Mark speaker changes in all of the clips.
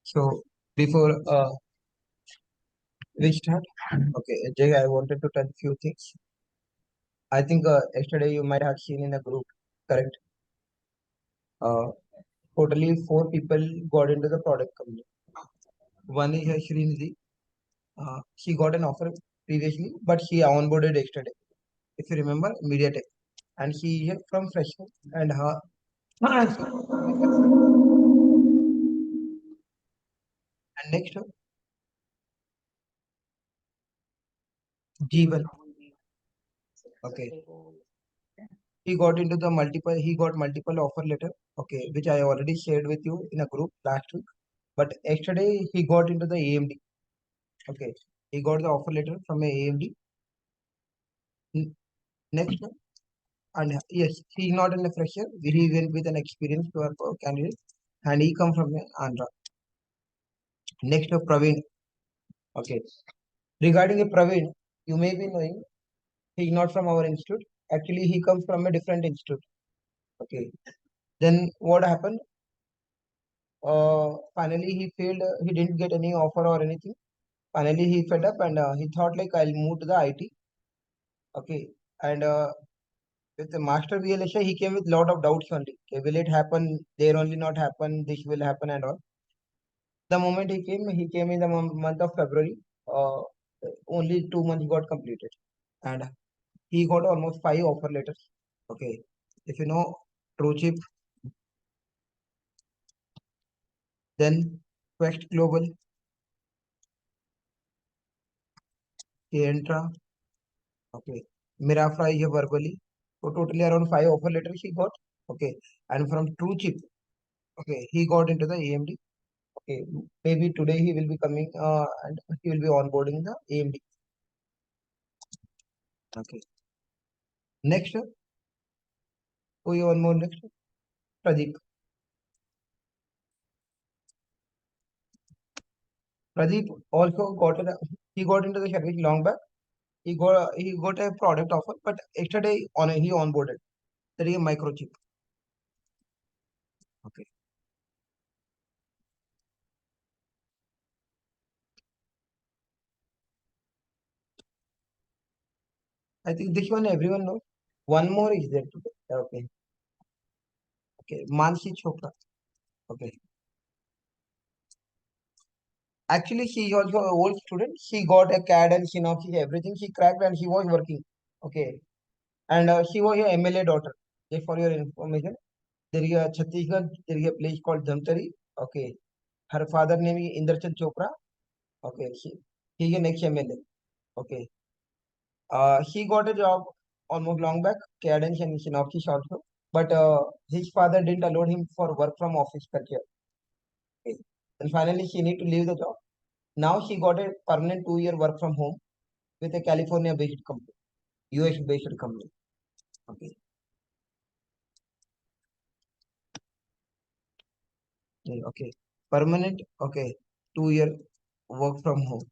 Speaker 1: So before we start, okay, Jay, I wanted to tell few things. I think yesterday you might have seen in a group, correct? Uh, Totally four people got into the product company. One is Shrinidhi. She got an offer previously, but she onboarded yesterday. If you remember, MediaTek, and she is from Fresher, and her and next Jeevan. Okay, he got into the multiple. He got multiple offer letter. Okay, which I already shared with you in a group last week. But yesterday he got into the AMD. Okay, he got the offer letter from a AMD. Next, and yes, he's not in a fresher. He went with an experienced candidate, and he come from Andhra. Next, Praveen. Okay, regarding a Praveen, you may be knowing he's not from our institute. Actually, he comes from a different institute. Okay, then what happened? Finally, he failed. He didn't get any offer or anything. Finally, he fed up and he thought like I'll move to the IT. Okay, and with the master VLSI, he came with lot of doubts only. Okay, will it happen? There only not happen. This will happen and all. The moment he came in the month of February. Uh, Only 2 months got completed, and he got almost five offer letters. Okay, if you know True Chip, then Quest Global, Entra. Okay, Mirafra is a verbally. So totally around five offer letters he got. Okay, and from True Chip, okay, he got into the AMD. Okay, maybe today he will be coming and he will be onboarding the AMD. Okay, next, we one more next, Pradeep. Pradeep also he got into the service long back. He got a product offer, but yesterday he onboarded. That is a microchip. Okay, I think this one everyone knows. One more is there today. Okay, okay, Mansi Chopra. Okay, actually she is also an old student. She got a CAD and synopsis, everything she cracked and she was working. Okay, and she was your MLA daughter. Just for your information, there is a Chhattisgarh. There is a place called Dhamtari. Okay, her father name is Indrachand Chopra. Okay, he is an ex-MLA. Okay, he got a job almost long back, cadence and synopsis also. But his father didn't allow him for work from office culture. Okay. And finally, she need to leave the job. Now she got a permanent 2 year work from home with a California-based company, US-based company. Okay. Yeah, okay. Permanent. Okay. 2 year work from home.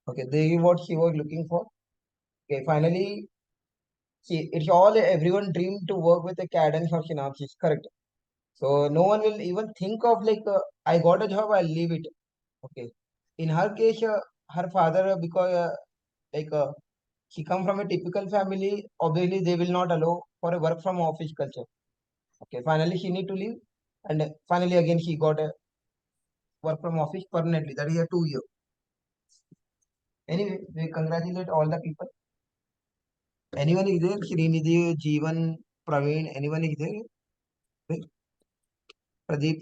Speaker 1: Okay. This is what she was looking for. Okay. Finally, it's all everyone dream to work with a cadence or synopsis. Correct. So no one will even think of like I got a job, I'll leave it. Okay. In her case, her father because like she come from a typical family, obviously they will not allow for a work from office culture. Okay. Finally, she need to leave, and finally again she got a work from office permanently. That is a 2 year. Anyway, we congratulate all the people. Anyone is there? Srinidhi, Jeevan, Praveen. Anyone is there? Right? Pradeep,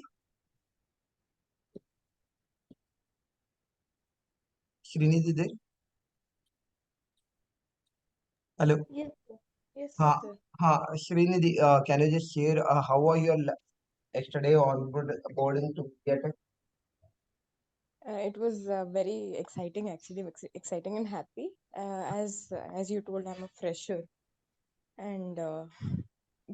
Speaker 1: Srinidhi there? Hello.
Speaker 2: Yes, sir. Yes,
Speaker 1: Ha,
Speaker 2: sir.
Speaker 1: Srinidhi, can you just share how are your yesterday boarding to get it?
Speaker 2: It was very exciting, actually, exciting and happy. As you told, I'm a fresher, and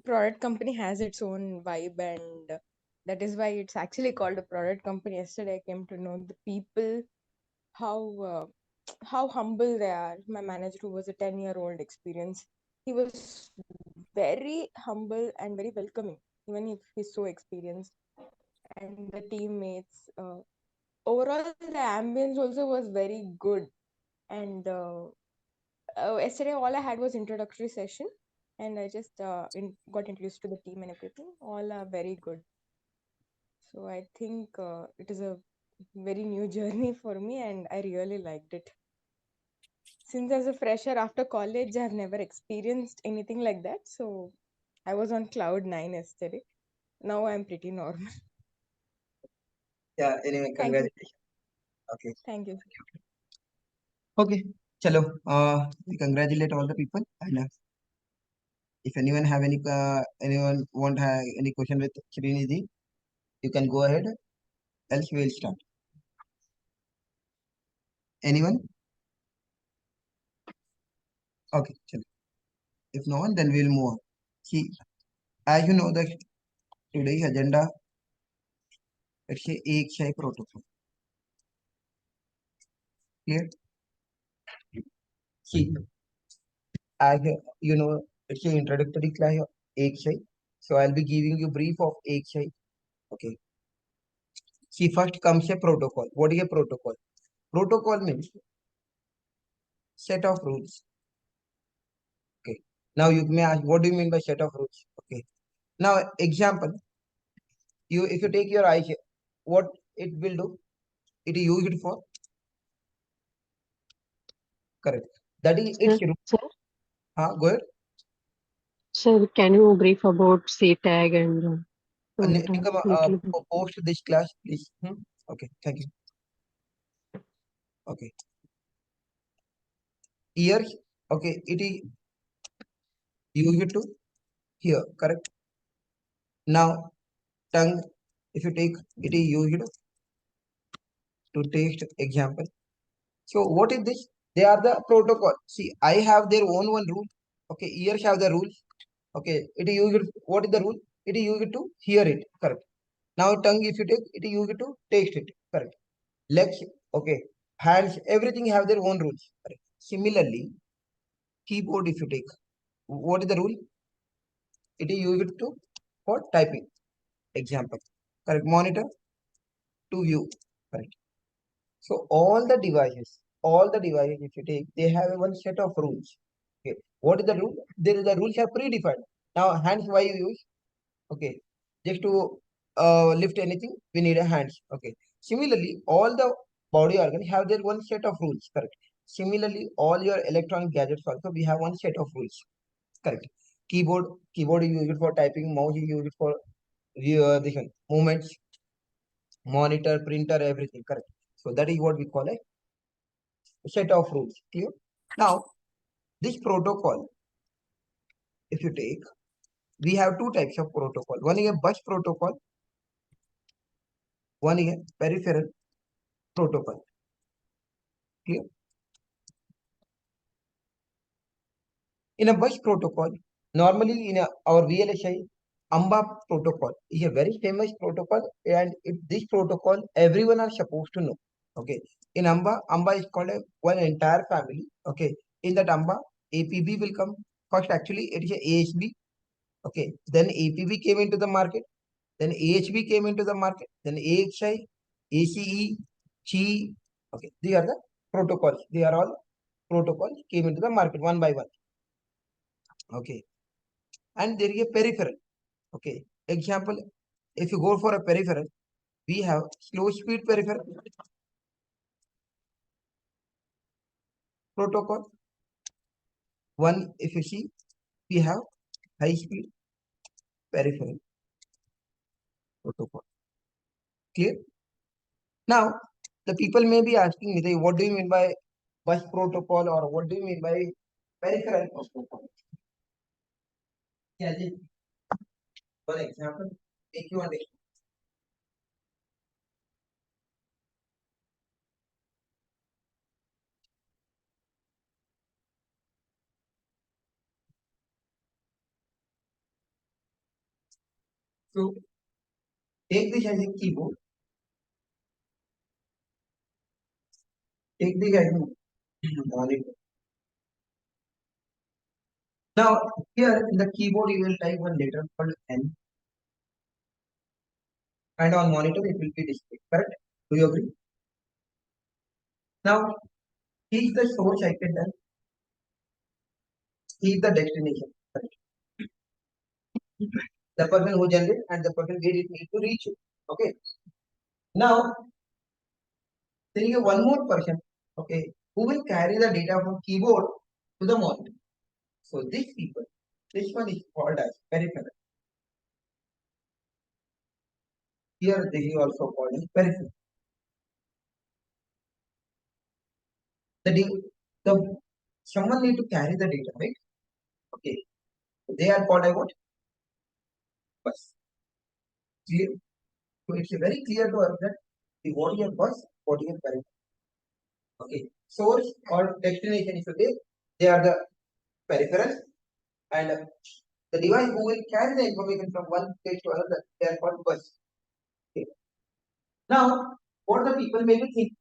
Speaker 2: product company has its own vibe, and that is why it's actually called a product company. Yesterday, I came to know the people how uh, how humble they are. My manager, who was a 10-year-old experience, he was very humble and very welcoming, even if he's so experienced. and the teammates. Overall, the ambience also was very good. And yesterday, all I had was introductory session, and I just got introduced to the team and everything. All are very good. So I think it is a very new journey for me, and I really liked it. Since as a fresher after college, I've never experienced anything like that. So I was on cloud nine yesterday. Now I'm pretty normal.
Speaker 1: Yeah, anyway,
Speaker 2: Thank you.
Speaker 1: congratulations. Okay.
Speaker 2: Thank you.
Speaker 1: Okay. Chalo. We congratulate all the people. And if anyone have anyone want have any question with Srinidhi, you can go ahead. Else we will start. Anyone? Okay. Chalo. If no one, then we'll move on. See, as you know, the today's agenda, it's a AXI protocol. Clear? See, as you know, it's an introductory class of AXI. So I'll be giving you brief of AXI. Okay. See, first comes a protocol. What is a protocol? Protocol means set of rules. Okay. Now you may ask, what do you mean by set of rules? Okay. Now, example, you if you take your eye, what it will do? It is used for correct. That is
Speaker 3: Sir,
Speaker 1: its rule.
Speaker 3: sir,
Speaker 1: Go ahead.
Speaker 3: sir, can you brief about Ctag and total
Speaker 1: Nikam,
Speaker 3: little bit?
Speaker 1: post this class, please. Okay. Thank you. Okay. Ears. Okay. It is used to hear. Correct. Now, tongue. If you take, it is used to taste. Example. So what is this? They are the protocol. See, I have their own one rule. Okay, ears have the rules. Okay, it is used. What is the rule? It is used to hear it. Correct. Now tongue, if you take, it is used to taste it. Correct. Legs. Okay. Hands. Everything have their own rules. Correct. Similarly, keyboard. If you take, what is the rule? It is used to for typing. Example. Correct. Monitor to view. Correct. So all the devices, if you take, they have one set of rules. Okay. What is the rule? The rules are predefined. Now, hands why you use? Okay. Just to lift anything, we need a hands. Okay. Similarly, all the body organs have their one set of rules. Correct. Similarly, all your electronic gadgets also we have one set of rules. Correct. Keyboard is used for typing. Mouse is used for this one, movements. Monitor, printer, everything. Correct. So that is what we call a set of rules. Clear? Now, this protocol, if you take, we have two types of protocol. One is a bus protocol, one is a peripheral protocol. Clear? In a bus protocol, normally in our VLSI, AMBA protocol is a very famous protocol, and this protocol everyone are supposed to know. Okay. In AMBA is called one entire family. Okay. In that AMBA, APB will come first. Actually, it is a AHB. Okay. Then APB came into the market. Then AHB came into the market. Then AXI, ACE, CHI. Okay. These are the protocols. They are all protocols came into the market one by one. Okay. And there is a peripheral. Okay. Example, if you go for a peripheral, we have slow speed peripheral protocol. One, if you see, we have high speed peripheral protocol. Clear? Now, the people may be asking me, what do you mean by bus protocol or what do you mean by peripheral protocol? Yeah, just one example, make you understand. So, take this as a keyboard, take this as a monitor. Now, here in the keyboard, you will type one letter called N. and on monitor it will be displayed. Correct? Do you agree? Now, he is the source I can tell. He is the destination. Correct? The person who generates and the person where it needs to reach it. Okay. Now, there is one more person, okay, who will carry the data from keyboard to the monitor. So these people, this one is called as peripheral. Here this is also called as peripheral. The someone need to carry the data, right? Okay. So they are called as what? Bus. Clear? So it's very clear to us that what is your bus, what is your peripheral. Okay. Source or destination is okay. They are the peripherals and the device who will carry the information from one place to another, they are called bus. Okay. Now, what the people may be think,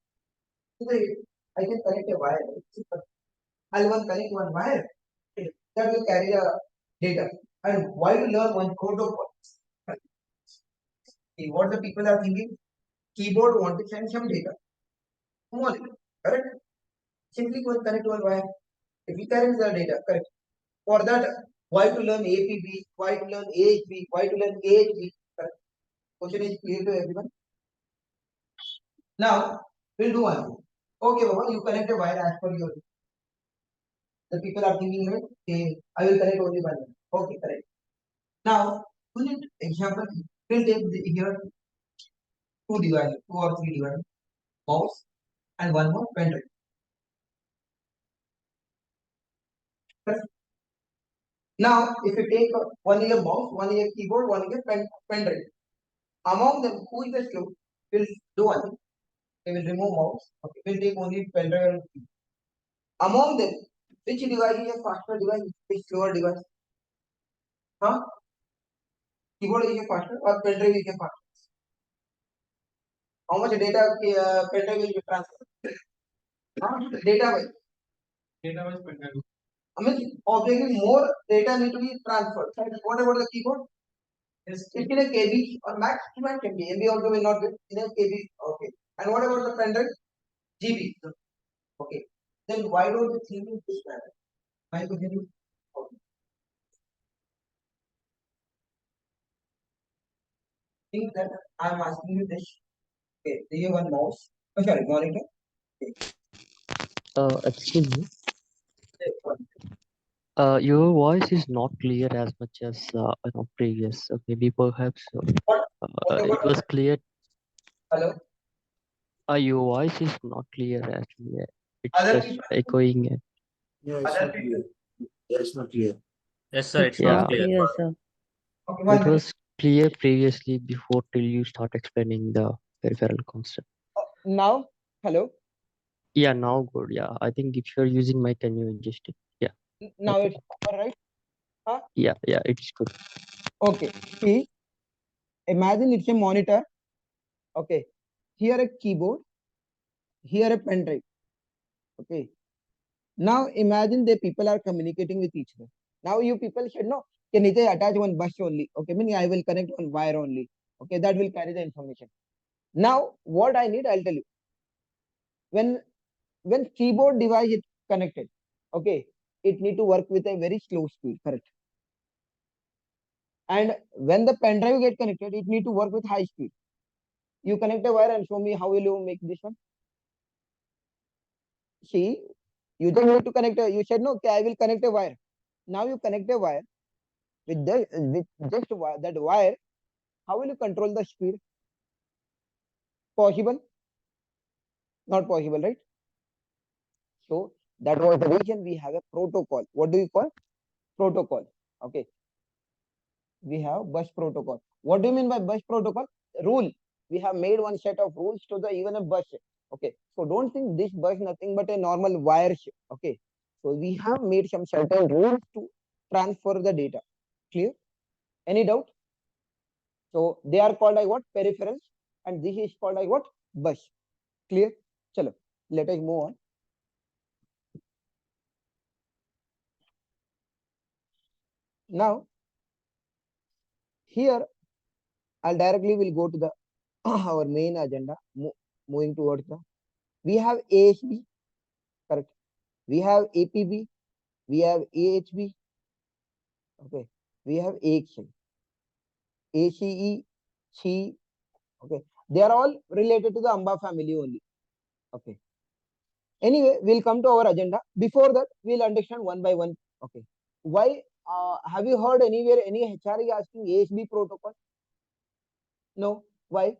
Speaker 1: I can connect a wire. I'll one connect one wire that will carry the data. And why to learn one protocol? See, what the people are thinking? Keyboard want to send some data. Monitor, correct? Simply go and connect one wire. If we carry the data, correct? For that, why to learn APB? Why to learn AHB? Why to learn AHB? Correct? Question is clear to everyone. Now, we'll do one. Okay, Baba, you connect a wire as per your. The people are thinking, okay, I will connect only one. Okay, correct. Now, we need example. We'll take here two devices, two or three devices, mouse and one more pen drive. Correct? Now, if you take one is a mouse, one is a keyboard, one is a pen drive. Among them, who is the slow? We'll do one thing. We will remove mouse. Okay, we'll take only pen drive and keyboard. Among them, which device is a faster device, which slower device? Huh? Keyboard is a faster or pen drive is a faster? How much data pen drive will be transferred? Huh? Data wise. Data wise pen drive. I mean, obviously more data need to be transferred. Right? What about the keyboard? Yes. It in a KB or maximum can be. MB also will not be in a KB. Okay. And what about the pen drive? GB. Okay. Then why don't you think in this manner? My question is, okay. Think that I am asking you this. Okay, do you have one mouse? Oh, sorry, monitor. Okay.
Speaker 4: Excuse me.
Speaker 1: What?
Speaker 4: Your voice is not clear as much as previous. Maybe perhaps
Speaker 1: What
Speaker 4: it
Speaker 1: about
Speaker 4: was clear.
Speaker 1: hello?
Speaker 4: Your voice is not clear actually. It's
Speaker 1: Other
Speaker 4: just
Speaker 1: people?
Speaker 4: echoing.
Speaker 5: Yeah, it's
Speaker 1: Other
Speaker 5: not
Speaker 1: people?
Speaker 5: clear. Yeah, it's not clear.
Speaker 6: Yes, sir. It's
Speaker 3: It's
Speaker 6: not
Speaker 4: Yeah,
Speaker 3: not
Speaker 6: clear.
Speaker 3: clear, sir.
Speaker 1: Okay,
Speaker 4: it
Speaker 1: one minute.
Speaker 4: was clear previously before till you start explaining the peripheral concept.
Speaker 1: Now, hello.
Speaker 4: Yeah, now good. Yeah, I think if you're using mic, can you adjust it? Yeah,
Speaker 1: Now
Speaker 4: okay.
Speaker 1: it's all right. Huh?
Speaker 4: Yeah, it's good.
Speaker 1: Okay. See, imagine it's a monitor. Okay. Here a keyboard. Here a pen drive. Okay. Now imagine the people are communicating with each other. Now you people should know. Can it attach one bus only? Okay, meaning I will connect one wire only. Okay, that will carry the information. Now what I need, I'll tell you. When keyboard device is connected, okay, it need to work with a very slow speed, correct? And when the pen drive get connected, it need to work with high speed. You connect a wire and show me how will you make this one. See, you just need to connect a, you said no, okay, I will connect a wire. Now you connect a wire with just that wire. How will you control the speed? Possible? Not possible, right? So that was the reason we have a protocol. What do you call? Protocol. Okay. We have bus protocol. What do you mean by bus protocol? Rule. We have made one set of rules to the even a bus. Okay. So don't think this bus nothing but a normal wire. Okay. So we have made some certain rules to transfer the data. Clear? Any doubt? So they are called like what? Peripherals. And this is called like what? Bus. Clear? Chalo. Let us move on. Now, here I'll directly will go to the our main agenda, moving towards the, we have AHB, correct? We have APB, we have AHB, okay? We have AXI, ACE, C, okay? They are all related to the AMBA family only, okay? Anyway, we'll come to our agenda. Before that, we'll understand one by one, okay? Why, have you heard anywhere any HRE asking AHB protocol? No, why?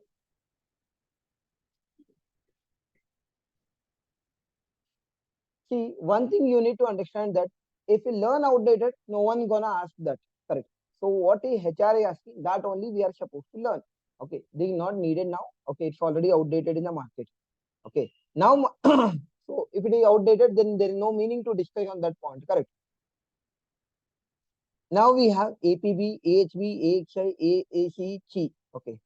Speaker 1: See, one thing you need to understand that if you learn outdated, no one gonna ask that, correct? So what is HRA asking? That only we are supposed to learn. Okay, they are not needed now. Okay, it's already outdated in the market. Okay, now so if it is outdated, then there is no meaning to discuss on that point, correct? Now we have APB, AHB, AXI, AAC, okay.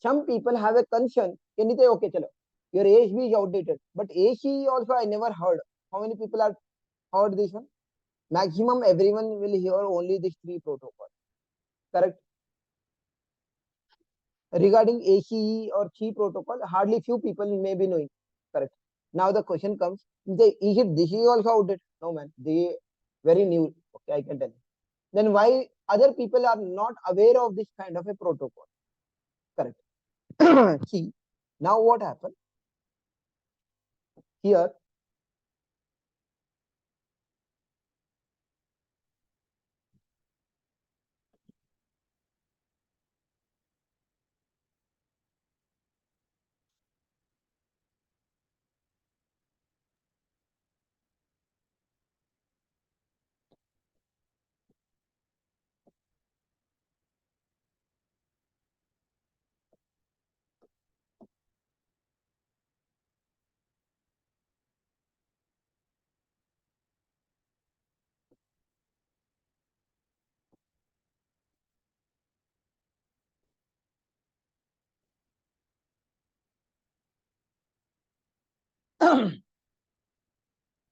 Speaker 1: Some people have a concern. Can you say, okay, chalo, your AHB is outdated, but AC also I never heard. How many people have heard this one? Maximum everyone will hear only these three protocols, correct? Regarding ACE or C protocol, hardly few people may be knowing, correct? Now the question comes, is it this is also outdated? No man, they very new, okay, I can tell you. Then why other people are not aware of this kind of a protocol, correct? See, now what happened? Here,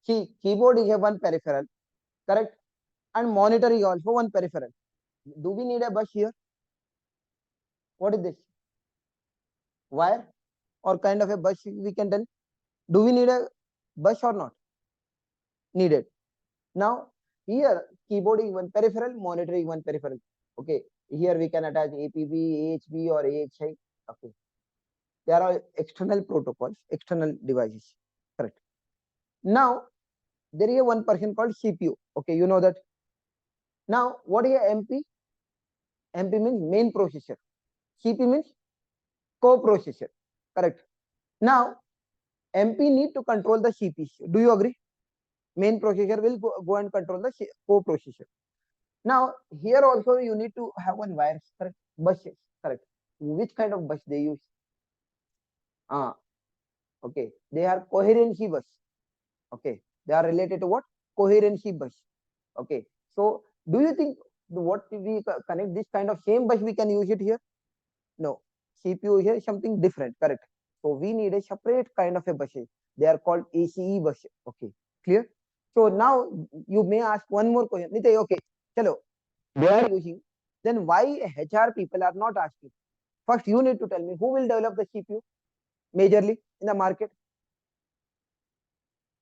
Speaker 1: see, keyboard is a one peripheral, correct? And monitor is also one peripheral. Do we need a bus here? What is this? Wire or kind of a bus we can tell? Do we need a bus or not? Needed. Now here keyboard is one peripheral, monitor is one peripheral. Okay, here we can attach APB, AHB or AHI. Okay, there are external protocols, external devices. Correct. Now there is a one person called CPU. Okay, you know that. Now what is a MP? MP means main processor. CPU means co-processor. Correct. Now MP need to control the CPU. Do you agree? Main processor will go and control the co-processor. Now here also you need to have one wires, correct? Buses, correct? Which kind of bus they use? Okay, they are coherency bus. Okay, they are related to what? Coherency bus. Okay, so do you think what we connect this kind of same bus we can use it here? No, CPU here is something different, correct? So we need a separate kind of a bus. They are called ACE bus. Okay, clear? So now you may ask one more question. Nitay, okay, chalo, they are using. Then why HR people are not asking? First, you need to tell me who will develop the CPU majorly in the market.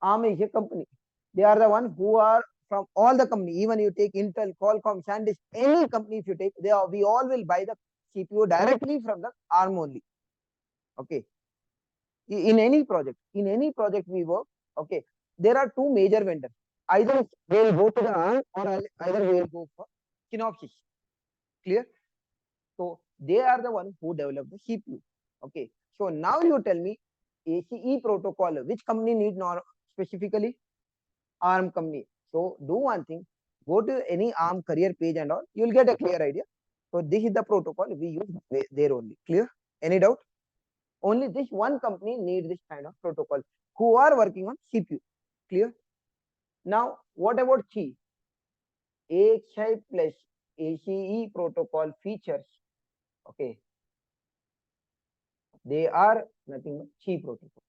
Speaker 1: ARM is a company. They are the one who are from all the company. Even you take Intel, Qualcomm, SanDisk, any company if you take, we all will buy the CPU directly from the ARM only. Okay. In any project we work, okay, there are two major vendors. Either they will go to the ARM or either we will go for Synopsys. Clear? So they are the one who develop the CPU. Okay. So now you tell me ACE protocol, which company need not specifically? ARM company. So do one thing, go to any ARM career page and all, you'll get a clear idea. So this is the protocol we use there only. Clear? Any doubt? Only this one company need this kind of protocol who are working on CPU. Clear? Now, what about Chi? AXI plus ACE protocol features. Okay. They are nothing but Chi protocol.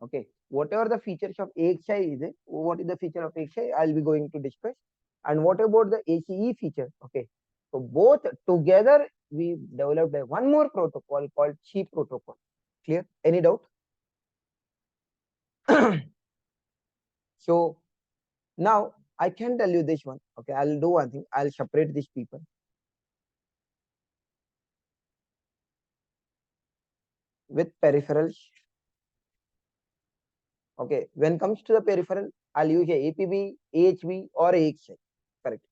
Speaker 1: Okay. Whatever the features of AXI is, what is the feature of AXI? I'll be going to discuss. And what about the ACE feature? Okay. So both together we developed one more protocol called Chi protocol. Clear? Any doubt? So now I can tell you this one. Okay, I'll do one thing. I'll separate these people. With peripherals. Okay, when comes to the peripheral, I'll use a APB, AHB, or AXI. Correct.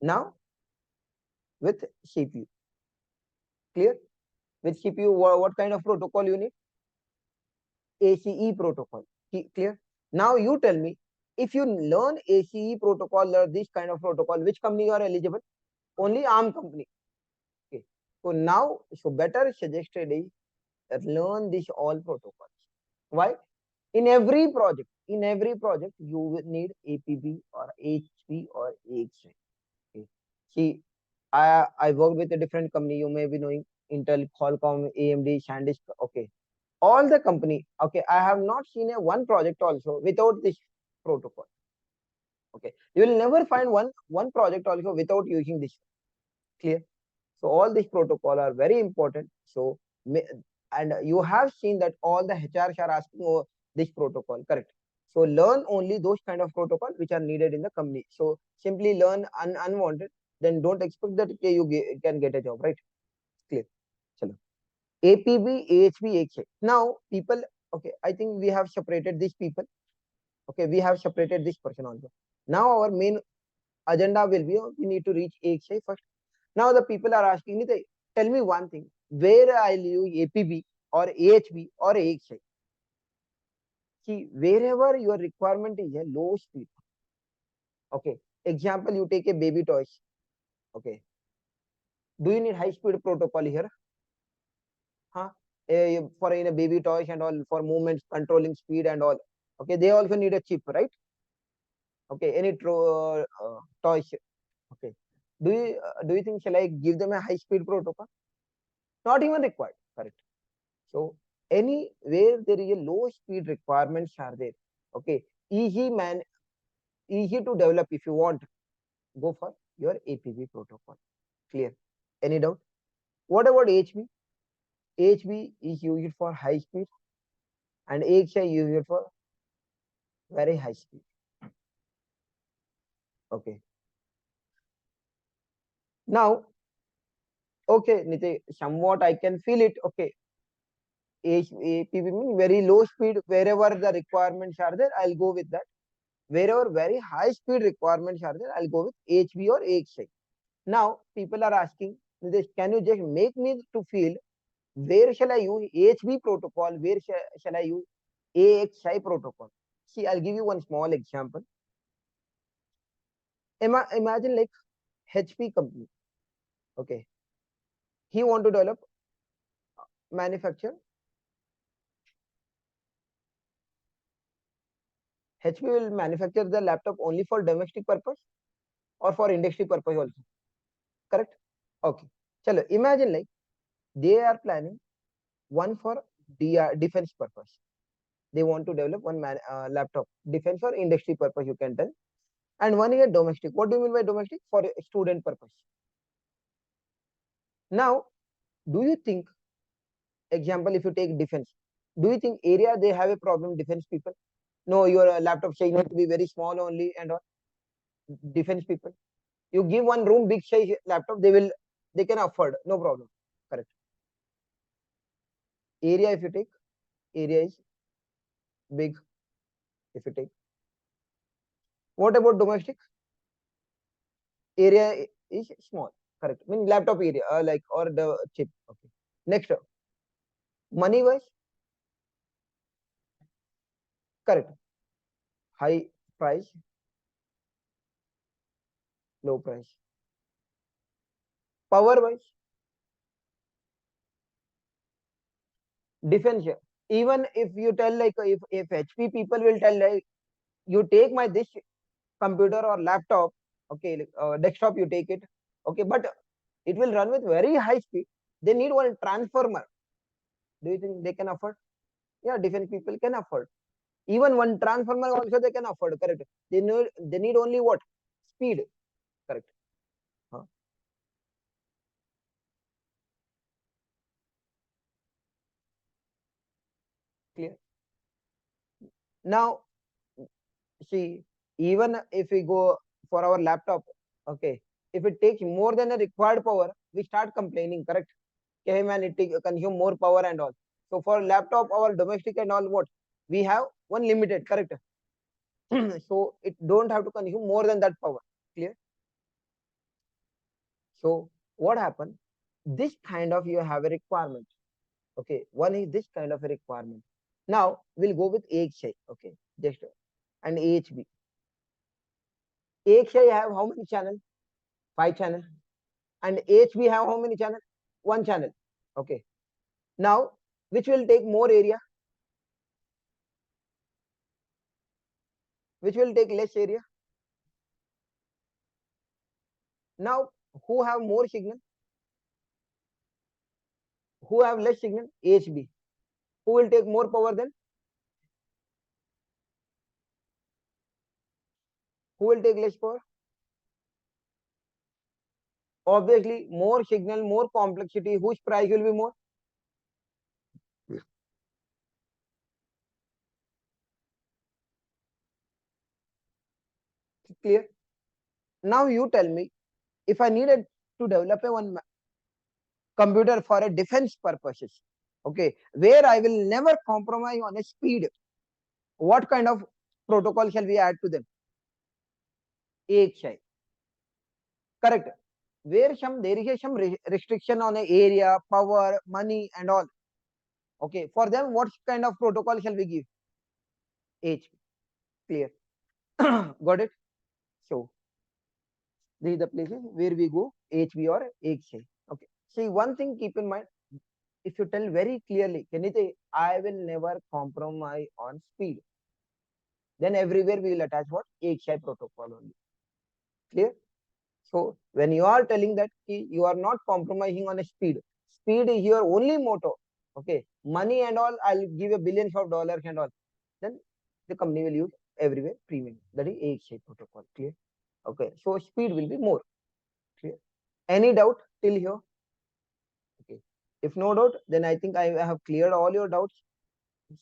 Speaker 1: Now with CPU. Clear? With CPU, what kind of protocol you need? ACE protocol. Clear? Now you tell me, if you learn ACE protocol or this kind of protocol, which company you are eligible? Only ARM company. Okay. So now, so better suggested is learn this all protocols. Why? In every project, you will need APB or HP or AXI. Okay. See, I work with a different company. You may be knowing Intel, Qualcomm, AMD, SanDisk. Okay, all the company. Okay, I have not seen a one project also without this protocol. Okay, you will never find one project also without using this. Clear? So all these protocol are very important. So and you have seen that all the HRs are asking this protocol, correct? So learn only those kind of protocol which are needed in the company. So simply learn unwanted, then don't expect that okay, you can get a job, right? Clear? Chalo. APB, AHB, AXA. Now people, okay, I think we have separated these people. Okay, we have separated this person also. Now our main agenda will be we need to reach AXA first. Now the people are asking me, tell me one thing, where I'll use APB or AHB or AXI. See, wherever your requirement is a low speed. Okay, example, you take a baby toys. Okay, do you need high speed protocol here? Huh? For in a baby toys and all, for movements, controlling speed and all. Okay, they also need a chip, right? Okay, any toys. Okay, do you think shall I give them a high speed protocol? Not even required, correct? So anywhere there is a low speed requirements are there. Okay, easy to develop. If you want, go for your APB protocol. Clear? Any doubt? What about HB? HB is used for high speed and AXI is used for very high speed. Okay. Now, okay, Nite, somewhat I can feel it. Okay, APB means very low speed. Wherever the requirements are there, I'll go with that. Wherever very high speed requirements are there, I'll go with HB or AXI. Now, people are asking, can you just make me to feel where shall I use HB protocol, where shall I use AXI protocol? See, I'll give you one small example. Imagine like HP company. Okay, he want to develop, manufacture. HP will manufacture the laptop only for domestic purpose or for industry purpose also. Correct? Okay. Chalo, imagine like they are planning one for defense purpose. They want to develop one laptop, defense or industry purpose, you can tell. And one is a domestic. What do you mean by domestic? For a student purpose. Now, do you think, example, if you take defense, do you think area they have a problem, defense people? No, your laptop size need to be very small only and all. Defense people. You give one room big size laptop, they can afford, no problem. Correct. Area, if you take, area is big. If you take, what about domestic? Area is small. Correct. I mean laptop area, like, or the chip. Okay. Next, money wise, correct. High price, low price. Power wise, defense. Even if you tell like if HP people will tell like you take my this computer or laptop, okay, like, desktop you take it, okay, but it will run with very high speed. They need one transformer. Do you think they can afford? Yeah, defense people can afford. Even one transformer also they can afford. Correct. They need only what? Speed. Correct. Huh? Clear? Now, see, even if we go for our laptop, okay, if it takes more than the required power, we start complaining, correct? Okay, man, it consume more power and all. So for laptop, our domestic and all, what we have one limited, correct? So it don't have to consume more than that power. Clear? So what happened? This kind of you have a requirement. Okay, one is this kind of a requirement. Now we'll go with AXI. Okay, just and AHB. AXI have how many channel? 5 channel. And AHB have how many channel? 1 channel. Okay. Now which will take more area? Which will take less area? Now who have more signal? Who have less signal? AHB. Who will take more power then? Who will take less power? Obviously, more signal, more complexity, whose price will be more? Clear? Now you tell me, if I needed to develop a one computer for a defense purposes, okay, where I will never compromise on a speed, what kind of protocol shall we add to them? AXI. Correct. Where there is some restriction on a area, power, money, and all. Okay, for them, what kind of protocol shall we give? H. Clear. Got it? So these are the places where we go HV or XI. Okay. See, one thing keep in mind, if you tell very clearly, Kenite, I will never compromise on speed. Then everywhere we will attach what? XI protocol only. Clear? So when you are telling that you are not compromising on a speed, speed is your only motto. Okay. Money and all, I'll give you billions of dollars and all. Then the company will use everywhere premium. That is XI protocol. Clear? Okay. So speed will be more. Clear? Any doubt till here? Okay. If no doubt, then I think I have cleared all your doubts.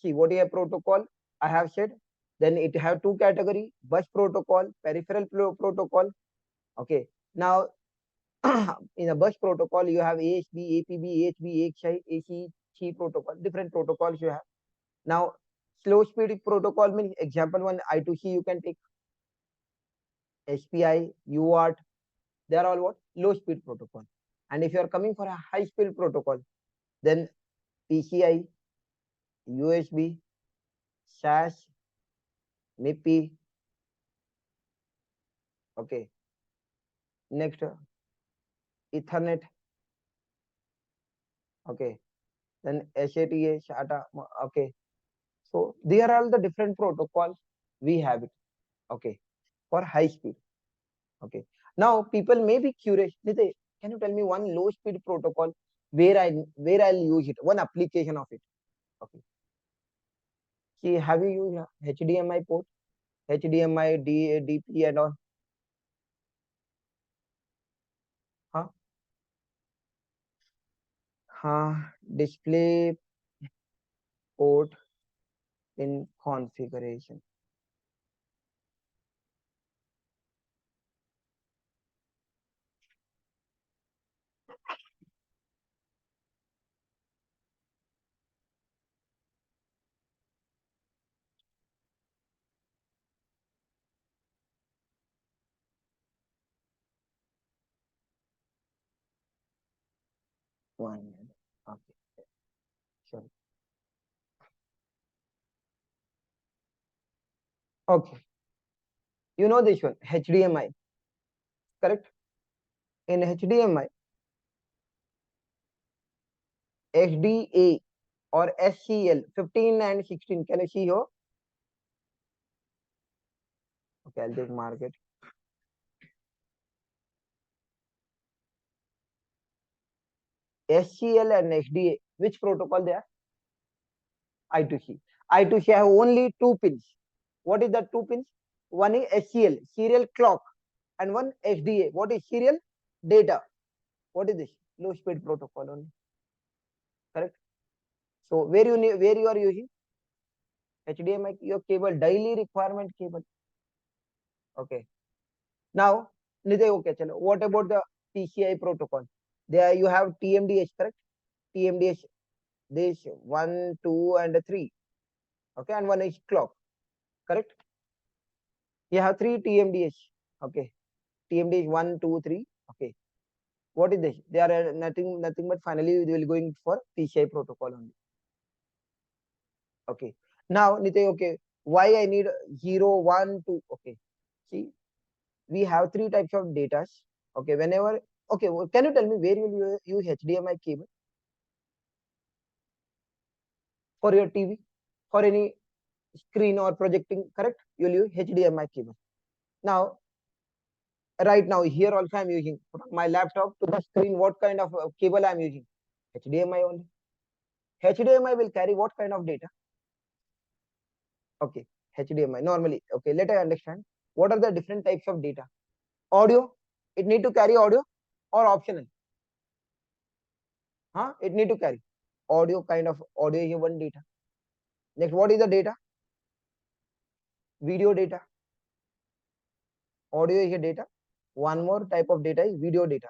Speaker 1: See, what is a protocol? I have said. Then it have 2 category: bus protocol, peripheral protocol. Okay. Now, in a bus protocol, you have ASB, APB, AHB, AXI, AC protocol. Different protocols you have. Now, slow speed protocol means example one I2C you can take. SPI, UART, they are all what? Low speed protocol. And if you are coming for a high speed protocol, then PCI, USB, SAS, MIPI. Okay. Next, Ethernet. Okay. Then SATA, SATA. Okay. So they are all the different protocols we have it. Okay. For high speed. Okay. Now people may be curious. Nite, can you tell me one low speed protocol where I'll use it? One application of it. Okay. See, have you used HDMI port? HDMI, DP and all? Huh? Display port in configuration. One minute. Okay. Sure. Okay. You know this one, HDMI, correct? In HDMI, HDA or SCL 15 and 16. Can you see here? Okay, I'll just mark it. SCL and HDA, which protocol they are? I2C. I2C have only 2 pins. What is that 2 pins? One is SCL, serial clock, and one HDA. What is serial data? What is this? Low speed protocol only. Correct? So where you are using? HDMI your cable, daily requirement cable. Okay. Now, Nitya, okay, chalo. What about the PCI protocol? There you have TMDH, correct? TMDH, this 1, 2, and 3. Okay, and one is clock, correct? You have 3 TMDH. Okay, TMDH 1, 2, 3. Okay, what is this? They are nothing but finally we will going for PCI protocol only. Okay, now Nitya, okay, why I need 0, 1, 2? Okay, see, we have 3 types of data. Okay, whenever, okay, well, can you tell me where you will use HDMI cable? For your TV, for any screen or projecting, correct? You will use HDMI cable. Now, right now here also I'm using from my laptop to the screen. What kind of cable I'm using? HDMI only. HDMI will carry what kind of data? Okay, HDMI normally. Okay, let I understand. What are the different types of data? Audio, it need to carry audio or optional? It need to carry audio, kind of audio is one data. Next, what is the data? Video data. Audio is a data. One more type of data is video data.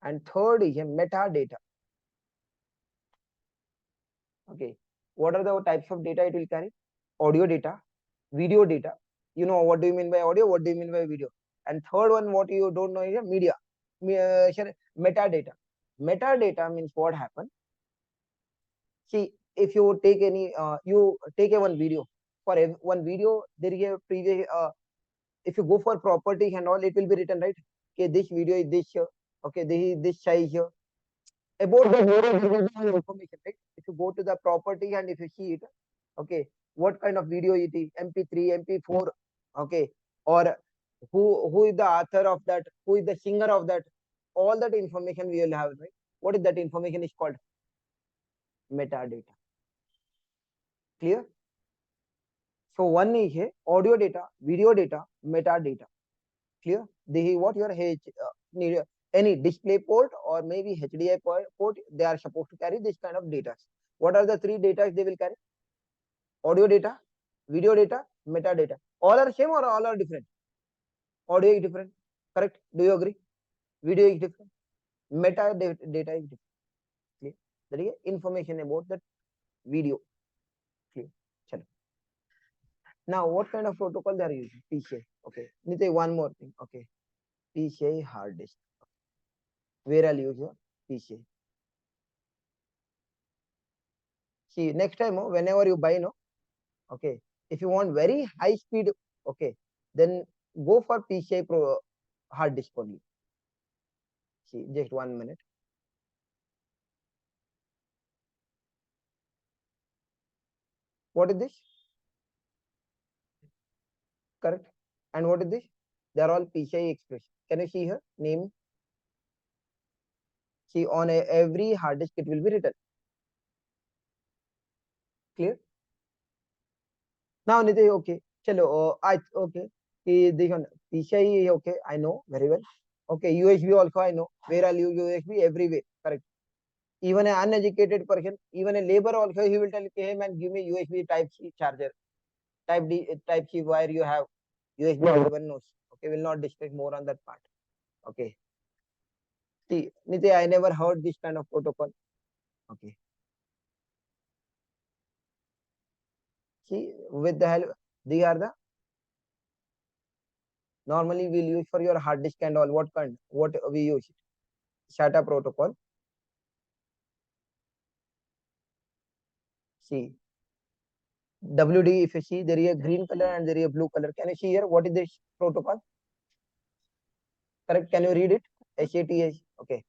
Speaker 1: And third is a metadata. Okay, what are the types of data it will carry? Audio data, video data. You know what do you mean by audio? What do you mean by video? And third one, what you don't know is a media. Metadata. Metadata means what happened? See, if you take any, you take a one video. For one video, there is a previous. If you go for properties and all, it will be written, right? Okay, this video is this. Okay, this is this size. About the video information, right? If you go to the property and if you see it, okay, what kind of video it is, MP3, MP4, okay, or who is the author of that, who is the singer of that, all that information we will have, right? What is that information is called? Metadata. Clear? So one is audio data, video data, metadata. Clear? This is what your need any display port or maybe HDI port, they are supposed to carry this kind of data. What are the 3 data they will carry? Audio data, video data, metadata. All are same or all are different? Audio is different, correct? Do you agree? Video is different, metadata is different. Clear? That is information about that video. Clear? Chalo. Now, what kind of protocol they are using? PCI. Okay. Nitya, one more thing. Okay. PCI hard disk. Where I'll use your PCI. See, next time, whenever you buy, no, okay, if you want very high speed, okay, then go for PCI Pro hard disk only. See, just 1 minute. What is this? Correct. And what is this? They are all PCI Express. Can you see here? Name. See, on every hard disk it will be written. Clear? Now, Nitya, okay. Chalo, okay. This one, PCI, okay, I know very well. Okay, USB also I know. Where I'll use USB? Everywhere. Correct. Even an uneducated person, even a labor also, he will tell, hey man, give me USB Type C charger. Type C wire you have. USB everyone knows. Okay, will not discuss more on that part. Okay. See, Nitya, I never heard this kind of protocol. Okay. See, with the help, these are the normally we'll use for your hard disk and all. What kind? What we use? SATA protocol. See, WD, if you see, there is a green color and there is a blue color. Can you see here? What is this protocol? Correct. Can you read it? SATA. Okay.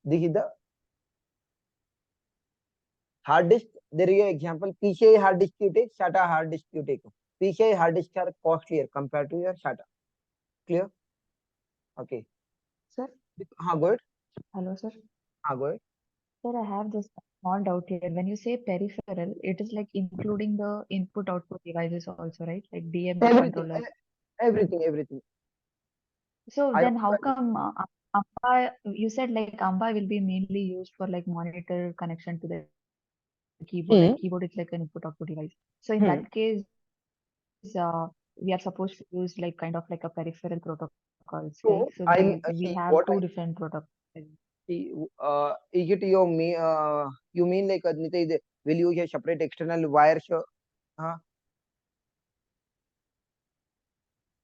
Speaker 1: This is the hard disk. There is an example. PCI hard disk you take, SATA hard disk you take. PCI hard disk are costlier compared to your SATA. Clear? Okay.
Speaker 6: Sir,
Speaker 1: Go ahead.
Speaker 6: hello, sir.
Speaker 1: Go ahead.
Speaker 6: Sir, I have this small doubt here. When you say peripheral, it is like including the input-output devices also, right? Like DMA
Speaker 1: Everything,
Speaker 6: controller.
Speaker 1: everything.
Speaker 6: So
Speaker 1: I
Speaker 6: then how
Speaker 1: also
Speaker 6: come AMBA, you said like AMBA will be mainly used for like monitor connection to the TV. keyboard, like
Speaker 1: Hmm.
Speaker 6: keyboard is like an input output device. So in
Speaker 1: Hmm.
Speaker 6: that case, we are supposed to use like kind of like a peripheral protocols, right? So
Speaker 1: So
Speaker 6: we have
Speaker 1: see
Speaker 6: two
Speaker 1: what I
Speaker 6: different protocols.
Speaker 1: see. Is it your you mean like Nitya, will use a separate external wires?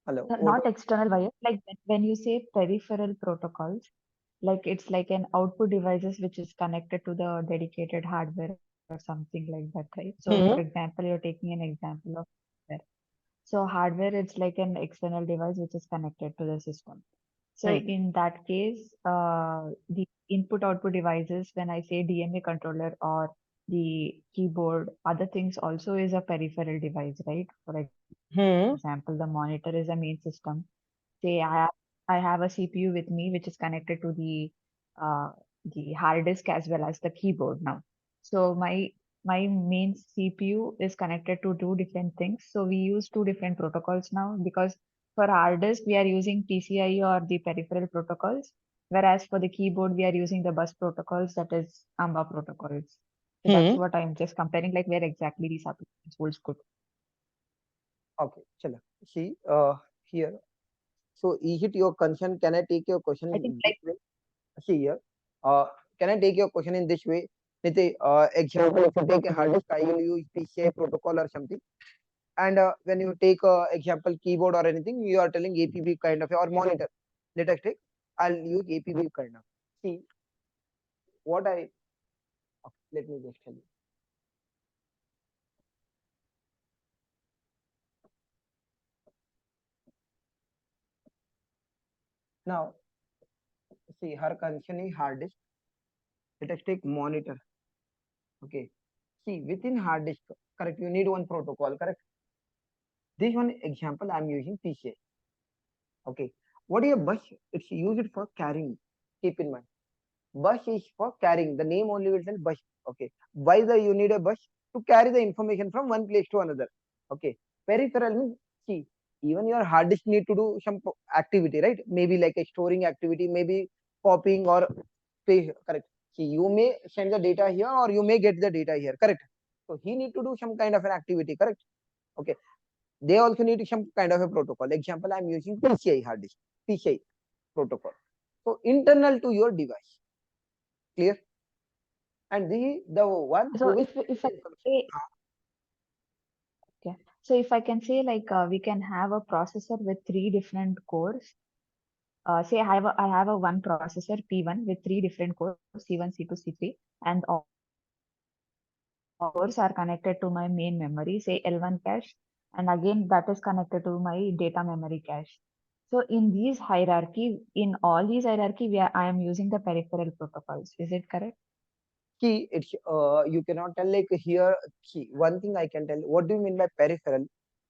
Speaker 1: Hello. What?
Speaker 6: Not external wire. Like when you say peripheral protocols, like it's like an output devices which is connected to the dedicated hardware or something like that, right? So for
Speaker 1: Hmm.
Speaker 6: example, you're taking an example of hardware. So hardware, it's like an external device which is connected to the system. So
Speaker 1: Hmm.
Speaker 6: in that case, the input output devices, when I say DMA controller or the keyboard, other things also is a peripheral device, right? For example, the
Speaker 1: Hmm.
Speaker 6: monitor is a main system. Say I have a CPU with me which is connected to uh, the hard disk as well as the keyboard now. So my main CPU is connected to two different things. So we use two different protocols now because for hard disk we are using PCI or the peripheral protocols, whereas for the keyboard we are using the bus protocols, that is AMBA protocols. So that's
Speaker 1: Hmm.
Speaker 6: what I'm just comparing, like where exactly these applications holds good.
Speaker 1: Okay. Chala. See here. So is it your concern? Can I take your question
Speaker 6: I think
Speaker 1: in this
Speaker 6: like
Speaker 1: way? See here. Uh, can I take your question in this way? Nitya, example, if you take a hard disk, I will use PCI protocol or something. And when you take example keyboard or anything, you are telling APB kind of or monitor. Let us take. I'll use APB kind of. See what I. Okay, let me just tell you. Now, see her concern is hard disk. Let us take monitor. Okay. See within hard disk, correct. You need one protocol, correct. This one example I'm using PCI. Okay. What is a bus? It's used for carrying. Keep in mind. Bus is for carrying. The name only will tell bus. Okay. Why you need a bus? To carry the information from one place to another. Okay. Peripheral means, see, even your hard disk need to do some activity, right? Maybe like a storing activity, maybe copying or paste, correct. See, you may send the data here or you may get the data here, correct. So he need to do some kind of an activity, correct. Okay. They also need some kind of a protocol. Example, I'm using PCI hard disk, PCI protocol. So internal to your device, clear? And the one
Speaker 6: so
Speaker 1: who will
Speaker 6: if I
Speaker 1: send information.
Speaker 6: say okay, so if I can say like we can have a processor with three different cores. Say I have a one processor P1 with three different cores C1, C2, C3, and all cores are connected to my main memory, say L1 cache, and again that is connected to my data memory cache. So in all these hierarchy, I am using the peripheral protocols. Is it correct?
Speaker 1: See, it's you cannot tell like here. See, one thing I can tell. What do you mean by peripheral?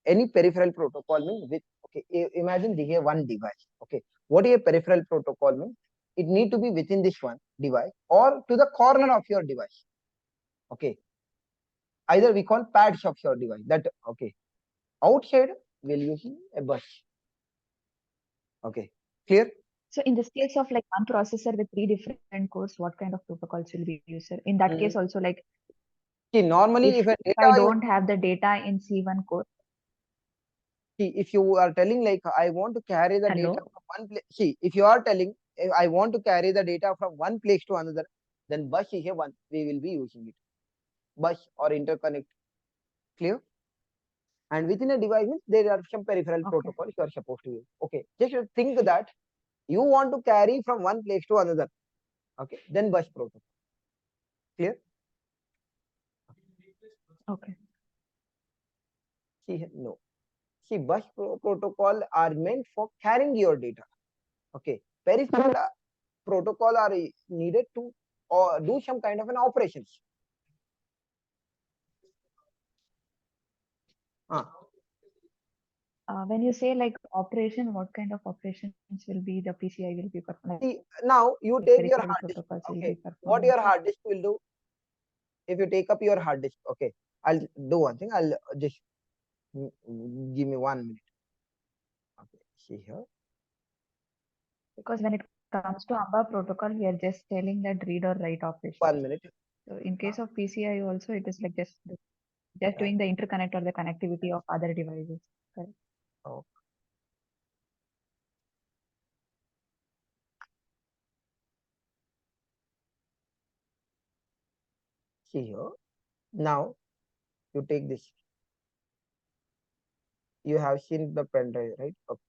Speaker 1: Any peripheral protocol means with okay. Imagine they have one device. Okay, what is a peripheral protocol means? It need to be within this one device or to the corner of your device. Okay, either we call pads of your device. That okay. Outside we'll use a bus. Okay, clear?
Speaker 6: So in this case of like one processor with three different cores, what kind of protocols will be used, sir? In that case
Speaker 1: Mm.
Speaker 6: also, like
Speaker 1: See, normally if a
Speaker 6: if I
Speaker 1: data you
Speaker 6: don't have the data in C1 core,
Speaker 1: see if you are telling like I want to carry the data
Speaker 6: hello.
Speaker 1: from one place. See, if you are telling I want to carry the data from one place to another, then bus is a one. We will be using it. Bus or interconnect. Clear? And within a device, there are some peripheral
Speaker 6: Okay.
Speaker 1: protocols you are supposed to use. Okay. Just think that you want to carry from one place to another. Okay. Then bus protocol. Clear?
Speaker 6: Okay.
Speaker 1: See, no. See, bus protocol are meant for carrying your data. Okay. Peripheral protocol are needed to do some kind of an operations.
Speaker 6: When you say like operation, what kind of operations will be the PCI will be performing?
Speaker 1: See, now you
Speaker 6: Like
Speaker 1: take your
Speaker 6: peripheral
Speaker 1: hard disk.
Speaker 6: protocols will
Speaker 1: Okay.
Speaker 6: be
Speaker 1: What
Speaker 6: performing.
Speaker 1: your hard disk will do if you take up your hard disk. Okay. I'll do one thing. I'll just give me 1 minute. Okay. See here.
Speaker 6: Because when it comes to AMBA protocol, we are just telling that read or write operation.
Speaker 1: 1 minute.
Speaker 6: So in case of PCI also, it is like just doing the interconnect or the connectivity of other devices. Correct.
Speaker 1: Oh. See here. Now you take this. You have seen the pen drive, right? Okay.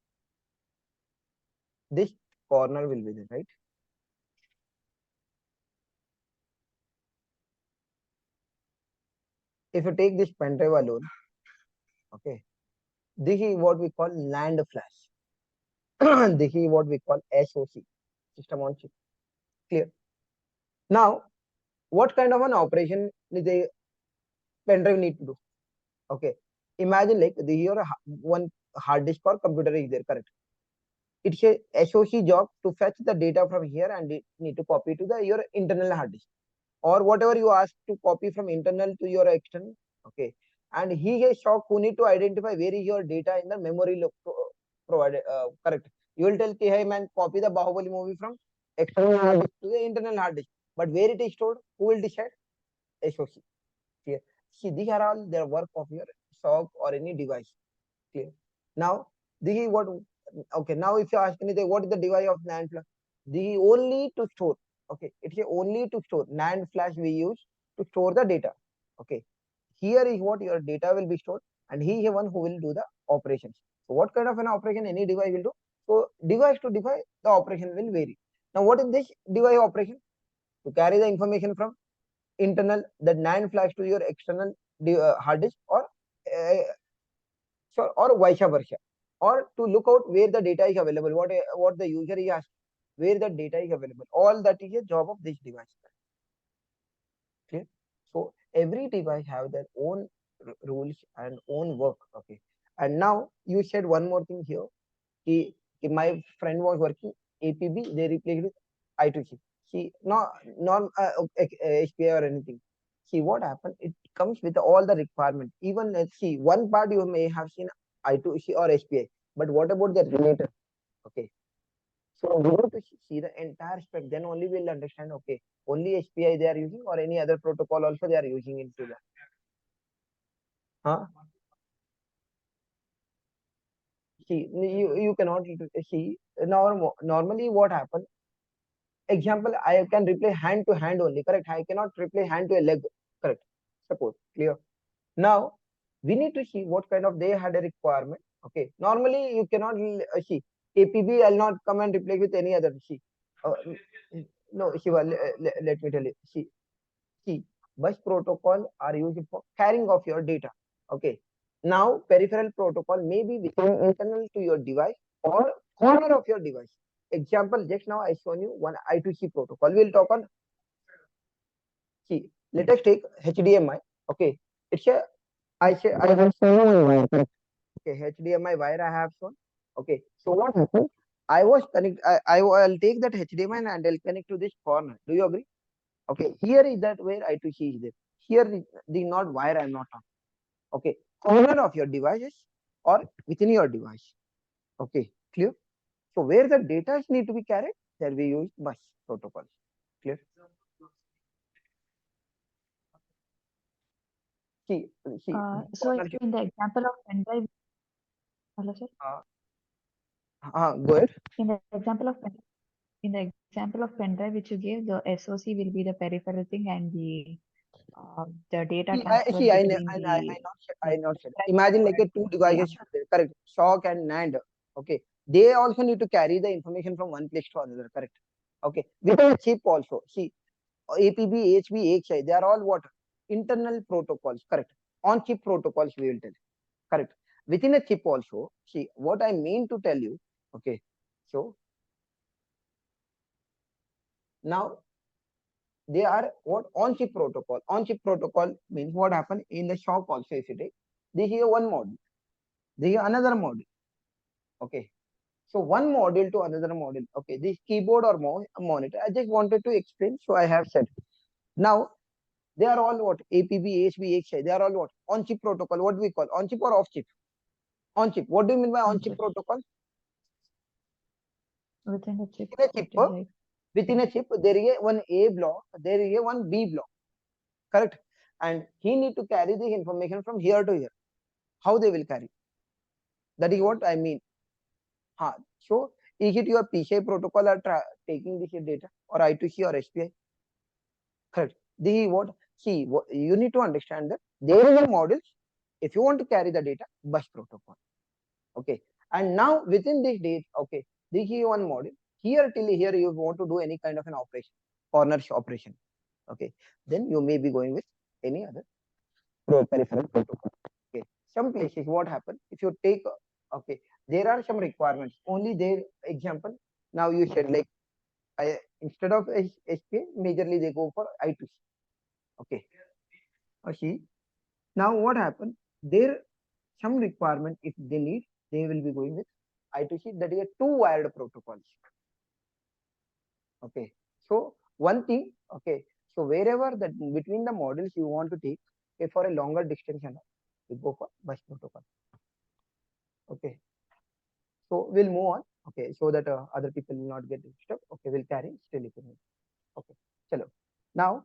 Speaker 1: This corner will be there, right? If you take this pen drive alone, okay, this is what we call NAND flash. This is what we call SoC, system on chip. Clear? Now, what kind of an operation the pen drive need to do? Okay, imagine like the here one hard disk or computer is there, correct? It's a SoC job to fetch the data from here and it need to copy to the your internal hard disk or whatever you ask to copy from internal to your external. Okay, and he is SOC who need to identify where is your data in the memory provided. Correct. You will tell, okay, hey man, copy the Bahubali movie from external hard disk to the internal hard disk. But where it is stored, who will decide? SoC. Clear. See, these are all the work of your SOC or any device. Clear. Now, this is what. Okay. Now, if you ask me, what is the device of NAND flash? The only to store. Okay, it's only to store. NAND flash we use to store the data. Okay. Here is what your data will be stored, and he is the one who will do the operations. So, what kind of an operation any device will do? So, device to device, the operation will vary. Now, what is this device operation? To carry the information from internal, the NAND flash to your external hard disk, or or vice versa, or to look out where the data is available, what the user is asking, where the data is available. All that is a job of this device. Clear? So every device have their own rules and own work. Okay. And now you said one more thing here. My friend was working APB, they replaced with I2C. See, not HPI or anything. See what happened? It comes with all the requirement. Even let's see, one part you may have seen I2C or HPI, but what about the related? Okay. So we need to see the entire spec. Then only we'll understand. Okay, only HPI they are using, or any other protocol also they are using into that. Huh? See, you cannot see. Normally what happens? Example, I can replay hand to hand only, correct? I cannot replay hand to a leg, correct? Suppose, clear. Now, we need to see what kind of they had a requirement. Okay, normally you cannot see APB. I'll not come and replace with any other. See, no, Shiva, let me tell you. See, bus protocol are used for carrying of your data. Okay, now peripheral protocol may be within internal to your device or corner of your device. Example, just now I shown you one I2C protocol. We'll talk on. See, let us take HDMI. Okay, it's a I have shown one wire. Correct. Okay, HDMI wire I have shown. Okay, so what happened? I was connect. I will take that HDMI and I'll connect to this corner. Do you agree? Okay, here is that where I2C is there. Here the not wire I'm not on. Okay, corner of your devices or within your device. Okay, clear? So where the data need to be carried, there we use bus protocols. Clear? See,
Speaker 6: So in the example of pen drive, hello sir.
Speaker 1: Go ahead.
Speaker 6: In the example of pen drive which you gave, the SoC will be the peripheral thing, and the data transfer between
Speaker 1: I not said. Imagine like a two devices, correct? SOC and NAND. Okay, they also need to carry the information from one place to another, correct? Okay, within a chip also. See, APB, HB, HI, they are all what? Internal protocols, correct? On chip protocols, we will tell, correct? Within a chip also, see what I mean to tell you. Okay, so now they are what on chip protocol. On chip protocol means what happened in the shop also. If you take, they hear one module, they hear another module. Okay, so one module to another module. Okay, this keyboard or monitor. I just wanted to explain, so I have said. Now they are all what? APB, HB, HI. They are all what? On chip protocol. What do we call on chip or off chip? On chip. What do you mean by on chip protocol?
Speaker 6: within a chip.
Speaker 1: Within a chip, there is one A block, there is one B block. correct? And he need to carry the information from here to here. How they will carry? That is what I mean. So is it your PCI protocol are taking this data, or I2C or SPI? Correct. The what? See, you need to understand that there is a module. If you want to carry the data, bus protocol. Okay. And now within this date, okay, this is one module. Here till here you want to do any kind of an operation, corners operation. Okay. Then you may be going with any other peripheral protocol. Okay. Some places what happen if you take, okay, there are some requirements. Only there example. Now you said like instead of SPA, majorly they go for I2C. Okay. See, now what happened? There some requirement if they need, they will be going with I2C, that is a two-wired protocols. Okay. So one thing, okay. So wherever that between the modules you want to take, okay, for a longer distance, you go for bus protocol. Okay. So we'll move on. Okay. So that other people will not get disturbed. Okay. We'll carry still if you need. Okay. Chalo. Now,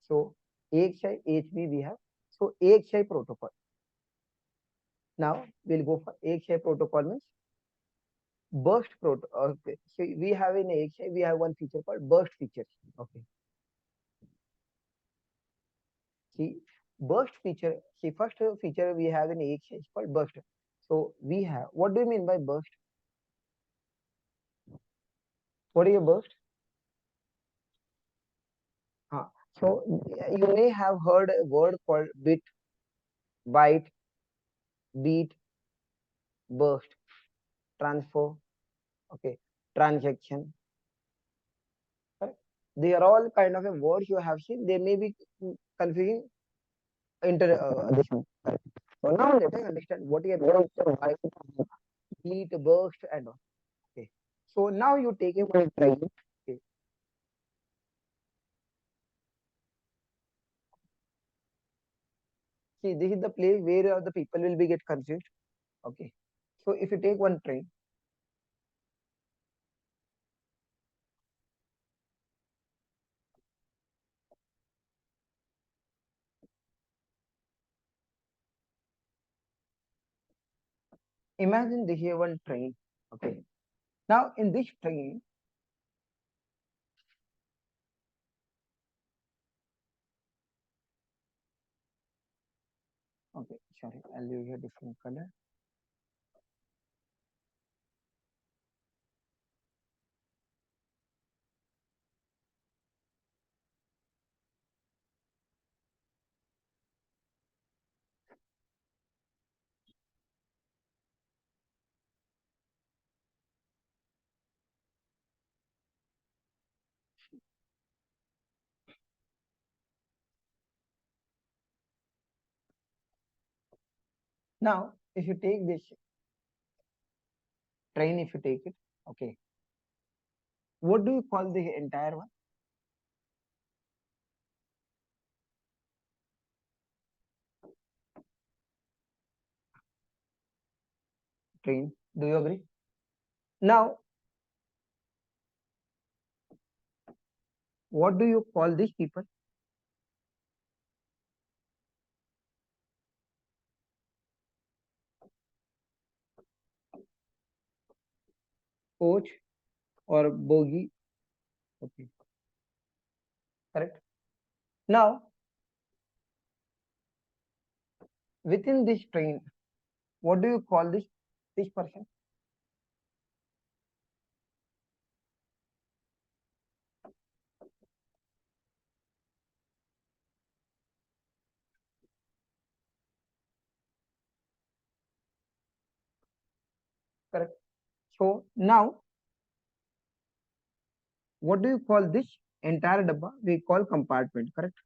Speaker 1: so AXI, HB we have. So AXI protocol. Now we'll go for AXI protocol means burst protocol. Okay. So we have in AXI, we have one feature called burst features. Okay. See, burst feature. See, first feature we have in AXI is called burst. So we have, what do you mean by burst? What is a burst? So you may have heard a word called bit, byte, beat, burst, transfer, okay, transaction. Correct? They are all kind of a words you have seen. They may be confusing this one. Correct? So now let us understand what is a burst, byte, beat, burst, and all. Okay. So now you take a one train. Okay. See, this is the place where the people will be get confused. Okay. So if you take one train, imagine this is one train. Okay. Now in this train, okay, sorry, I'll use a different color. Now, if you take this train, if you take it, okay, what do you call the entire one? Train. Do you agree? Now, what do you call these people? Coach or bogie? Okay, correct. Now, within this train, what do you call this person? Correct. So now, what do you call this entire dabba? We call compartment, correct?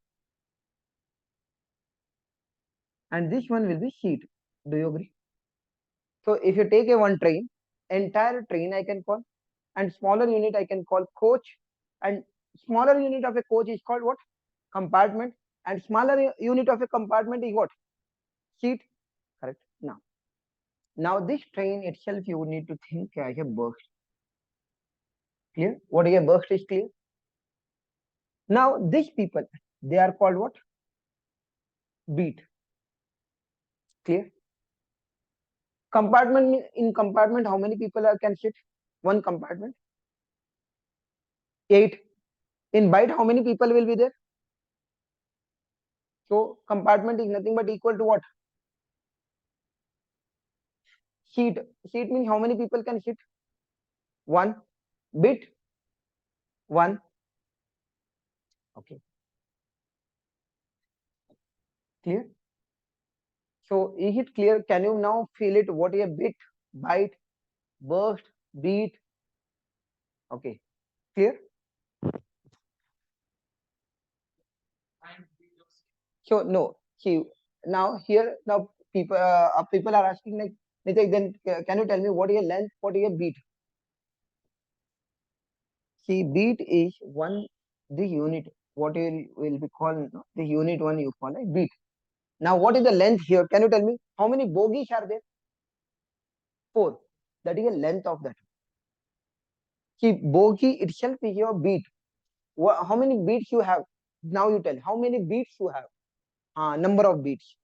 Speaker 1: And this one will be seat. Do you agree? So if you take a one train, entire train I can call, and smaller unit I can call coach, and smaller unit of a coach is called what? Compartment, and smaller unit of a compartment is what? Seat. Correct. Now this train itself you need to think as a burst. Clear? What is a burst is clear? Now these people, they are called what? Beat. Clear? Compartment, in compartment, how many people can sit? One compartment. 8. In byte, how many people will be there? So compartment is nothing but equal to what? Seat. Seat means how many people can sit? 1. Bit 1. Okay. Clear? So is it clear? Can you now feel it? What is a bit, byte, burst, beat? Okay. Clear? So no. See, now here now people are asking like, Nitik, then can you tell me what is a length? What is a beat? See, beat is one, the unit. What will be called, no? The unit one you call a beat. Now what is the length here? Can you tell me how many bogies are there? 4. That is the length of that. See, bogey itself is your beat. How many beats you have? Now you tell how many beats you have. Number of beats.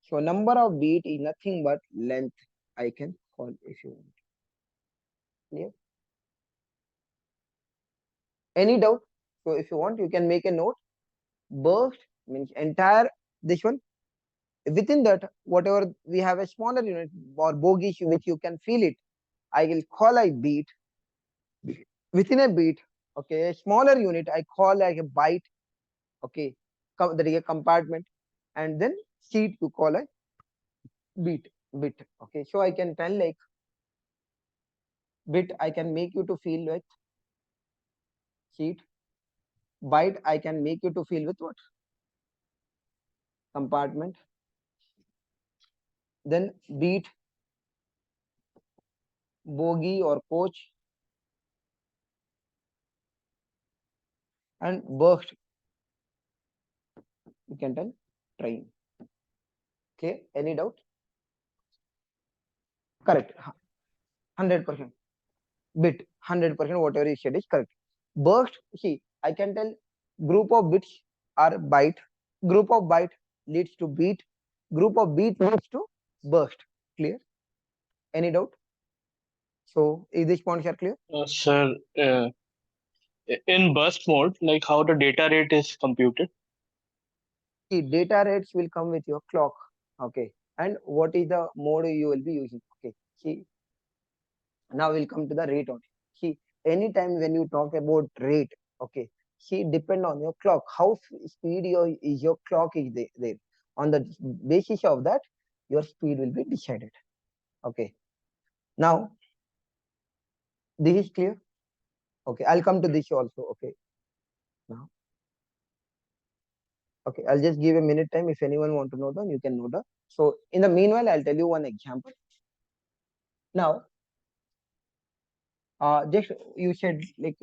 Speaker 1: So number of beat is nothing but length. I can call if you want. Clear? Any doubt? So if you want, you can make a note. Burst means entire this one. Within that, whatever we have a smaller unit or bogey which you can feel it, I will call a beat. Within a beat, okay, a smaller unit I call like a byte. Okay, that is a compartment, and then seat you call a bit. Okay, so I can tell like bit I can make you to feel with seat. Byte I can make you to feel with what? Compartment. Then beat, bogie or coach, and burst you can tell train. Okay, any doubt? Correct. 100%. Bit 100%, whatever you said is correct. Burst, see, I can tell group of bits are byte, group of byte leads to beat, group of beat leads to burst. Clear? Any doubt? So is these points are clear?
Speaker 7: Sir, in burst mode, like how the data rate is computed?
Speaker 1: See, data rates will come with your clock. Okay, and what is the mode you will be using? Okay, see, now we'll come to the rate only. See, anytime when you talk about rate, okay, see, depend on your clock, how speed your clock is there. On the basis of that, your speed will be decided. Okay, now this is clear. Okay, I'll come to this also. Okay, now, okay, I'll just give a minute time. If anyone want to know that, you can know that. So in the meanwhile, I'll tell you one example. Now, just you said like,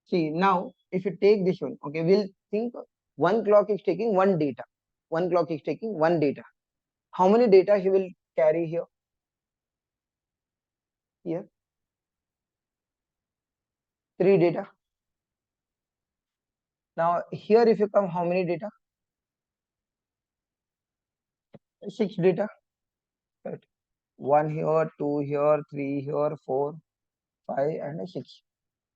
Speaker 1: see, now if you take this one, okay, we'll think one clock is taking one data. One clock is taking one data. How many data he will carry here? Here, 3 data. Now here if you come, how many data? 6 data. Correct. 1 here, 2 here, 3 here, 4, 5, and 6.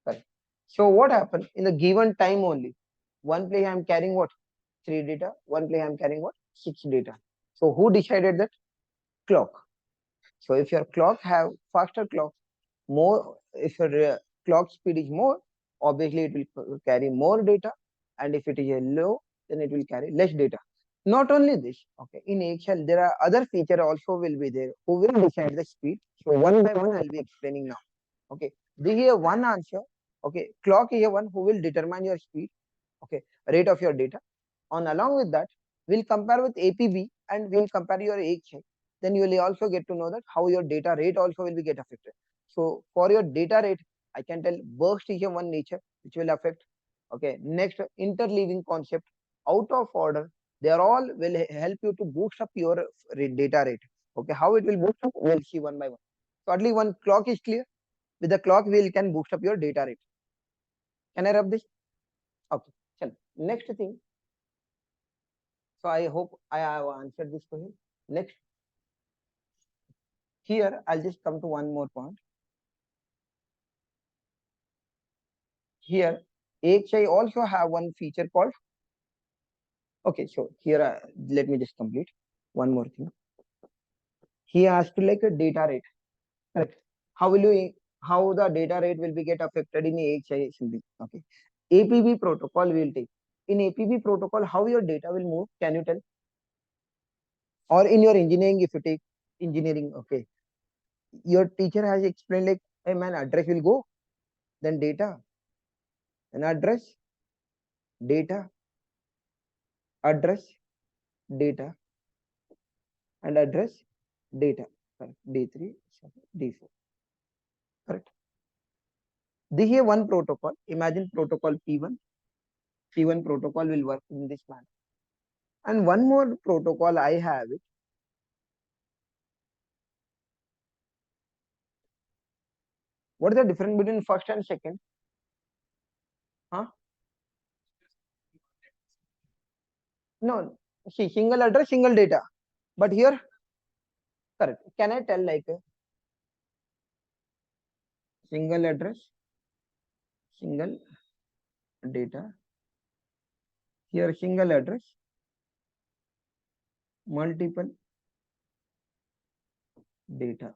Speaker 1: Correct. So what happened in the given time only? One place I am carrying what? 3 data. One place I am carrying what? 6 data. So who decided that? Clock. So if your clock have faster clock, more, if your clock speed is more, obviously it will carry more data, and if it is a low, then it will carry less data. Not only this, okay, in Excel there are other feature also will be there who will decide the speed. So one by one I'll be explaining now. Okay, this is a one answer. Okay, clock is a one who will determine your speed, okay, rate of your data. On along with that, we'll compare with APB and we'll compare your Excel. Then you will also get to know that how your data rate also will be get affected. So for your data rate, I can tell burst is a one nature which will affect. Okay, next interleaving concept, out of order, they are all will help you to boost up your data rate. Okay, how it will boost up, we'll see one by one. So at least one clock is clear. With the clock, we can boost up your data rate. Can I rub this? Okay, chalo. Next thing. So I hope I have answered this question. Next, here I'll just come to one more point. Here, AXI also have one feature called. Okay, so here let me just complete one more thing. He asked like a data rate. Correct. How will you how the data rate will be get affected in AXI something? Okay. APB protocol will take. In APB protocol, how your data will move? Can you tell? Or in your engineering, if you take engineering, okay, your teacher has explained like, hey man, address will go, then data, and address, data, address, data, and address, data. Correct. D3, D4. Correct. This is one protocol. Imagine protocol P1. P1 protocol will work in this manner. And one more protocol I have it. What is the difference between first and second? Huh? No, see, single address, single data. But here, correct. Can I tell like a single address, single data? Here, single address, multiple data.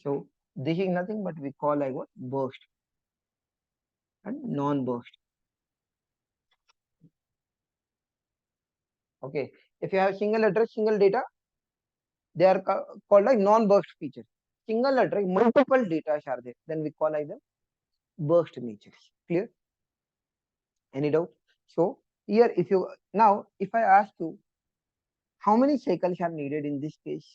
Speaker 1: So this is nothing but we call like what? Burst and non-burst. Okay. If you have single address, single data, they are called like non-burst features. Single address, multiple data are there. Then we call like them burst natures. Clear? Any doubt? So here, if you now, if I ask you, how many cycles are needed in this case?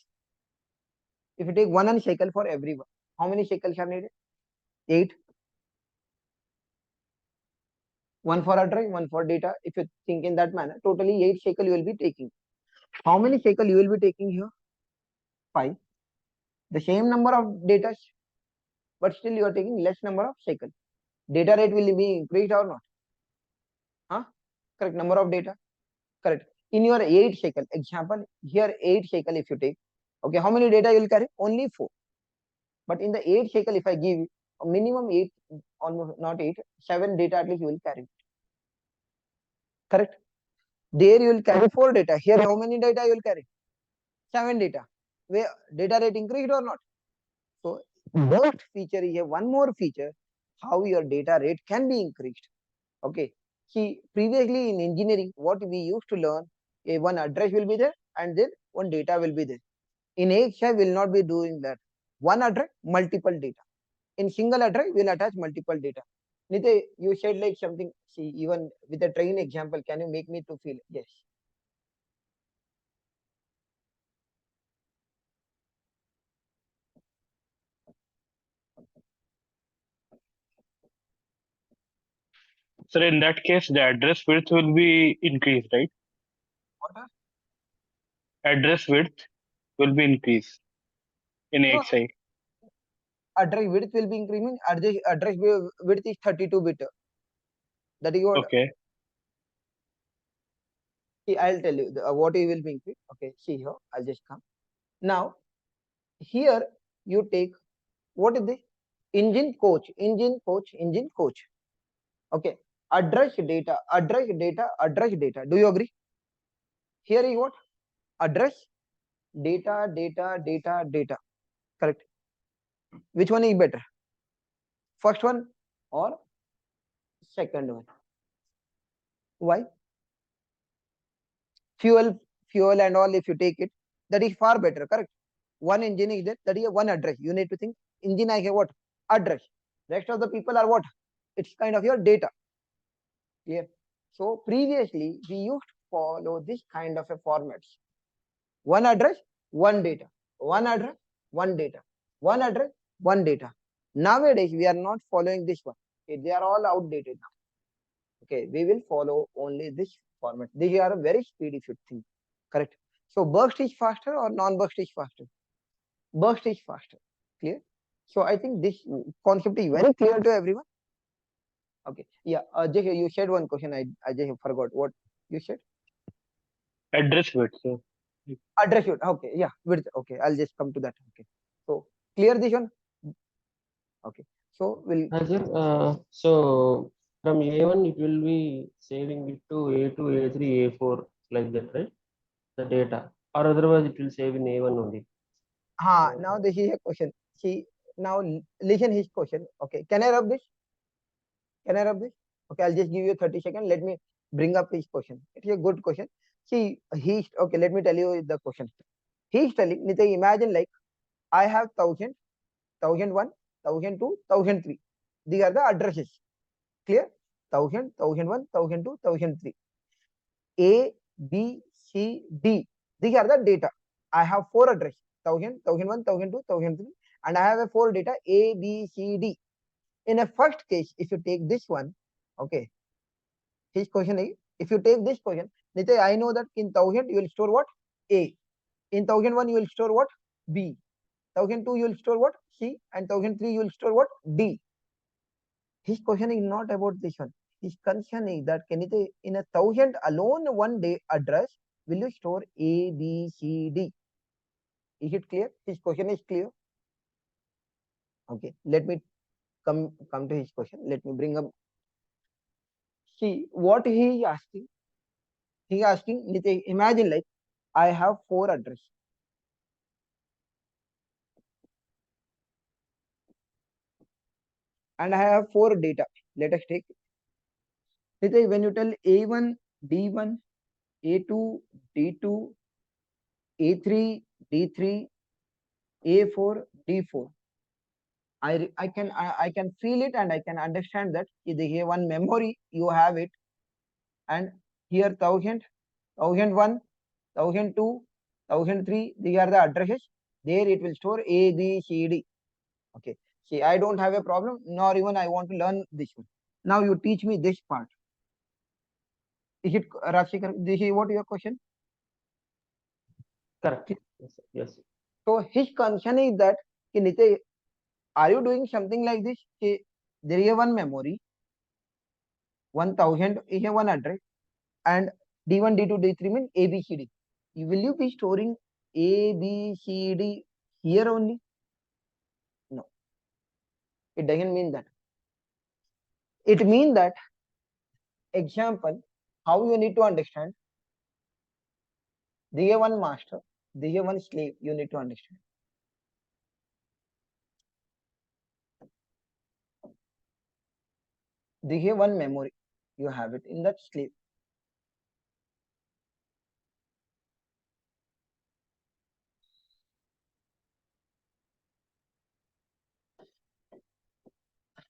Speaker 1: If you take one cycle for everyone, how many cycles are needed? 8. One for address, one for data. If you think in that manner, totally 8 cycle you will be taking. How many cycle you will be taking here? 5. The same number of data, but still you are taking less number of cycle. Data rate will be increased or not? Huh? Correct. Number of data. Correct. In your 8 cycle, example, here 8 cycle if you take, okay, how many data you will carry? Only 4. But in the 8 cycle, if I give a minimum 8, almost not 8, 7 data at least you will carry. Correct. There you will carry 4 data. Here how many data you will carry? 7 data. Where data rate increased or not? So burst feature is a one more feature how your data rate can be increased. Okay. See, previously in engineering, what we used to learn, one address will be there and then one data will be there. In AXI, will not be doing that. One address, multiple data. In single address, we'll attach multiple data. Nite, you said like something, see, even with a train example, can you make me to feel? Yes.
Speaker 7: So in that case, the address width will be increased, right?
Speaker 1: What?
Speaker 7: Address width will be increased in
Speaker 1: No,
Speaker 7: AXI.
Speaker 1: address width will be increasing. Address width is 32-bit. That is what.
Speaker 7: Okay.
Speaker 1: See, I'll tell you what you will be increased. Okay, see here. I'll just come. Now, here you take what is this? Engine coach, engine coach, engine coach. Okay, address data, address data, address data. Do you agree? Here is what? Address, data, data, data, data. Correct. Which one is better? First one or second one? Why? Fuel and all, if you take it, that is far better, correct? One engine is there, that is one address. You need to think, engine I have what? Address. Rest of the people are what? It's kind of your data. Clear? So previously, we used to follow this kind of a formats. One address, one data. One address, one data. One address, one data. Nowadays, we are not following this one. Okay, they are all outdated now. Okay, we will follow only this format. These are very speedy if you think. Correct. So burst is faster or non-burst is faster? Burst is faster. Clear? So I think this concept is very clear to everyone. Okay. Yeah. Ajay, you said one question. I just forgot what you said.
Speaker 7: Address width. So
Speaker 1: Address width. Okay. Yeah. Width. Okay. I'll just come to that. Okay. So clear this one. Okay. So we'll.
Speaker 8: Ajay, so from A1 it will be saving it to A2, A3, A4 like that, right? The data, or otherwise it will save in A1 only.
Speaker 1: Now this is a question. See, now listen his question. Okay. Can I rub this? Can I rub this? Okay. I'll just give you 30 seconds. Let me bring up his question. It's a good question. See, he's okay. Let me tell you the question. He's telling, Nitin, imagine like I have 1000, 1001, 1002, 1003. These are the addresses. Clear? 1000, 1001, 1002, 1003. A, B, C, D. These are the data. I have 4 addresses. 1000, 1001, 1002, 1003. And I have a 4 data A, B, C, D. In a first case, if you take this one, okay. His question is, if you take this question, Nitya, I know that in 1000 you will store what? A. In 1001 you will store what? B. 1002 you will store what? C. And 1003 you will store what? D. His question is not about this one. His concern is that can it in 1000 alone one day address will you store A, B, C, D? Is it clear? His question is clear. Okay, let me come to his question. Let me bring up. See what he is asking. He is asking, imagine like I have 4 addresses. And I have 4 data. Let us take. When you tell A1, D1, A2, D2, A3, D3, A4, D4. I can feel it and I can understand that here one memory you have it, and here 1000, 1001, 1002, 1003. These are the addresses. There it will store A, B, C, D. Okay. See, I don't have a problem, nor even I want to learn this one. Now you teach me this part. Is it Rashikar? This is what your question?
Speaker 8: Correct. Yes, sir. Yes.
Speaker 1: So his concern is that, Nitya, are you doing something like this? There is one memory, 1000 is a one address, and D1, D2, D3 mean A, B, C, D. Will you be storing A, B, C, D here only? No. It doesn't mean that. It means that, example, how you need to understand, there is one master, there is one slave, you need to understand. There is one memory, you have it in that slave.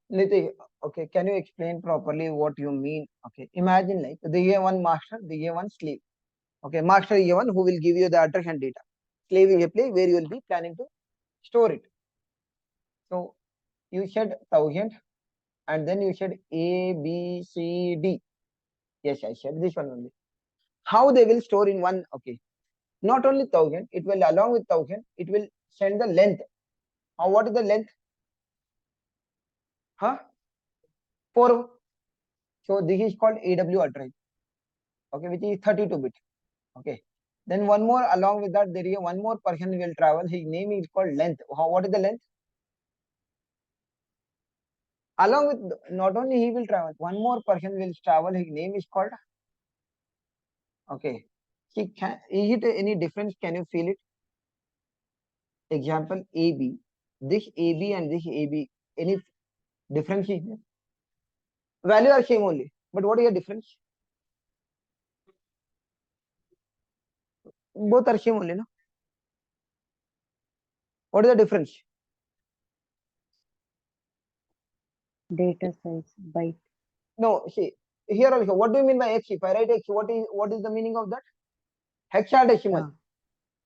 Speaker 1: Niti, okay, can you explain properly what you mean? Okay, imagine like there is one master, there is one slave. Okay, master is one who will give you the address and data. Slave is a place where you will be planning to store it. So you said 1000 and then you said A, B, C, D. Yes, I said this one only. How they will store in one? Okay, not only 1000, it will along with 1000, it will send the length. What is the length? Huh? 4. So this is called AW address. Okay, which is 32-bit. Okay. Then one more along with that, there is one more person will travel. His name is called length. What is the length? Along with not only he will travel, one more person will travel. His name is called. Okay. Is it any difference? Can you feel it? Example AB. This AB and this AB. Any difference is there? Value are same only. But what is the difference? Both are same only, no? What is the difference?
Speaker 6: Data size, byte.
Speaker 1: No, see, here also, what do you mean by X? If I write X, what is the meaning of that? Hexadecimal.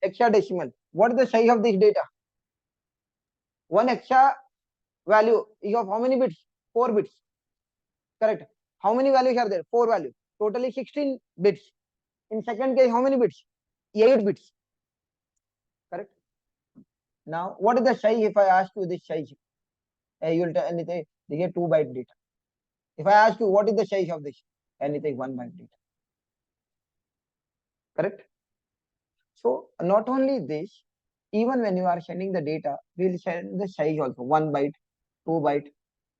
Speaker 1: Hexadecimal. What is the size of this data? One extra value is of how many bits? 4 bits. Correct. How many values are there? 4 values. Totally 16 bits. In second case, how many bits? 8 bits. Correct. Now, what is the size if I ask you this size? You will tell anything. This is 2 byte data. If I ask you what is the size of this, anything 1 byte data. Correct. So not only this, even when you are sending the data, we will send the size also 1 byte, 2 byte,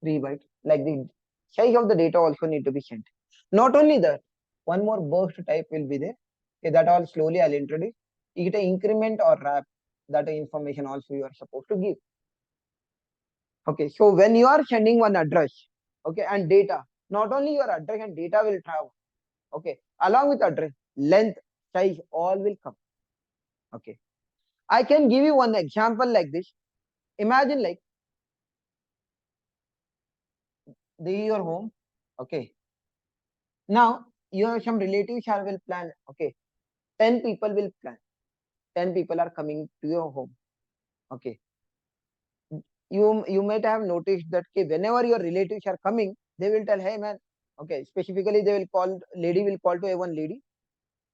Speaker 1: 3 byte. Like the size of the data also need to be sent. Not only that, one more burst type will be there. Okay, that all slowly I'll introduce. You get an increment or wrap. That information also you are supposed to give. Okay, so when you are sending one address, okay, and data, not only your address and data will travel, okay, along with address, length, size, all will come. Okay, I can give you one example like this. Imagine like this is your home. Okay, now you have some relatives are will plan. Okay, 10 people will plan. 10 people are coming to your home. Okay, you might have noticed that okay, whenever your relatives are coming, they will tell, hey man, okay, specifically they will call, lady will call to a one lady.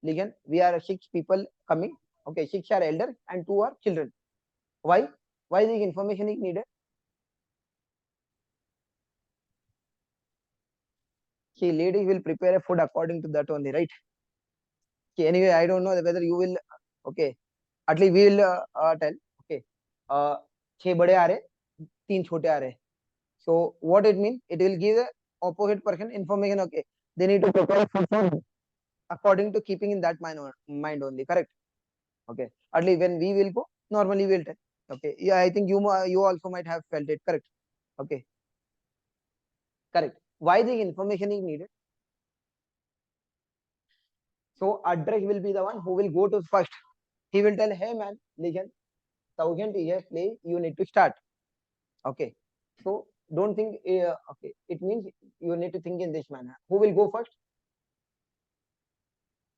Speaker 1: Listen, we are 6 people coming. Okay, 6 are elders and 2 are children. Why? Why this information is needed? See, ladies will prepare a food according to that only, right? Okay, anyway, I don't know whether you will. Okay, at least we will tell. Okay, 6 बड़े आ रहे, 3 छोटे आ रहे. So what it means? It will give the opposite person information. Okay, they need to prepare food for according to keeping in that mind only. Correct. Okay, at least when we will go, normally we will tell. Okay, yeah, I think you also might have felt it. Correct. Okay, correct. Why the information is needed? So address will be the one who will go to first. He will tell, hey man, listen, 1000 is a place you need to start. Okay, so don't think. Okay, it means you need to think in this manner. Who will go first?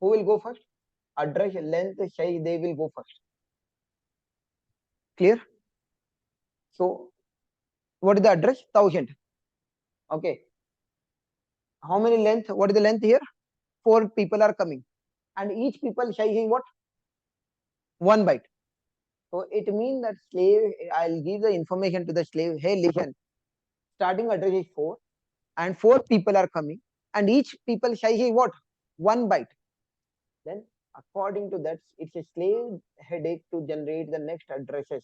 Speaker 1: Who will go first? Address, length, size, they will go first. Clear? So what is the address? 1000. Okay. How many length? What is the length here? 4 people are coming. And each people size is what? 1 byte. So it means that slave, I'll give the information to the slave. Hey, listen, starting address is 4 and 4 people are coming. And each people size is what? 1 byte. Then according to that, it's a slave headache to generate the next addresses.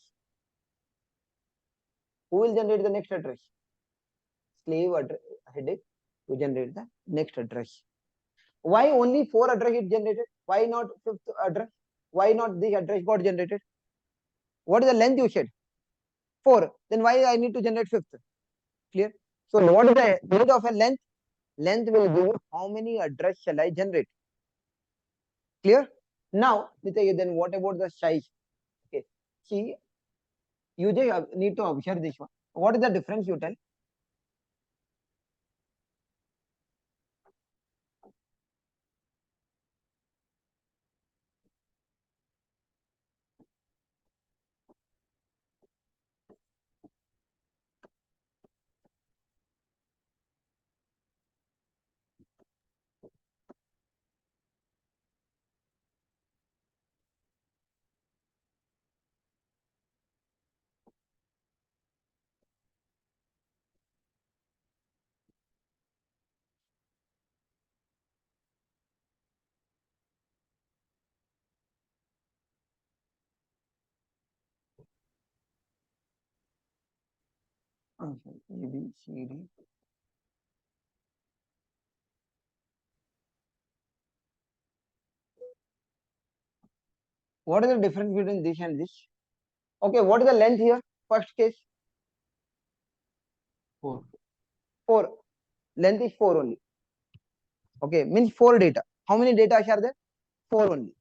Speaker 1: Who will generate the next address? Slave headache to generate the next address. Why only 4 address is generated? Why not 5th address? Why not this address got generated? What is the length you said? 4. Then why I need to generate 5th? Clear? So what is the need of a length? Length will give you how many address shall I generate. Clear? Now, then what about the size? Okay. See, you just need to observe this one. What is the difference you tell? A, B, C, D. What is the difference between this and this? Okay, what is the length here? First case.
Speaker 8: 4.
Speaker 1: 4. Length is 4 only. Okay, means 4 data. How many data are there? 4 only.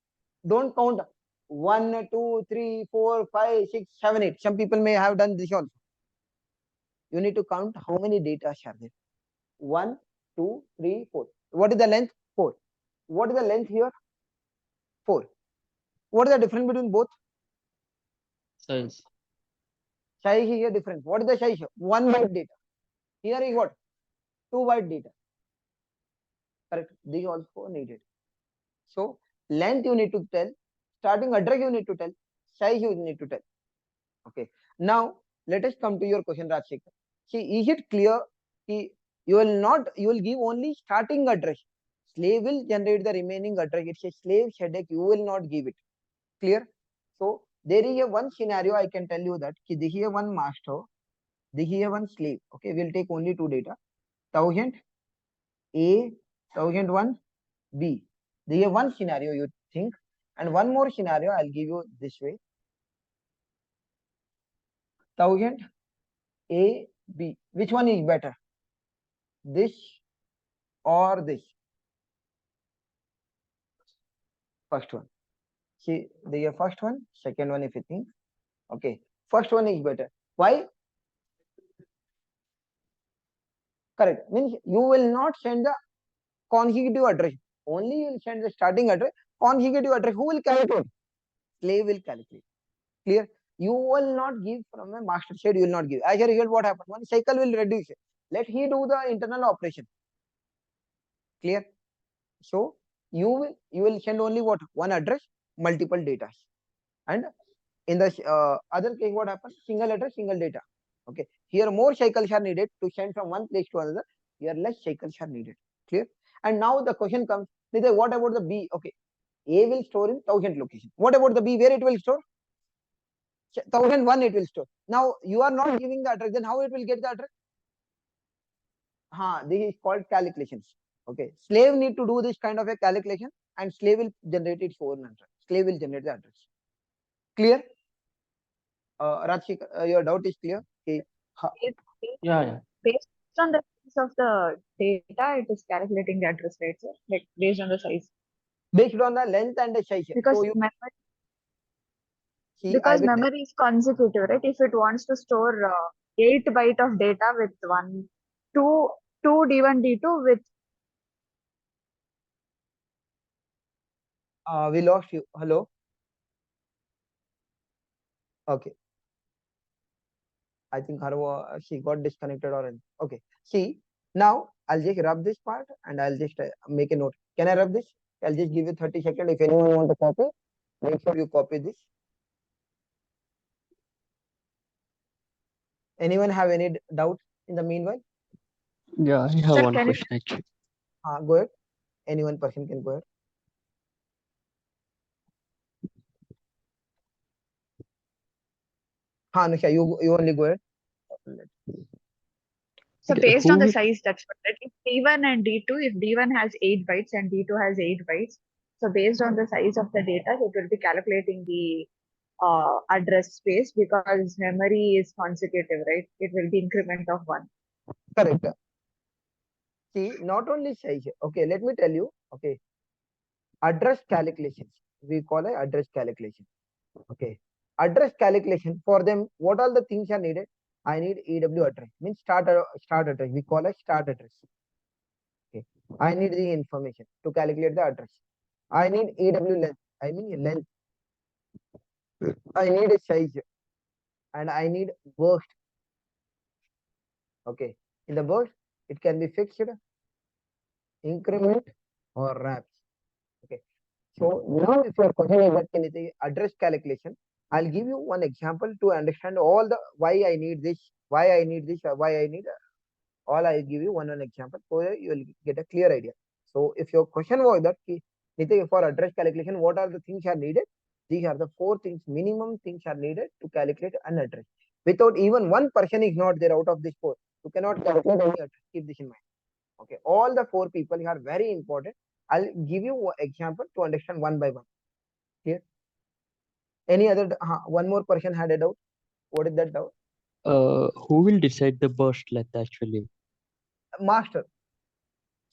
Speaker 1: Don't count 1, 2, 3, 4, 5, 6, 7, 8. Some people may have done this also. You need to count how many data are there. 1, 2, 3, 4. What is the length? 4. What is the length here? 4. What is the difference between both?
Speaker 8: Size.
Speaker 1: Size is a difference. What is the size? 1 byte data. Here is what? 2 byte data. Correct. This also needed. So length you need to tell, starting address you need to tell, size you need to tell. Okay. Now let us come to your question, Rajshekar. See, is it clear? You will give only starting address. Slave will generate the remaining address. It's a slave headache. You will not give it. Clear? So there is a one scenario I can tell you that this is a one master, this is a one slave. Okay, we'll take only two data. 1000 A, 1001 B. There is one scenario you think, and one more scenario I'll give you this way. 1000 A, B. Which one is better? This or this? First one. See, the first one, second one if you think. Okay, first one is better. Why? Correct. Means you will not send the consecutive address. Only you will send the starting address. Consecutive address. Who will calculate? Slave will calculate. Clear? You will not give from a master shade. You will not give. As a result, what happens? One cycle will reduce it. Let he do the internal operation. Clear? So you will send only what? One address, multiple data. And in the other case, what happens? Single address, single data. Okay. Here more cycles are needed to send from one place to another. Here less cycles are needed. Clear? And now the question comes, what about the B? Okay. A will store in 1000 location. What about the B? Where it will store? 1001 it will store. Now you are not giving the address, then how it will get the address? This is called calculations. Okay. Slave need to do this kind of a calculation, and slave will generate its own address. Slave will generate the address. Clear? Rajshik, your doubt is clear? Okay.
Speaker 8: Yeah.
Speaker 6: Based on the size of the data, it is calculating the address, right, sir? Like based on the size.
Speaker 1: Based on the length and the size.
Speaker 6: Because
Speaker 1: So
Speaker 6: memory is consecutive, right? If it wants to store 8 byte of data with two D1, D2 with.
Speaker 1: We lost you. Hello. Okay. I think she got disconnected or anything. Okay. See, now I'll just rub this part and I'll just make a note. Can I rub this? I'll just give you 30 seconds. If anyone want to copy, make sure you copy this. Anyone have any doubt in the meanwhile?
Speaker 4: Yeah, I have one question actually.
Speaker 1: Go ahead. Any one person can go ahead. Nusha, you only go ahead.
Speaker 6: So based on the size, that's what. If D1 and D2, if D1 has 8 bytes and D2 has 8 bytes, so based on the size of the data, it will be calculating the address space because memory is consecutive, right? It will be increment of 1.
Speaker 1: Correct. See, not only size. Okay, let me tell you. Okay, address calculations. We call it address calculation. Okay, address calculation, for them, what all the things are needed? I need EW address, means start address. We call it start address. Okay, I need the information to calculate the address. I need EW length. I mean length. I need a size, and I need burst. Okay, in the burst, it can be fixed, increment, or wraps. Okay, so now if your question is that can it address calculation, I'll give you one example to understand all the why I need this, why I need this, why I need all. I'll give you one example so you will get a clear idea. So if your question was that for address calculation, what are the things are needed? These are the 4 things, minimum things are needed to calculate an address. Without even one person is not there out of this 4, you cannot calculate any address. Keep this in mind. Okay, all the 4 people are very important. I'll give you one example to understand one by one. Here, any other one more person had a doubt? What is that doubt?
Speaker 4: Who will decide the burst length actually?
Speaker 1: Master.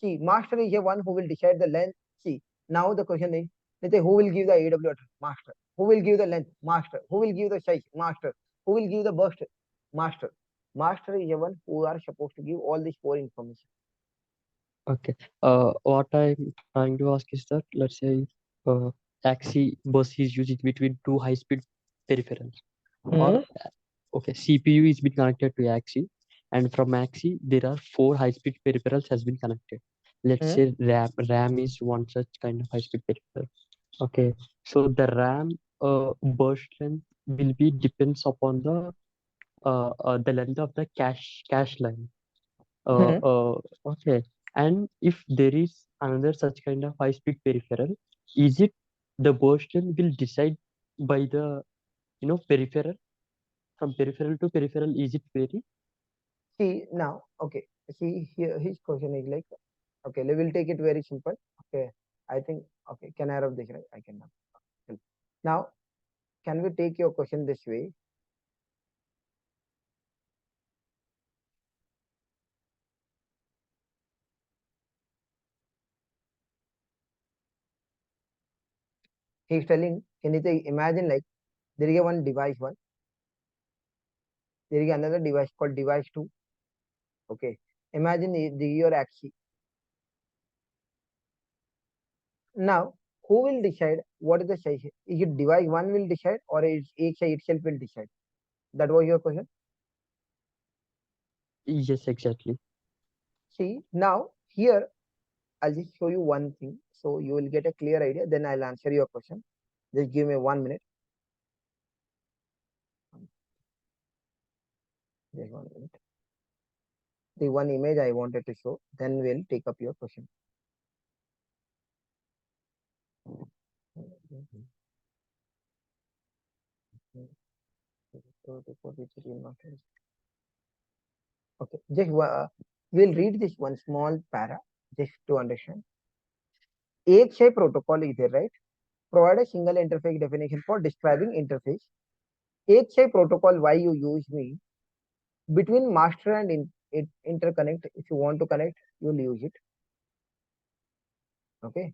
Speaker 1: See, master is the one who will decide the length. See, now the question is, who will give the AW address? Master. Who will give the length? Master. Who will give the size? Master. Who will give the burst? Master. Master is the one who are supposed to give all these 4 information.
Speaker 4: Okay. What I'm trying to ask is that, let's say, Axi bus is using between 2 high-speed peripherals, or okay, CPU is been connected to Axi, and from Axi there are 4 high-speed peripherals has been connected. Let's
Speaker 1: Hmm.
Speaker 4: say RAM is one such kind of high-speed peripheral. Okay, so the RAM burst length will be depends upon the length of the cache line. Uh,
Speaker 1: Hmm.
Speaker 4: uh, okay, and if there is another such kind of high-speed peripheral, is it the burst length will decide by the peripheral, from peripheral to peripheral, is it vary?
Speaker 1: See now, okay. See here, his question is like, okay, we will take it very simple. Okay, I think, okay, can I have this right? I cannot. Now, can we take your question this way? He's telling, can you imagine like there is one device one, there is another device called device two. Okay, imagine your axis. Now, who will decide what is the size? Is it device one will decide or is AXI itself will decide? That was your question.
Speaker 4: Yes, exactly.
Speaker 1: See, now here I'll just show you one thing so you will get a clear idea. Then I'll answer your question. Just give me 1 minute. Just 1 minute. The one image I wanted to show, then we'll take up your question. Okay, just we'll read this one small para just to understand. AXI protocol is there, right? Provide a single interface definition for describing interface. AXI protocol, why you use me? Between master and interconnect, if you want to connect, you'll use it. Okay.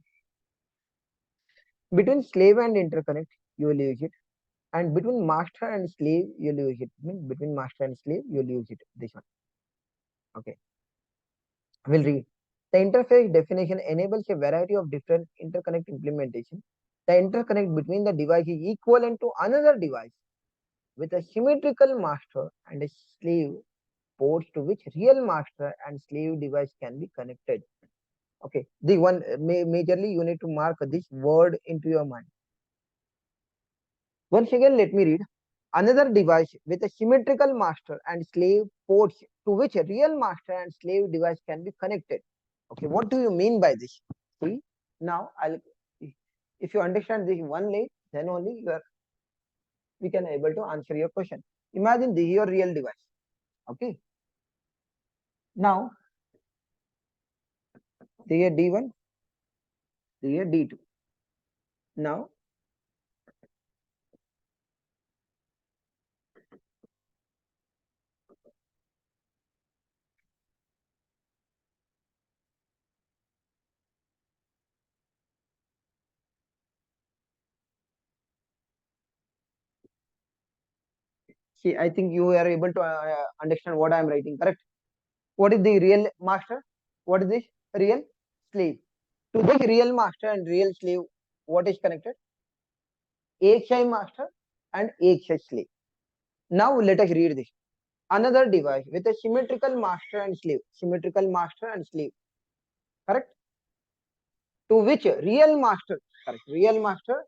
Speaker 1: Between slave and interconnect, you will use it. And between master and slave, you'll use it. Between master and slave, you'll use it. This one. Okay. We'll read. The interface definition enables a variety of different interconnect implementation. The interconnect between the device is equivalent to another device with a symmetrical master and a slave ports to which real master and slave device can be connected. Okay, the one majorly you need to mark this word into your mind. Once again, let me read. Another device with a symmetrical master and slave ports to which a real master and slave device can be connected. Okay, what do you mean by this? See, now if you understand this one lane, then only we can able to answer your question. Imagine this is your real device. Okay. Now, this is D1, this is D2. Now, see, I think you are able to understand what I am writing, correct? What is the real master? What is this real slave? To this real master and real slave, what is connected? AXI master and AXI slave. Now let us read this. Another device with a symmetrical master and slave. Symmetrical master and slave. Correct? To which real master, correct? Real master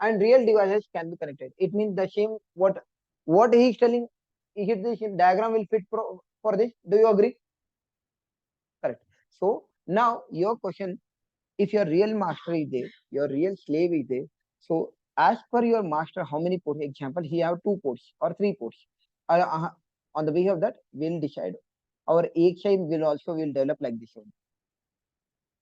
Speaker 1: and real devices can be connected. It means the same what he is telling. If this diagram will fit for this, do you agree? Correct. So now your question, if your real master is there, your real slave is there. So as per your master, how many ports? Example, he have 2 ports or 3 ports. On the way of that, we'll decide. Our AXI will also will develop like this one.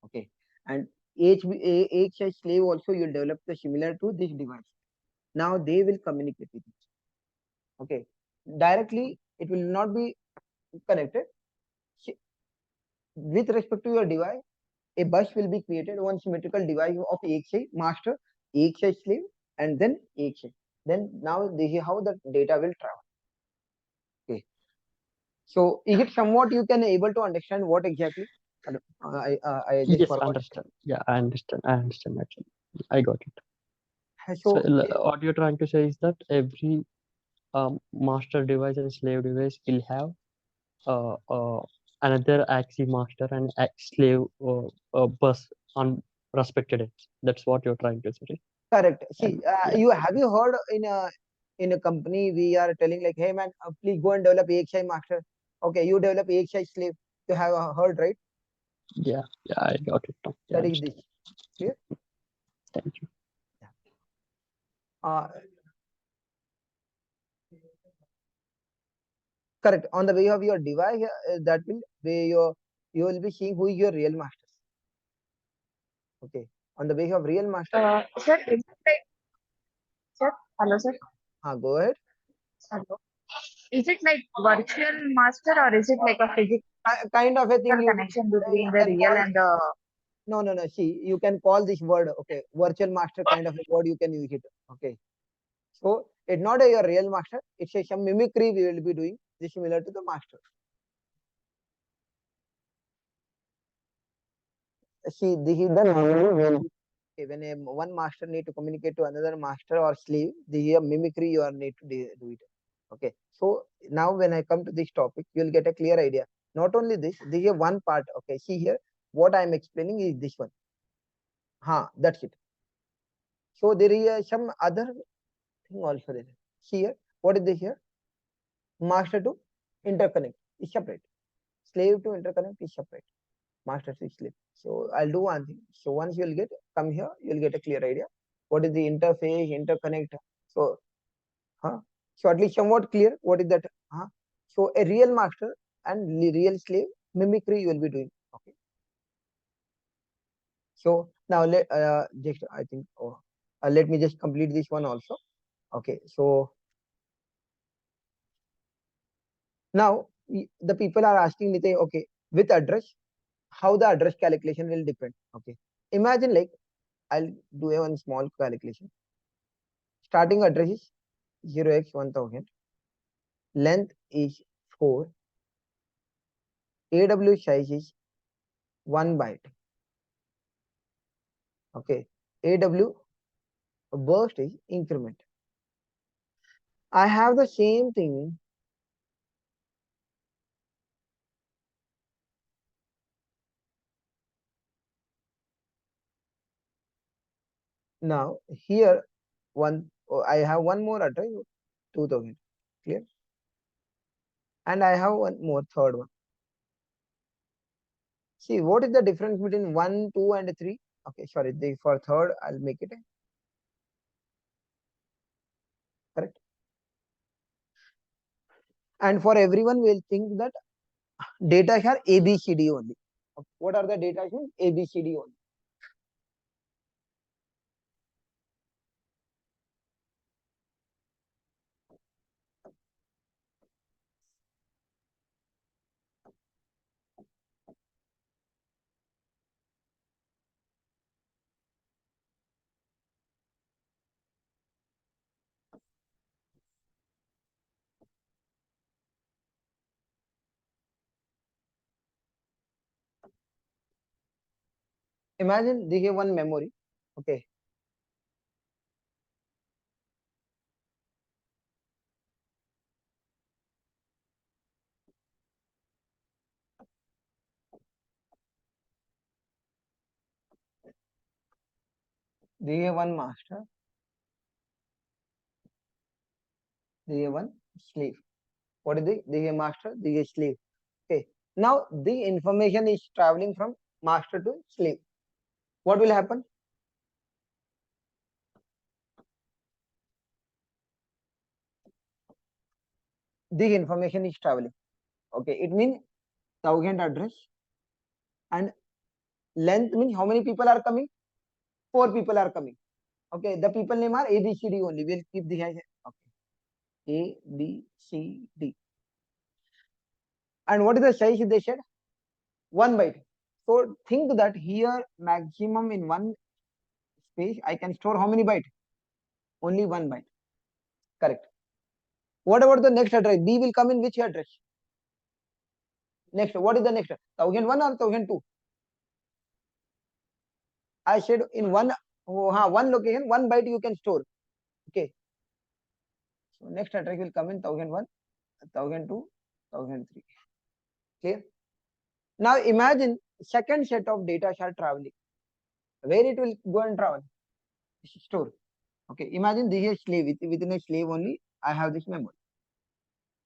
Speaker 1: Okay, and AXI slave also you'll develop the similar to this device. Now they will communicate with each. Okay, directly it will not be connected. With respect to your device, a bus will be created, one symmetrical device of AXI master, AXI slave, and then AXI. Then now this is how the data will travel. Okay. So is it somewhat you can able to understand what exactly? I just
Speaker 4: Yes,
Speaker 1: forgot.
Speaker 4: understand. Yeah, I understand actually. I got it. So
Speaker 1: So
Speaker 4: what you're trying to say is that every master device and slave device will have another Axi master and slave bus on respected ends. That's what you're trying to say, right?
Speaker 1: Correct. See,
Speaker 4: Yeah.
Speaker 1: you have you heard in a company we are telling like, hey man, please go and develop AXI master. Okay, you develop AXI slave. You have heard, right?
Speaker 4: Yeah, I got it now. Yeah,
Speaker 1: That is this. Clear?
Speaker 4: thank you.
Speaker 1: Uh, correct. On the way of your device, that will be your you will be seeing who is your real master. Okay. On the way of real master.
Speaker 6: Sir, is it like, sir? Hello, sir.
Speaker 1: Go ahead.
Speaker 6: Hello. Is it like virtual master or is it like a physical
Speaker 1: Kind of a thing
Speaker 6: connection between
Speaker 1: you
Speaker 6: the
Speaker 1: can
Speaker 6: real
Speaker 1: call.
Speaker 6: and the?
Speaker 1: No. See, you can call this word. Okay, virtual master kind of a word you can use it. Okay. So it's not your real master. It's some mimicry we will be doing. This similar to the master. See, this is the normal when one master need to communicate to another master or slave, the mimicry you are need to do it. Okay. So now when I come to this topic, you will get a clear idea. Not only this is one part. Okay. See here, what I am explaining is this one. That's it. So there is some other thing also there. Here, what is this here? Master to interconnect is separate. Slave to interconnect is separate. Master to slave. So I'll do one thing. So once you'll come here, you'll get a clear idea. What is the interface, interconnect? So, so at least somewhat clear. What is that? So a real master and real slave mimicry you will be doing. Okay. So now let just I think let me just complete this one also. Okay. So now the people are asking me, okay, with address, how the address calculation will depend. Okay. Imagine like I'll do a one small calculation. Starting address is 0x1000. Length is 4. AW size is 1 byte. Okay. AW burst is increment. I have the same thing. Now here I have one more address 2000. Clear? And I have one more third one. See, what is the difference between 1, 2, and 3? Okay, sorry. For third, I'll make it correct. And for everyone, we'll think that data here ABCD only. Okay. What are the data here? ABCD only. Imagine they have one memory. Okay. They have one master. They have one slave. What is they have master, they have slave. Okay. Now the information is traveling from master to slave. What will happen? The information is traveling. Okay. It means 1000 address and length means how many people are coming? 4 people are coming. Okay. The people name are ABCD only. We'll keep the okay. ABCD. And what is the size they said? 1 byte. So think that here maximum in one space I can store how many byte? Only 1 byte. Correct. What about the next address? B will come in which address? Next, what is the next? 1001 or 1002? I said in one location, 1 byte you can store. Okay. So next address will come in 1001, 1002, 1003. Clear? Now imagine second set of data are traveling. Where it will go and travel? Store. Okay, imagine this is slave. Within a slave only, I have this memory.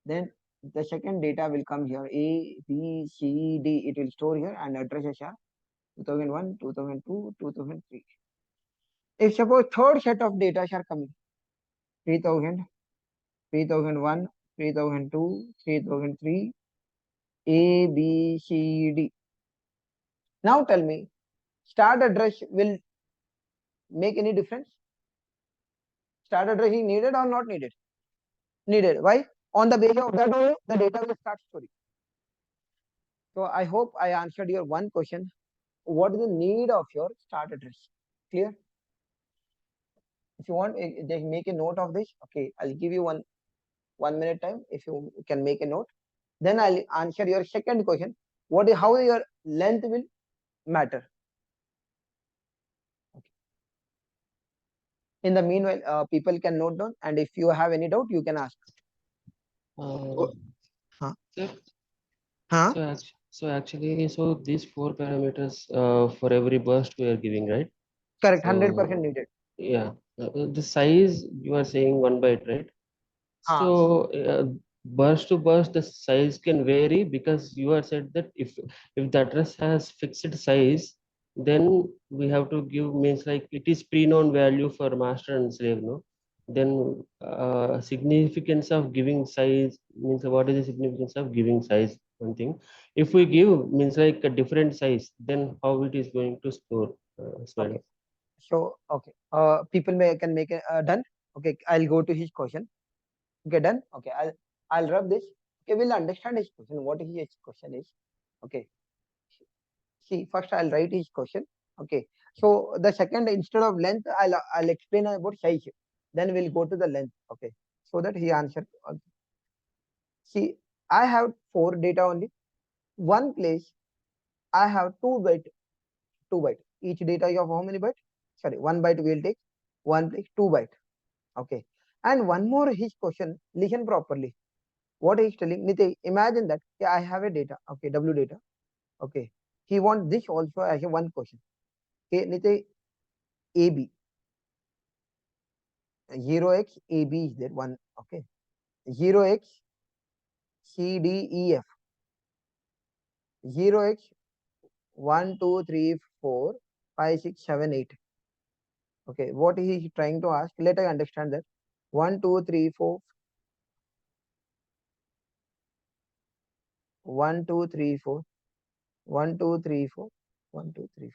Speaker 1: Then the second data will come here. A, B, C, D. It will store here and addresses are 2001, 2002, 2003. If suppose third set of data are coming, 3000, 3001, 3002, 3003, A, B, C, D. Now tell me, start address will make any difference? Start address is needed or not needed? Needed. Why? On the basis of that only, the data will start storing. So I hope I answered your one question. What is the need of your start address? Clear? If you want, just make a note of this. Okay, I'll give you 1 minute time. If you can make a note, then I'll answer your second question. What is how your length will matter? Okay. In the meanwhile, people can note down, and if you have any doubt, you can ask.
Speaker 8: Uh,
Speaker 1: Huh?
Speaker 8: sir,
Speaker 1: Huh?
Speaker 8: so actually, so these four parameters for every burst we are giving, right?
Speaker 1: Correct.
Speaker 8: So
Speaker 1: 100% needed.
Speaker 8: yeah, the size you are saying 1 byte, right?
Speaker 1: Huh.
Speaker 8: So burst to burst, the size can vary because you are said that if the address has fixed size, then we have to give means like it is pre-known value for master and slave, no? Then significance of giving size means what is the significance of giving size? One thing. If we give means like a different size, then how it is going to store?
Speaker 1: Okay. So okay. People can make a done. Okay. I'll go to his question. Okay, done. Okay, I'll rub this. Okay, we'll understand his question. What his question is. Okay. See, first I'll write his question. Okay. So the second, instead of length, I'll explain about size. Then we'll go to the length. Okay. So that he answered. See, I have 4 data only. One place I have 2 byte, 2 byte. Each data is of how many byte? Sorry, 1 byte we'll take. One place 2 byte. Okay. And one more his question. Listen properly. What he's telling, Nite, imagine that yeah, I have a data, okay, W data, okay. He wants this also as a one question. Okay, Nite, AB, 0x AB is there, one, okay. 0x CDEF, 0x 1, 2, 3, 4, 5, 6, 7, 8. Okay, what he is trying to ask, let I understand that. 1, 2, 3, 4, 1, 2, 3, 4, 1, 2, 3, 4, 1, 2, 3,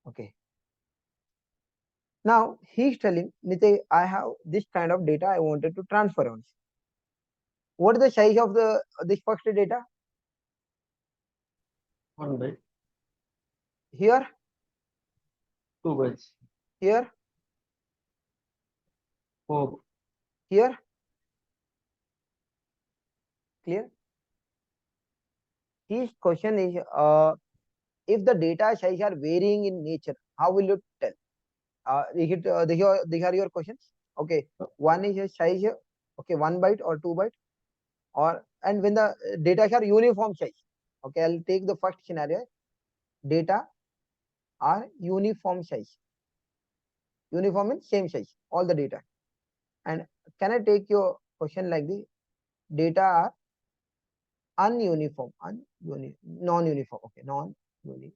Speaker 1: 4. Okay. Now he's telling Nite, I have this kind of data I wanted to transfer on. What is the size of the this first data?
Speaker 8: 1 byte,
Speaker 1: Here,
Speaker 8: 2 bytes,
Speaker 1: here,
Speaker 8: 4.
Speaker 1: here. Clear? His question is if the data size are varying in nature, how will you tell? These are your questions. Okay. One is a size, okay, 1 byte or 2 byte, or and when the data are uniform size. Okay, I'll take the first scenario. Data are uniform size. Uniform means same size, all the data. And can I take your question like this? Data are ununiform, non-uniform. Okay, non-uniform.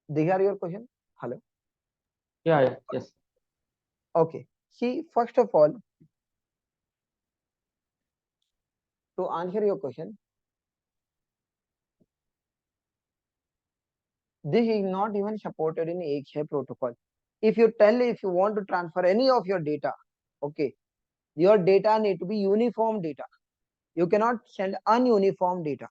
Speaker 1: These are your question. Hello.
Speaker 8: Yeah, yes.
Speaker 1: Okay. See, first of all, to answer your question, this is not even supported in Axi protocol. If you want to transfer any of your data, okay, your data need to be uniform data. You cannot send ununiform data.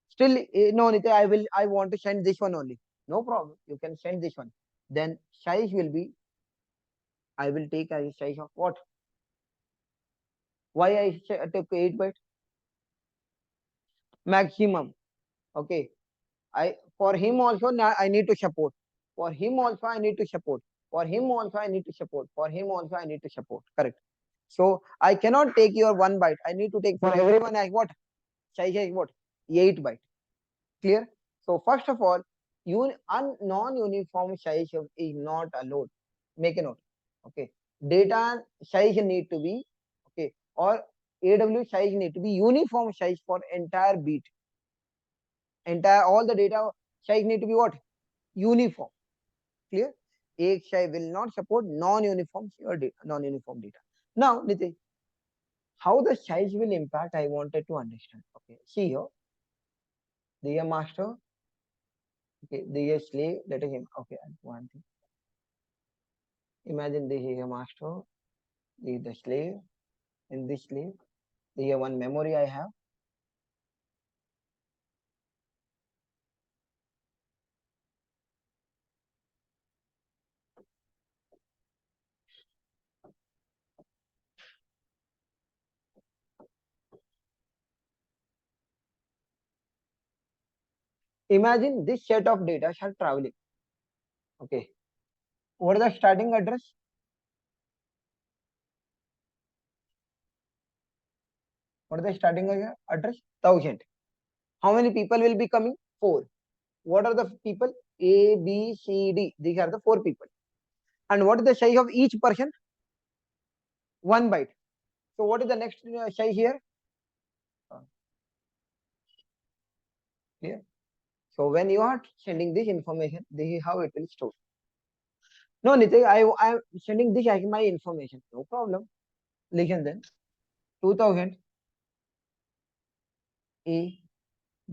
Speaker 1: Still, no, Nitya, I want to send this one only. No problem. You can send this one. Then size will be, I will take a size of what? Why I took 8 byte? Maximum. Okay. For him also, I need to support. For him also I need to support. For him also I need to support. For him also I need to support. Correct. So I cannot take your 1 byte. I need to take for everyone as what? Size is what? 8 byte. Clear? So first of all, non-uniform size is not allowed. Make a note. Okay. Data size need to be okay, or AW size need to be uniform size for entire bit. Entire all the data size need to be what? Uniform. Clear? AXI will not support non-uniform data. Now, Nitish, how the size will impact? I wanted to understand. Okay, see here, the master. Okay, the slave. Let him. Okay, one thing. Imagine this is a master, this is the slave, and this slave. The one memory I have. Imagine this set of data are traveling. Okay, what is the starting address? What is the starting address? 1000. How many people will be coming? 4. What are the people? A, B, C, D. These are the 4 people. And what is the size of each person? 1 byte. So what is the next size here? Clear? So when you are sending this information, this is how it will store. No, Nitin, I am sending this as my information. No problem. Listen then. 2000 A,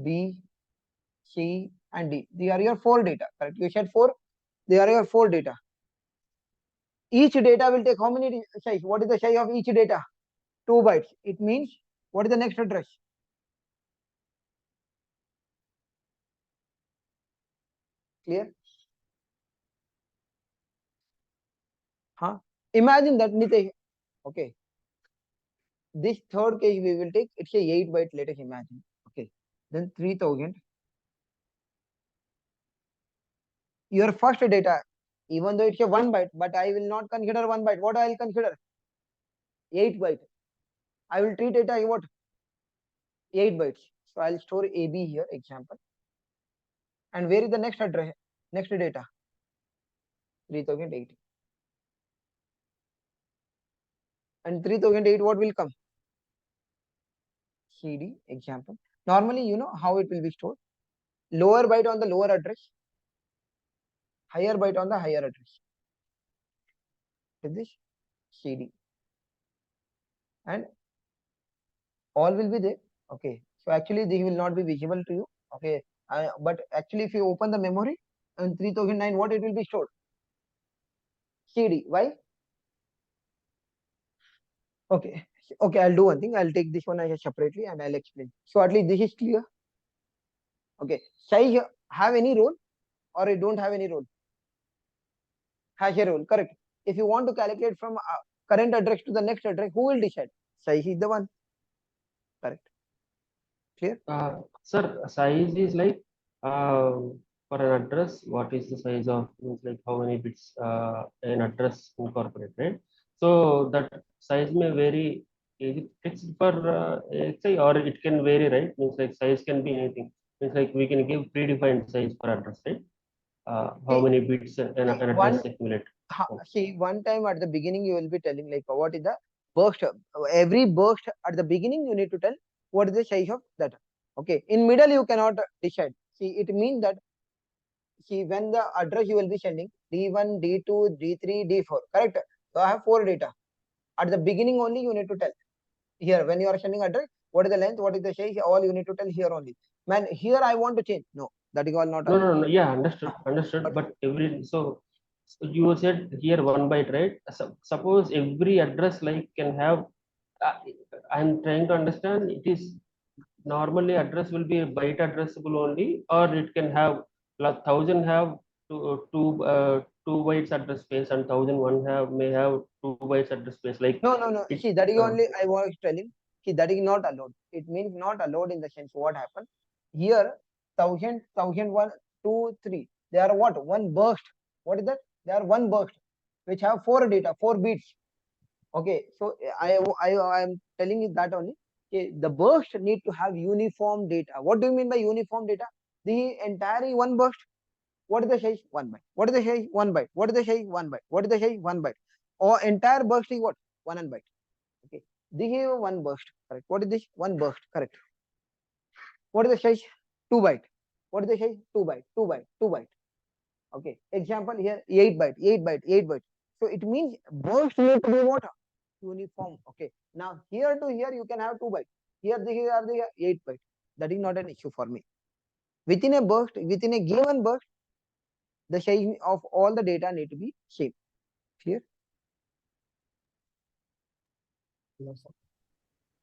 Speaker 1: B, C, and D. These are your 4 data. Correct? You said 4. They are your 4 data. Each data will take how many size? What is the size of each data? 2 bytes. It means what is the next address? Clear? Huh? Imagine that, Nitesh. Okay. This third case we will take, it's a 8 byte, let us imagine. Okay. Then 3000. Your first data, even though it's a 1 byte, but I will not consider 1 byte. What I will consider? 8 byte. I will treat it as what? 8 bytes. So I'll store AB here, example. And where is the next address? Next data? 3008. And 3008, what will come? CD, example. Normally, you know how it will be stored. Lower byte on the lower address, higher byte on the higher address. With this CD. And all will be there. Okay. So actually, this will not be visible to you. Okay. But actually, if you open the memory in 3009, what it will be stored? CD. Why? Okay. Okay, I'll do one thing. I'll take this one separately and I'll explain. So at least this is clear. Okay. Size have any role or it don't have any role? Has a role. Correct. If you want to calculate from current address to the next address, who will decide? Size is the one. Correct. Clear?
Speaker 8: Sir, size is like uh, for an address, what is the size of means like how many bits an address incorporated. So that size may vary. Is it fixed for XI or it can vary, right? Means like size can be anything. Means like we can give predefined size for address, right? How many bits an address accumulate.
Speaker 1: See, one time at the beginning you will be telling like what is the burst. Every burst at the beginning you need to tell what is the size of that. Okay. In middle you cannot decide. See, it means that see when the address you will be sending D1, D2, D3, D4. Correct. So I have 4 data. At the beginning only you need to tell. Here when you are sending address, what is the length, what is the size, all you need to tell here only. Man, here I want to change. No, that is all not.
Speaker 8: No. Yeah, understood. But every so you said here 1 byte, right? Suppose every address like can have. Uh, I'm trying to understand. It is normally address will be a byte addressable only, or it can have like 1000 have two bytes address space and 1001 have may have 2 bytes address space. Like
Speaker 1: No. See, that is only I was telling. See, that is not allowed. It means not allowed in the sense what happened here. 1000, 1001, 2, 3. They are what? One burst. What is that? They are one burst, which have 4 data, 4 bits. Okay, so I am telling you that only. Okay, the burst need to have uniform data. What do you mean by uniform data? The entire one burst. What is the size? 1 byte. What is the size? 1 byte. What is the size? 1 byte. What is the size? 1 byte. Or entire burst is what? 1 byte. Okay, this is one burst. Correct. What is this? One burst. Correct. What is the size? 2 byte. What is the size? 2 byte. 2 byte. 2 byte. Okay. Example here 8 byte. 8 byte. 8 byte. So it means burst need to be what? Uniform. Okay. Now here to here you can have 2 byte. Here they have the 8 byte. That is not an issue for me. Within a burst, within a given burst, the size of all the data need to be same. Clear?
Speaker 8: Yes.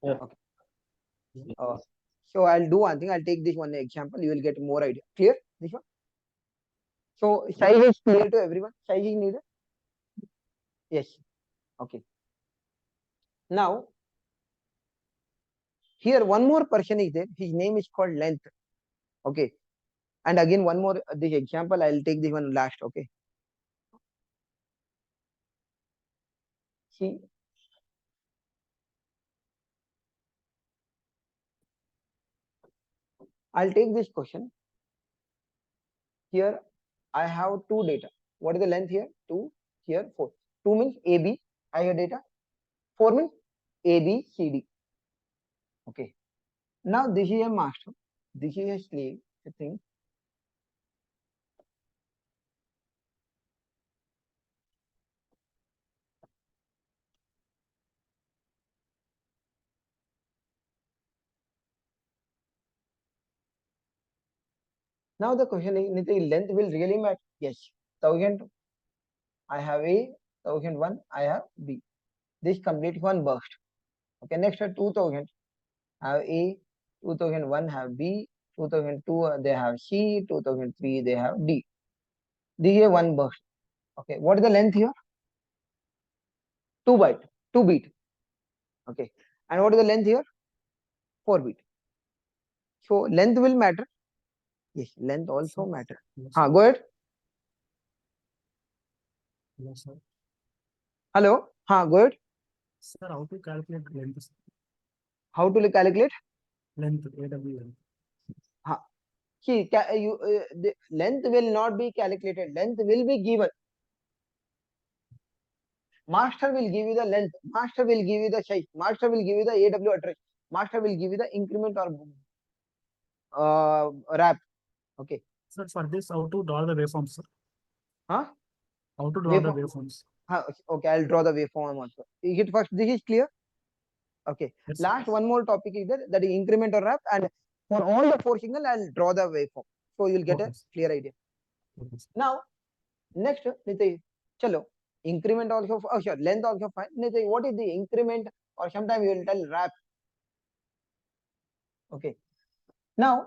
Speaker 1: Yeah. Okay. So I'll do one thing. I'll take this one example. You will get more idea. Clear? This one. So size is clear to everyone. Size is needed. Yes. Okay. Now here one more person is there. His name is called length. Okay. And again one more this example. I'll take this one last. Okay. See. I'll take this question. Here I have 2 data. What is the length here? 2. Here 4. 2 means AB. I have data. 4 means ABCD. Okay. Now this is a master. This is a slave. I think. Now the question is, Niti, length will really matter? Yes. 1000. I have A. 1001. I have B. This complete one burst. Okay. Next 2000. I have A. 2001 have B. 2002 they have C. 2003 they have D. This is one burst. Okay. What is the length here? 2 byte. 2 bit. Okay. And what is the length here? 4 bit. So length will matter. Yes. Length also matter. Go ahead.
Speaker 5: Yes, sir.
Speaker 1: Hello. Go ahead.
Speaker 5: Sir, how to calculate length?
Speaker 1: How to calculate?
Speaker 5: Length, AW length.
Speaker 1: See, the length will not be calculated. Length will be given. Master will give you the length. Master will give you the size. Master will give you the AW address. Master will give you the increment or wrap. Okay.
Speaker 5: Sir, for this, how to draw the waveforms, sir?
Speaker 1: Huh?
Speaker 5: How to draw the
Speaker 1: Waveform.
Speaker 5: waveforms?
Speaker 1: Okay, I'll draw the waveform also. Is it first? This is clear. Okay.
Speaker 5: Yes,
Speaker 1: Last
Speaker 5: sir.
Speaker 1: one more topic is there, that is increment or wrap, and for all the 4 signal, I'll draw the waveform. So you'll get
Speaker 5: Okay,
Speaker 1: a
Speaker 5: sir.
Speaker 1: clear idea.
Speaker 5: Okay, sir.
Speaker 1: Now, next, Nitya, chalo, increment also, oh sure, length also fine. Nitya, what is the increment? Or sometimes you will tell wrap. Okay. Now,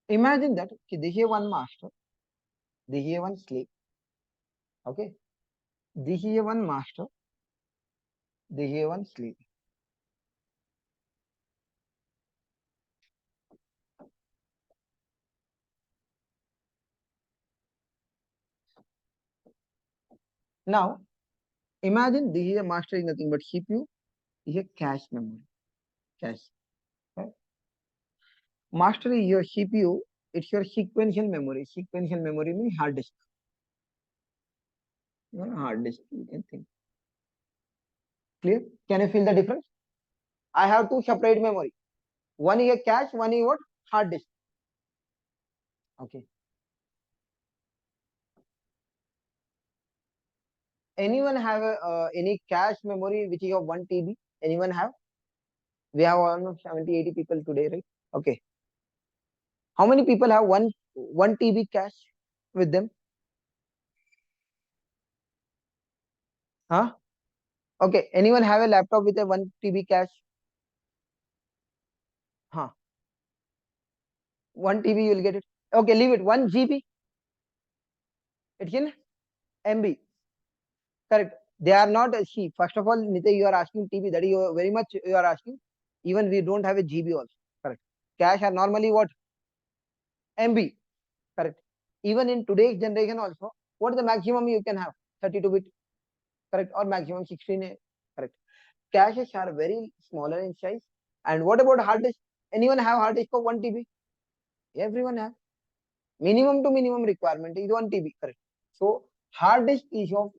Speaker 1: imagine that this is one master, this is one slave. Okay. This is one master, this is one slave. Now, imagine this is a master is nothing but CPU, is a cache memory. Cache. Right? Master is your CPU, it's your sequential memory. Sequential memory means hard disk. Hard disk, you can think. Clear? Can you feel the difference? I have 2 separate memory. One is a cache, one is what? Hard disk. Okay. Anyone have any cache memory which is of 1 TB? Anyone have? We have almost 70-80 people today, right? Okay. How many people have 1 TB cache with them? Huh? Okay. Anyone have a laptop with a 1 TB cache? Huh. 1 TB you will get it. Okay, leave it. 1 GB. It's in MB. Correct. They are not see. First of all, Nitya, you are asking TB. That is very much you are asking. Even we don't have a GB also. Correct. Cache are normally what? MB, correct. Even in today's generation also, what is the maximum you can have? 32-bit, correct, or maximum 16, correct. Caches are very smaller in size. And what about hard disk? Anyone have hard disk of 1 TB? Everyone have. Minimum to minimum requirement is 1 TB, correct. So hard disk is of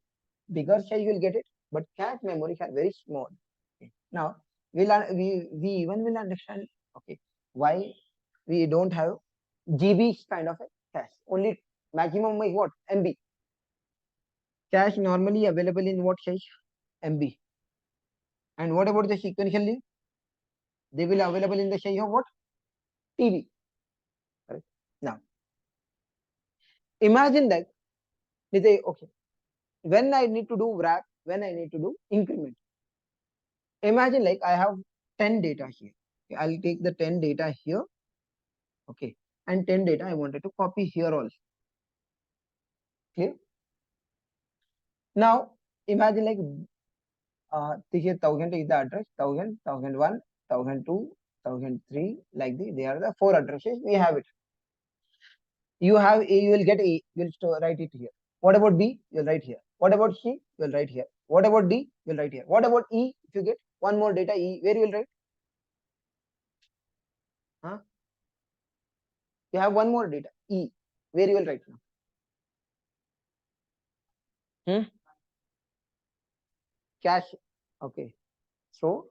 Speaker 1: bigger size, you will get it, but cache memories are very small. Okay. Now we even will understand, okay, why we don't have GB kind of a cache. Only maximum is what? MB. Cache normally available in what size? MB. And what about the sequentially? They will available in the size of what? TB. Correct. Now imagine that, okay, when I need to do wrap, when I need to do increment. Imagine like I have 10 data here. Okay, I'll take the 10 data here. Okay. And 10 data I wanted to copy here also. Clear? Now imagine like this is 1000 is the address, 1000, 1001, 1002, 1003, like this. They are the 4 addresses. We have it. You have A, you will get A, you will write it here. What about B? You'll write here. What about C? You'll write here. What about D? You'll write here. What about E? If you get one more data E, where you will write? Huh? You have one more data E, where you will write now? Cache. Okay. So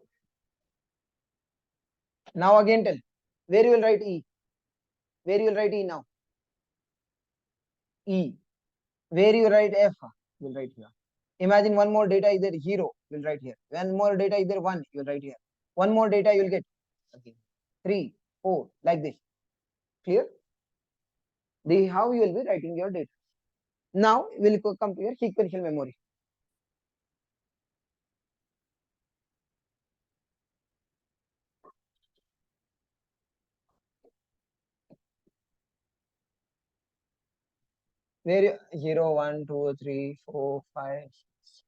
Speaker 1: now again tell where you will write E. Where you will write E now? E. Where you write F? You will write here. Imagine one more data is there 0. You will write here. One more data is there 1. You will write here. One more data you will get. Okay. 3, 4, like this. Clear? This is how you will be writing your data. Now we'll come to your sequential memory. Where 0, 1, 2, 3, 4, 5, 6,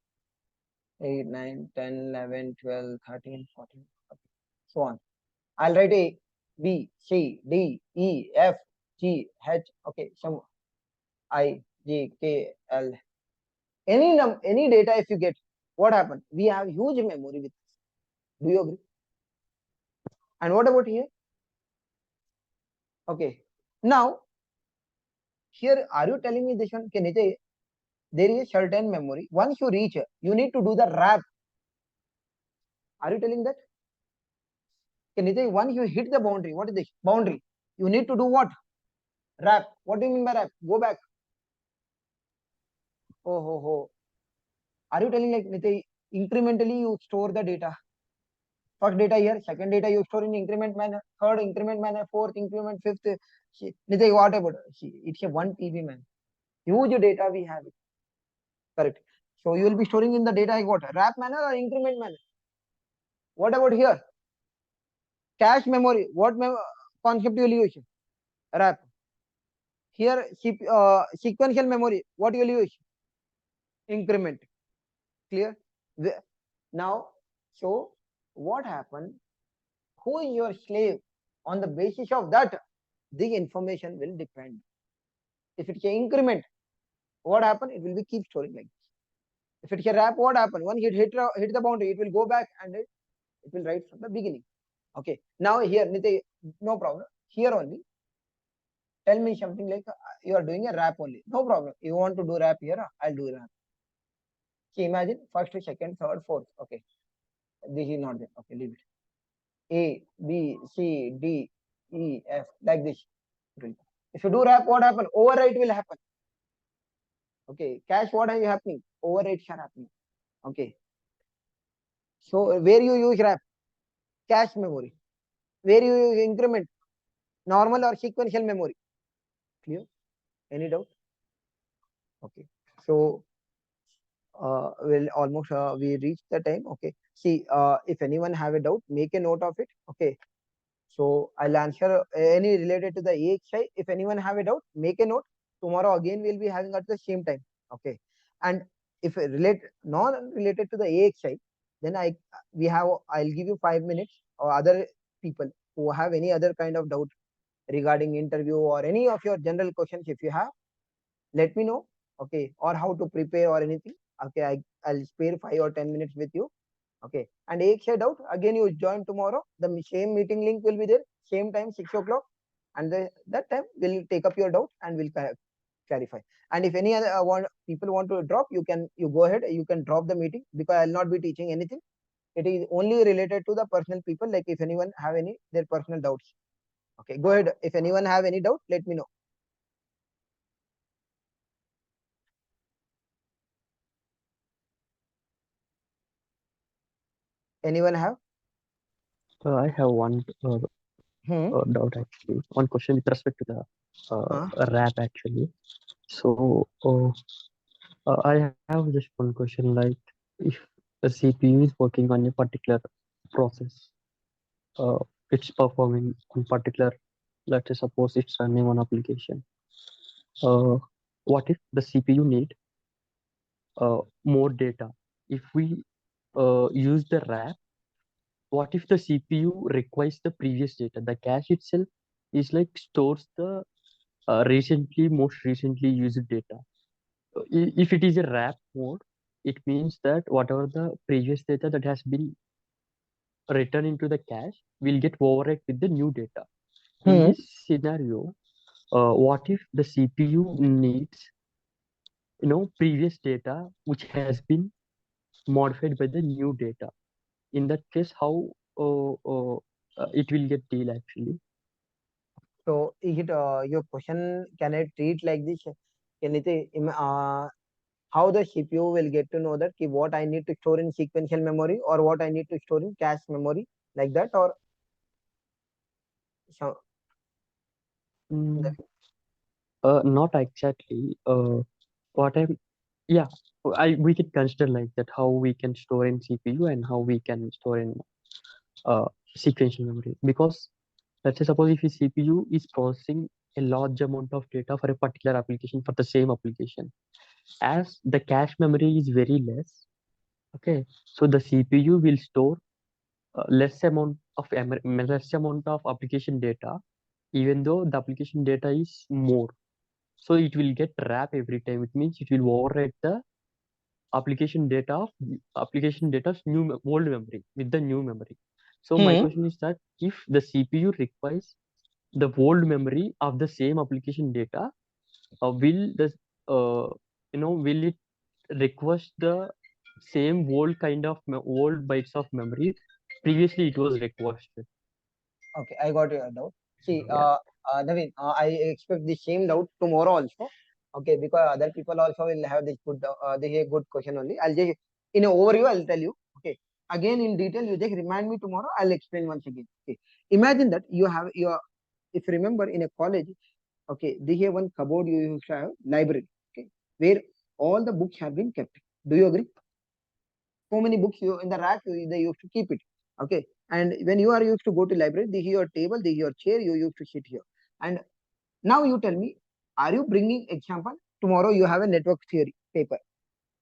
Speaker 1: 8, 9, 10, 11, 12, 13, 14, so on. I'll write A, B, C, D, E, F, G, H, okay, some I, J, K, L. Any data if you get, what happened? We have huge memory with this. Do you agree? And what about here? Okay. Now, here, are you telling me this one? Can it, there is a certain memory. Once you reach, you need to do the wrap. Are you telling that? Can it, once you hit the boundary, what is this? Boundary. You need to do what? Wrap. What do you mean by wrap? Go back. Oh. Are you telling like Nitya, incrementally you store the data? First data here, second data you store in increment manner, third increment manner, fourth increment, fifth. Nitya, what about? It's a 1 TB man. Huge data we have it. Correct. So you will be storing in the data what? Wrap manner or increment manner? What about here? Cache memory. What concept you will use? Wrap. Here sequential memory. What you will use? Increment. Clear? Now, so what happened? Who is your slave? On the basis of that, the information will depend. If it's an increment, what happened? It will be keep storing like this. If it's a wrap, what happened? Once it hit the boundary, it will go back and it will write from the beginning. Okay. Now here, Nitya, no problem. Here only, tell me something like you are doing a wrap only. No problem. You want to do wrap here? I'll do wrap. See, imagine first, second, third, fourth. Okay. This is not there. Okay, leave it. A, B, C, D, E, F, like this. If you do wrap, what happen? Overwrite will happen. Okay, cache, what is happening? Overwrites are happening. Okay. So where you use wrap? Cache memory. Where you use increment? Normal or sequential memory? Clear? Any doubt? Okay. So well, almost we reached the time. Okay. See, if anyone have a doubt, make a note of it. Okay. So I'll answer any related to the AXI. If anyone have a doubt, make a note. Tomorrow again we'll be having at the same time. Okay. And if not related to the AXI, then I'll give you 5 minutes, or other people who have any other kind of doubt, regarding interview or any of your general questions if you have, let me know. Okay, or how to prepare or anything. Okay, I'll spare 5 or 10 minutes with you. Okay, and एक share doubt again, you join tomorrow. The same meeting link will be there, same time 6 o'clock, and that time we'll take up your doubt and we'll clarify. And if any other people want to drop, you go ahead, you can drop the meeting, because I'll not be teaching anything. It is only related to the personal people, like if anyone have any their personal doubts. Okay, go ahead. If anyone have any doubt, let me know. Anyone have?
Speaker 4: I have one doubt actually. One question with respect to the RAP actually. So I have just one question, like if a CPU is working on a particular process, it's performing on particular, let's say suppose it's running on application. What if the CPU need more data? If we use the RAP, what if the CPU requires the previous data? The cache itself is like stores the most recently used data. If it is a RAP mode, it means that whatever the previous data that has been written into the cache will get overwrite with the new data. In this scenario, what if the CPU needs previous data which has been modified by the new data? In that case, how it will get deal actually?
Speaker 1: So is it your question? Can I treat like this? Can it how the CPU will get to know that what I need to store in sequential memory or what I need to store in cache memory, like that, or so?
Speaker 4: Not exactly. What I'm Yeah, we can consider like that how we can store in CPU and how we can store in sequential memory. Because let's say suppose if a CPU is processing a large amount of data for a particular application, for the same application, as the cache memory is very less, okay, so the CPU will store less amount of application data, even though the application data is more. So it will get wrap every time. It means it will overwrite the application data's old memory with the new memory. So my question is that if the CPU requires the old memory of the same application data, uh, will it request the same old kind of old bytes of memory previously it was requested?
Speaker 1: Okay, I got your doubt. See,
Speaker 4: Yeah.
Speaker 1: Naveen, I expect the same doubt tomorrow also. Okay, because other people also will have this good, they good question only. I'll just in an overview, I'll tell you. Okay, again in detail, you just remind me tomorrow. I'll explain once again. Okay, imagine that you have your, if you remember in a college, okay, they have one cupboard, you used to have library, okay, where all the books have been kept. Do you agree? So many books you in the rack, they used to keep it. Okay, and when you are used to go to library, this is your table, this is your chair, you used to sit here. And now you tell me, are you bringing example? Tomorrow you have a network theory paper.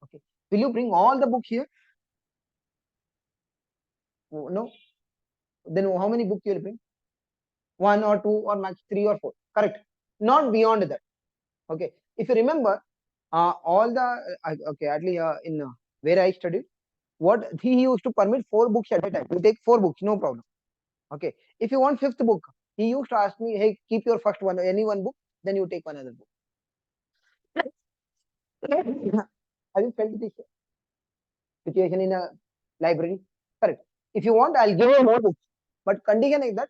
Speaker 1: Okay, will you bring all the books here? No. Then how many books you will bring? One or two or max three or four. Correct. Not beyond that. Okay. If you remember, all the okay, at least in where I studied, what he used to permit 4 books at a time. You take 4 books, no problem. Okay. If you want 5th book, he used to ask me, hey, keep your first one, any one book, then you take another book. Have you felt this situation in a library? Correct. If you want, I'll give you more books. But condition is that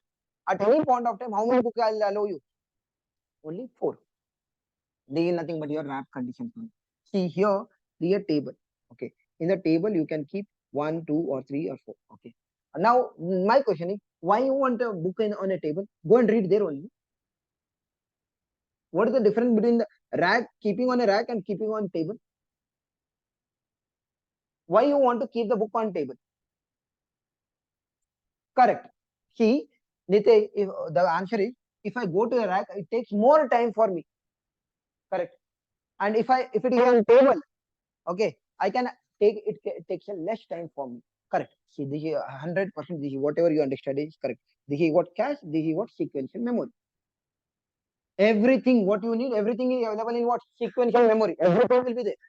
Speaker 1: at any point of time, how many books I'll allow you? Only 4. There is nothing but your wrap condition. See here, the table. Okay. In the table, you can keep 1, 2, or 3, or 4. Okay. Now, my question is, why you want a book on a table? Go and read there only. What is the difference between the rack, keeping on a rack, and keeping on table? Why you want to keep the book on table? Correct. See, Nite, if the answer is, if I go to the rack, it takes more time for me. Correct. And if it is on table, okay, I can take it. It takes a less time for me. Correct. See, this is 100%. This is whatever you understand is correct. This is what cache. This is what sequential memory. Everything what you need, everything is available in what? Sequential memory. Everything will be there.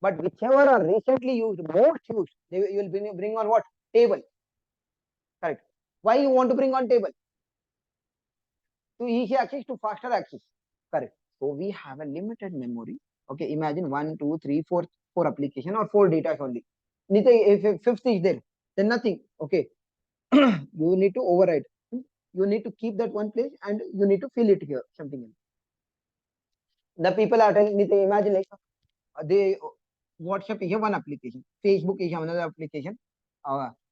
Speaker 1: But whichever are recently used, most used, you will bring on what? Table. Correct. Why you want to bring on table? To easy access, to faster access. Correct. So we have a limited memory. Okay, imagine 1, 2, 3, 4, 4 application or 4 data only. If fifth is there, then nothing. Okay. You need to override. You need to keep that one place and you need to fill it here, something else. The people are telling, imagine like they WhatsApp is one application, Facebook is another application,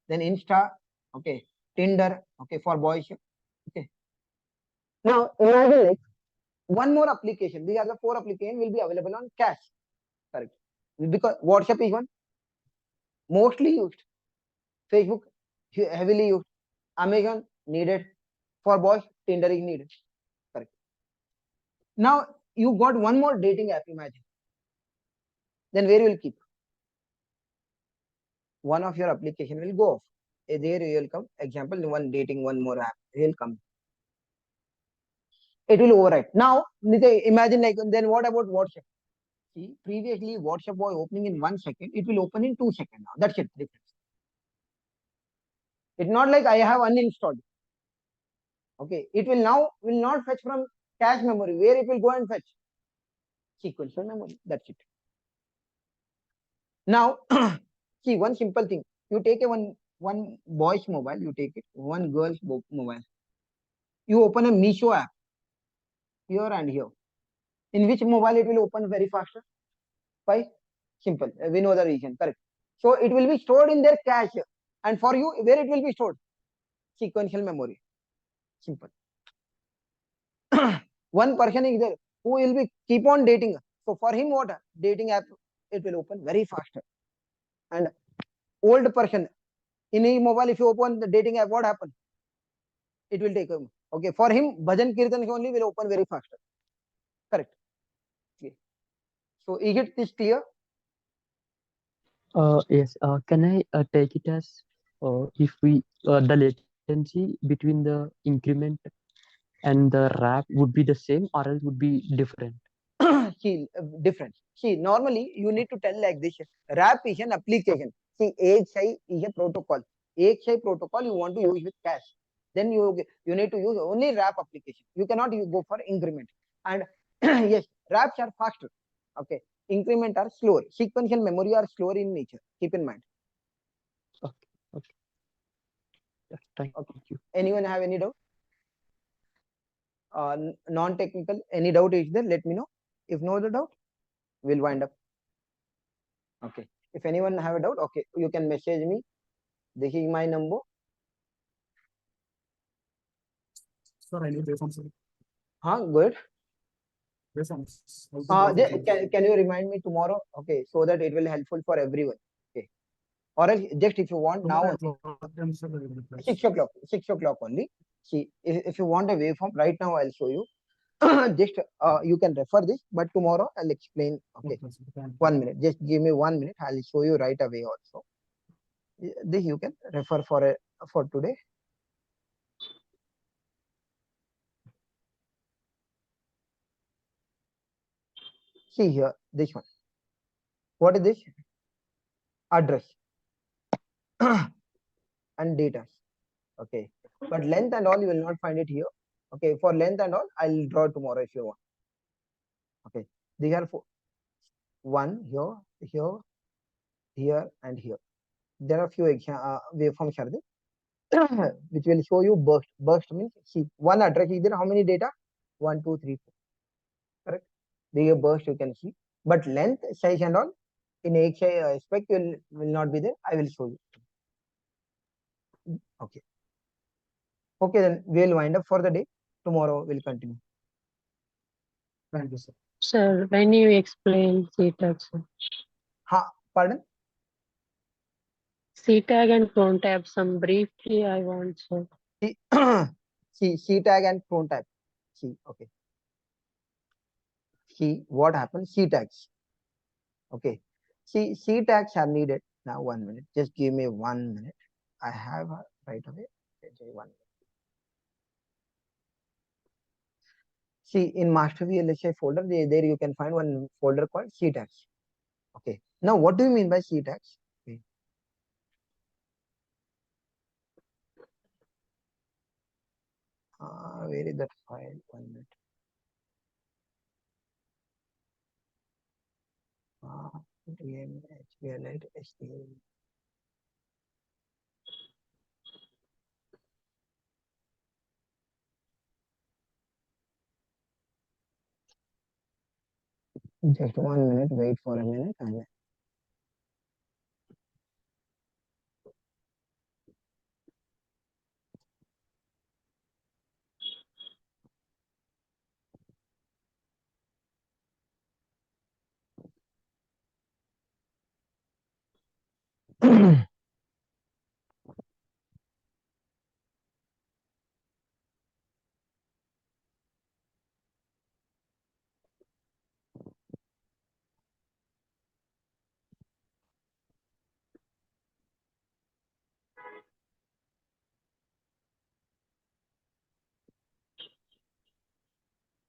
Speaker 1: then Insta, okay, Tinder, okay, for boys. Okay. Now imagine like one more application. These are the 4 applications will be available on cache. Correct. Because WhatsApp is one mostly used. Facebook heavily used. Amazon needed. For boys, Tinder is needed. Correct. Now you got one more dating app, imagine. Then where you will keep? One of your application will go off. There you will come. Example, one dating, one more app. It will come. It will overwrite. Now, imagine like, then what about WhatsApp? See, previously WhatsApp was opening in 1 second. It will open in 2 seconds now. That's it. Difference. It's not like I have uninstalled. Okay. It will now will not fetch from cache memory. Where it will go and fetch? Sequential memory. That's it. Now, see one simple thing. You take a one boy's mobile. You take it. One girl's mobile. You open a Meesho app. Here and here. In which mobile it will open very faster? Why? Simple. We know the reason. Correct. So it will be stored in their cache. And for you, where it will be stored? Sequential memory. Simple. One person is there who will be keep on dating. So for him, what? Dating app, it will open very faster. And old person, in his mobile, if you open the dating app, what happens? It will take him. Okay. For him, Bhajan Kirtan only will open very faster. Correct. Okay. So is it this clear?
Speaker 4: Yes. Can I take it as if we the latency between the increment and the wrap would be the same, or else would be different?
Speaker 1: See, different. See, normally you need to tell like this. Wrap is an application. See, AXI is a protocol. AXI protocol you want to use with cache. Then you need to use only wrap application. You cannot go for increment. And yes, wraps are faster. Okay. Increment are slower. Sequential memory are slower in nature. Keep in mind.
Speaker 4: Okay. Okay. Yeah, thank you.
Speaker 1: Anyone have any doubt? Non-technical, any doubt is there? Let me know. If no the doubt, we'll wind up. Okay. If anyone have a doubt, okay, you can message me. This is my number.
Speaker 5: Sir, I need waveforms. Sir.
Speaker 1: Good.
Speaker 5: Waveforms.
Speaker 1: Can you remind me tomorrow? Okay, so that it will helpful for everyone. Okay. Or else just if you want
Speaker 5: Tomorrow
Speaker 1: now,
Speaker 5: at 12,
Speaker 1: 6 o'clock. 6 o'clock only. See, if you want a waveform, right now I'll show you. Just you can refer this, but tomorrow I'll explain. Okay. 1 minute. Just give me 1 minute. I'll show you right away also. This you can refer for today. See here, this one. What is this? Address and data. Okay. But length and all, you will not find it here. Okay. For length and all, I'll draw tomorrow if you want. Okay. These are one here, here, here, and here. There are few waveforms are there, which will show you burst. Burst means see one address is there. How many data? 1, 2, 3, 4. Correct. The burst you can see, but length, size, and all in AXI spec will not be there. I will show you. Okay. Okay, then we'll wind up for the day. Tomorrow we'll continue.
Speaker 5: Thank you, sir.
Speaker 3: Sir, when you explain Ctags, sir?
Speaker 1: Pardon?
Speaker 3: Ctag and cron tab, some briefly I want, sir.
Speaker 1: See, Ctag and cron tab. See, okay. See what happens? Ctags. Okay. See, Ctags are needed. Now 1 minute. Just give me 1 minute. I have right away. 1 minute. See, in master VLSI folder, there you can find one folder called Ctags. Okay. Now, what do you mean by Ctags? Okay. Where is that file? 1 minute. HBLite, HTML. Just 1 minute, wait for a minute. And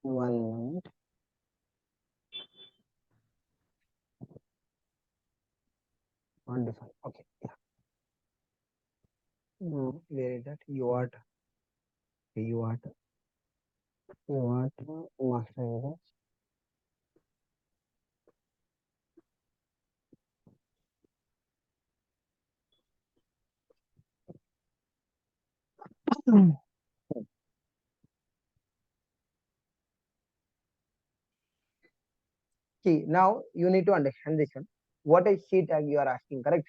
Speaker 1: one minute. Wonderful. Okay. Yeah. Now, where is that? UART. UART. UART. Master users. See, now you need to understand this one. What is C tag you are asking, correct?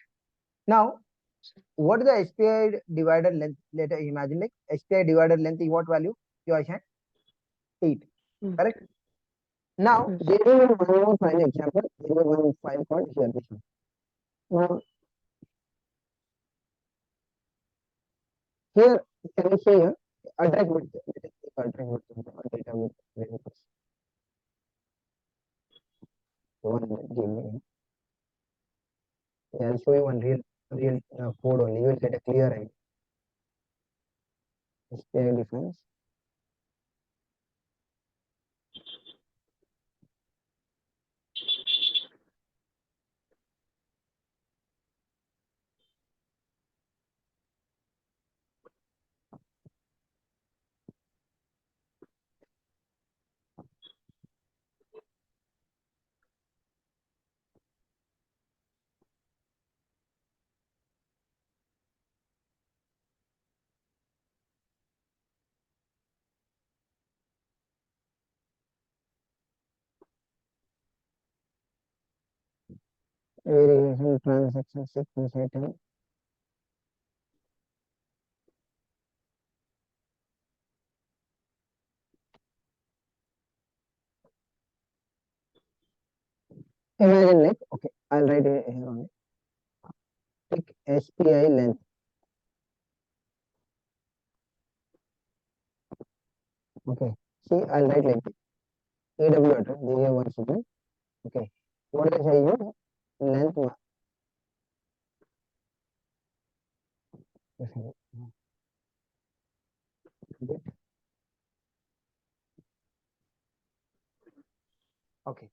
Speaker 1: Now, what is the SPI divided length? Let us imagine like SPI divided length is what value? You are saying 8, correct? Now,
Speaker 3: Yes.
Speaker 1: there is one more file example. There is one file called here, this one. Now, here, can I say here, address width. Let us take address width, data width, variables. One minute, give me. Yeah, I'll show you one real code only. You will get a clear idea. SPI defines. Variation transaction sequence item. Imagine like, okay, I'll write it here only. Pick SPI length. Okay, see, I'll write like this. EW address, this is one segment. Okay, what is I use? Length. Okay,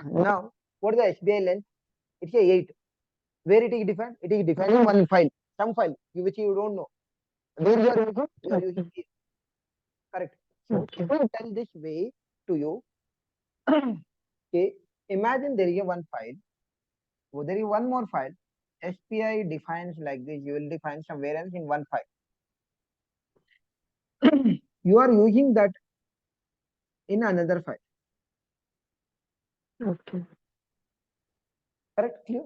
Speaker 1: now what is the SBI length? It's a 8. Where it is defined? It is defined in one file, some file which you don't know. Where you are using? You are using here. Correct. So if I tell this way to you, okay, imagine there is a one file. So there is one more file. SPI defines like this. You will define somewhere else in one file. You are using that in another file.
Speaker 3: Okay.
Speaker 1: Correct? Clear?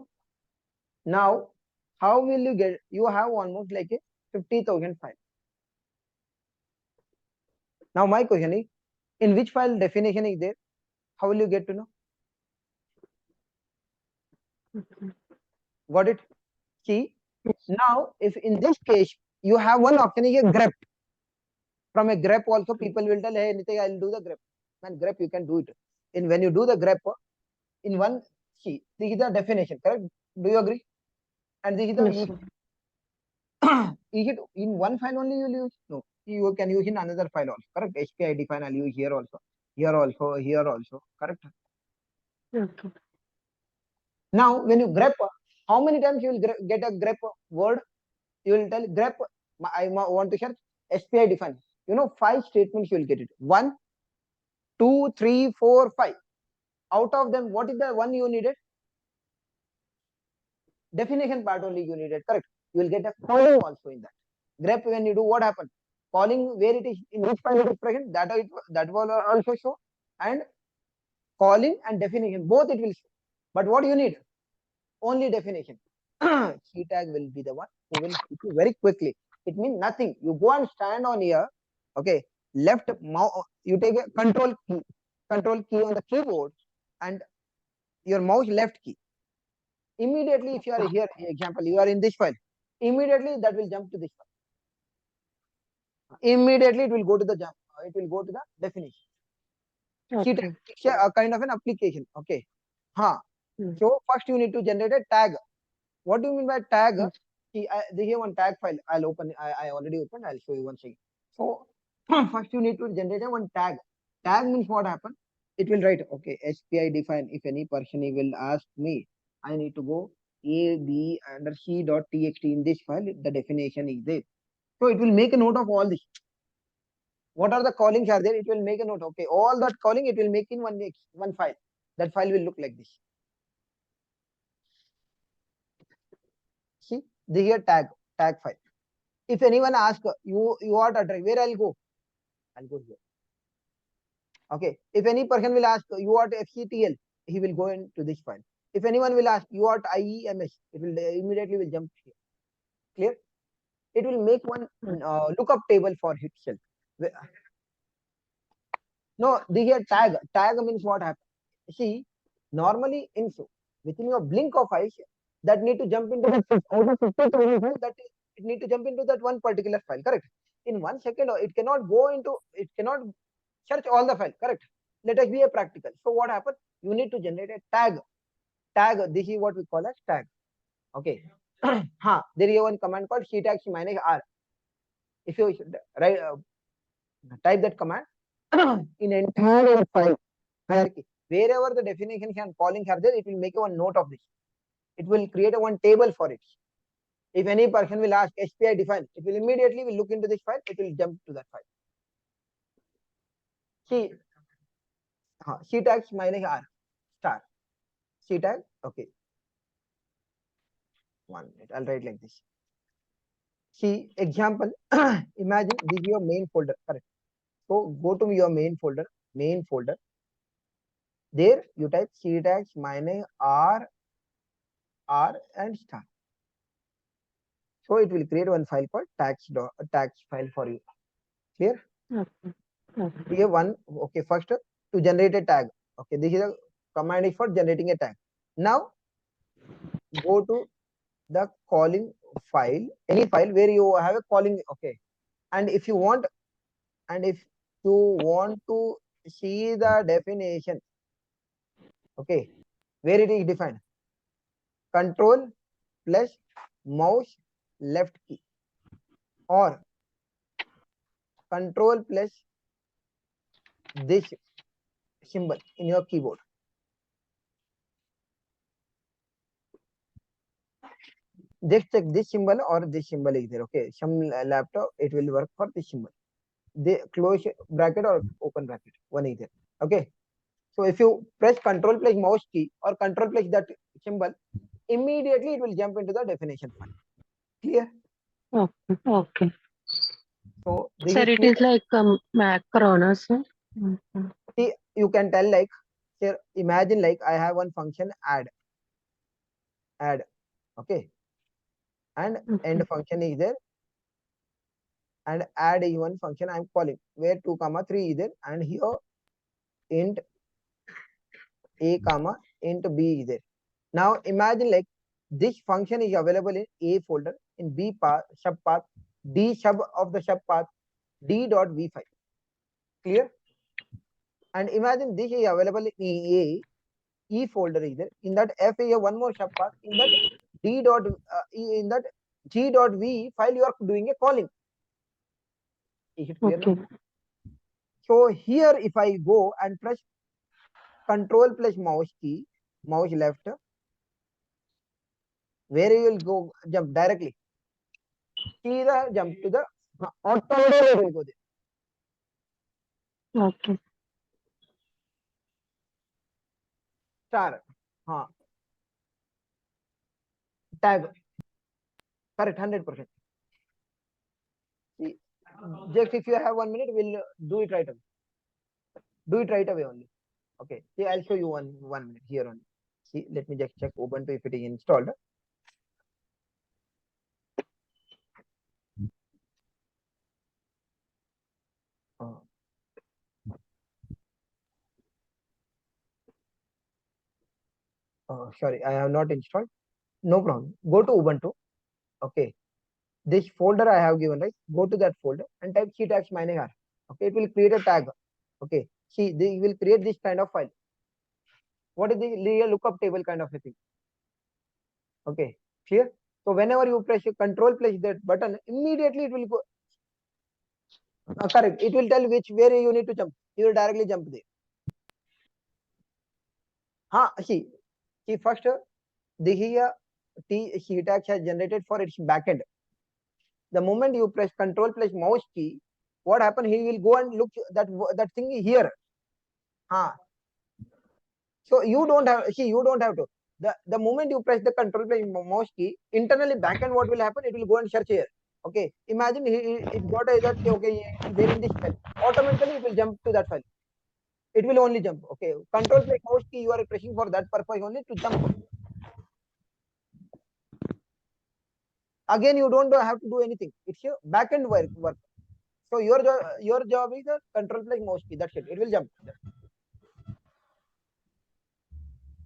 Speaker 1: Now, how will you get? You have almost like a 50,000 file. Now, my question is, in which file definition is there? How will you get to know? Got it? See, now if in this case you have one option is a grep. From a grep also people will tell, hey Nitin, I'll do the grep. Man, grep you can do it. And when you do the grep in one, see, this is the definition, correct? Do you agree? And this is the
Speaker 3: Yes,
Speaker 1: use.
Speaker 3: sir.
Speaker 1: Is it in one file only you will use? No. you can use in another file also, correct? SPI define I'll use here also, here also, here also, correct?
Speaker 3: Okay.
Speaker 1: Now, when you grep, how many times you will get a grep word? You will tell grep, I want to search SPI define. 5 statements you will get it. 1, 2, 3, 4, 5. Out of them, what is the one you needed? Definition part only you needed, correct? You will get a calling also in that. Grep, when you do, what happens? Calling where it is, in which file it is present, that will also show. And calling and definition, both it will show. But what you need? Only definition. Ctag will be the one who will hit you very quickly. It means nothing. You go and stand on here, okay, left mouse, you take a control key on the keyboard and your mouse left key. Immediately, if you are here, example, you are in this file, immediately that will jump to this file. Immediately it will go to the jump, it will go to the definition.
Speaker 3: Okay.
Speaker 1: It's a kind of an application, okay. So first you need to generate a tag. What do you mean by tag? See, here one tag file. I'll open. I already opened. I'll show you one second. So first you need to generate one tag. Tag means what happens? It will write, okay, SPI define. If any person will ask me, I need to go a b under c.txt in this file. The definition is there. So it will make a note of all this. What are the callings are there? It will make a note. Okay, all that calling it will make in one file. That file will look like this. See, here tag file. If anyone asks you what address, where I'll go here. Okay. If any person will ask you what FCTL, he will go into this file. If anyone will ask you what IEMS, it will immediately will jump here. Clear? It will make one lookup table for itself. No, here tag means what happens. See, normally within your blink of eyes, that need to jump into that file, that it need to jump into that one particular file, correct? In 1 second, it cannot search all the file, correct? Let us be a practical. So what happens? You need to generate a tag. This is what we call as tag. Okay. There is one command called ctags -r. If you write, type that command in entire file hierarchy, wherever the definition and calling are there, it will make one note of this. It will create one table for it. If any person will ask SPI define, it will immediately look into this file, it will jump to that file. See, ctags -r star. Ctag, okay. 1 minute, I'll write like this. See, example, imagine this is your main folder, correct? So go to your main folder. There you type ctags -r and star. So it will create one file called tags file for you. Clear?
Speaker 3: Okay.
Speaker 1: Here one, okay, first to generate a tag. Okay, this is a command is for generating a tag. Now go to the calling file, any file where you have a calling, okay. And if you want to see the definition, okay, where it is defined, control plus mouse left key or control plus this symbol in your keyboard. Just check this symbol or this symbol is there. Okay, some laptop it will work for this symbol. They close bracket or open bracket, one is there. Okay, so if you press control plus mouse key or control plus that symbol, immediately it will jump into the definition file. Clear?
Speaker 3: Okay.
Speaker 1: So
Speaker 3: Sir, it is like macro, sir.
Speaker 1: See, you can tell like, here, imagine like I have one function add, okay, and end function is there, and add is one function I'm calling where 2, 3 is there, and here int a, int b is there. Now imagine like this function is available in A folder, in B path, subpath, D sub of the subpath, d.v file. Clear? And imagine this is available in E folder is there. In that F is one more subpath. In that in that g.v file you are doing a calling. Is it clear now?
Speaker 3: Okay.
Speaker 1: So here if I go and press control plus mouse key, mouse left, where you will go, jump directly. See the jump to the automatically will go there.
Speaker 3: Okay.
Speaker 1: Star. Tag. Correct, 100%. See, just if you have 1 minute, we'll do it right away. Do it right away only. Okay. See, I'll show you one minute here only. See, let me just check Ubuntu if it is installed. Sorry, I have not installed. No problem. Go to Ubuntu. Okay. This folder I have given, right? Go to that folder and type Ctags -r. Okay, it will create a tag. Okay. See, they will create this kind of file. What is the real lookup table kind of a thing? Okay, clear? So whenever you press control plus that button, immediately it will go. Correct. It will tell where you need to jump. You will directly jump there. See first the here Ctags has generated for its backend. The moment you press control plus mouse key, what happen? He will go and look that thing here. So you don't have to. The moment you press the control plus mouse key, internally backend what will happen? It will go and search here. Okay. Imagine it got that okay, there in this file. Automatically it will jump to that file. It will only jump. Okay. Control plus mouse key you are pressing for that purpose only to jump. Again, you don't have to do anything. It's your backend work. So your job is the control plus mouse key. That's it. It will jump.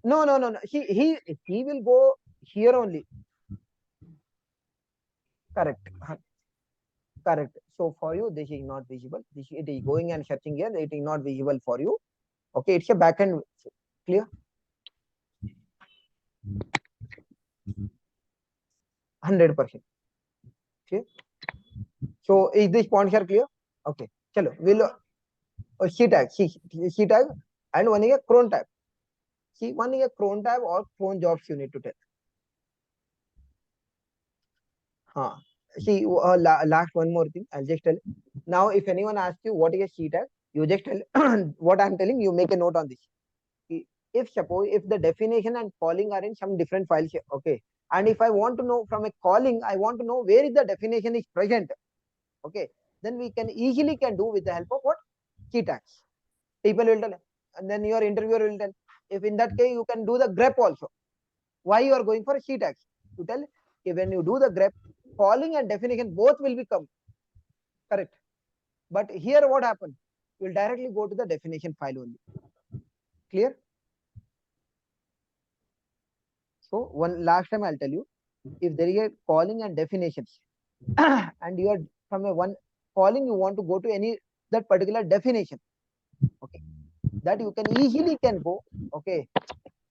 Speaker 1: No. He will go here only. Correct. Correct. So for you, this is not visible. It is going and searching here. It is not visible for you. Okay, it's a backend. Clear? 100%. Clear? So is this points are clear? Okay. Chalo. We'll Ctag and one is a cron tab. See, one is a cron tab or cron jobs you need to tell. See, last one more thing. I'll just tell. Now, if anyone asks you what is a Ctag, you just tell what I'm telling. You make a note on this. If the definition and calling are in some different files, okay, and if I want to know from a calling, I want to know where is the definition is present, okay, then we can easily do with the help of what? Ctags. People will tell, and then your interviewer will tell. If in that case you can do the grep also. Why you are going for Ctags? To tell when you do the grep, calling and definition both will become correct. But here what happened? You will directly go to the definition file only. Clear? So one last time I'll tell you, if there is a calling and definitions, and you are from a one calling, you want to go to any that particular definition, okay, that you can easily go, okay,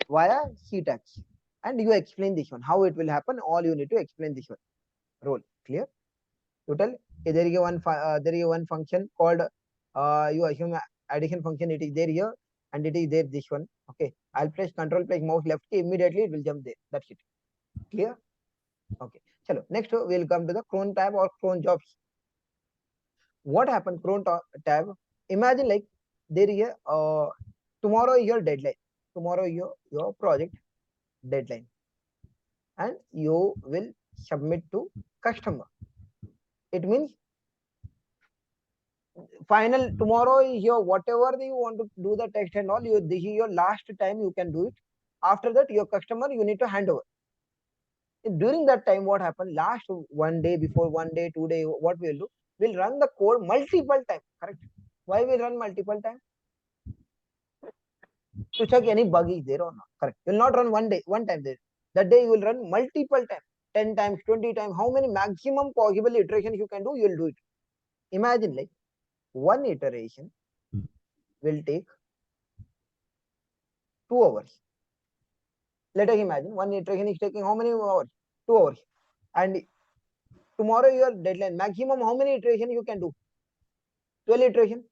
Speaker 1: via Ctags, and you explain this one how it will happen. All you need to explain this one role. Clear? You tell there is one function called you assume addition function. It is there here, and it is there this one. Okay, I'll press control plus mouse left key, immediately it will jump there. That's it. Clear? Okay. Chalo. Next we'll come to the cron tab or cron jobs. What happened? Cron tab. Imagine like there is a tomorrow is your deadline. Tomorrow is your project deadline, and you will submit to customer. It means final tomorrow is your whatever you want to do the text and all. This is your last time you can do it. After that, your customer you need to hand over. During that time, what happened? Last 1 day, before 1 day, 2 day, what we'll do? We'll run the code multiple times. Correct? Why we run multiple times? To check any bug is there or not. Correct? You'll not run one time there. That day you will run multiple times, 10 times, 20 times. How many maximum possible iterations you can do? You'll do it. Imagine like one iteration will take 2 hours. Let us imagine one iteration is taking how many hours? 2 hours. And tomorrow your deadline, maximum how many iterations you can do? 12 iteration.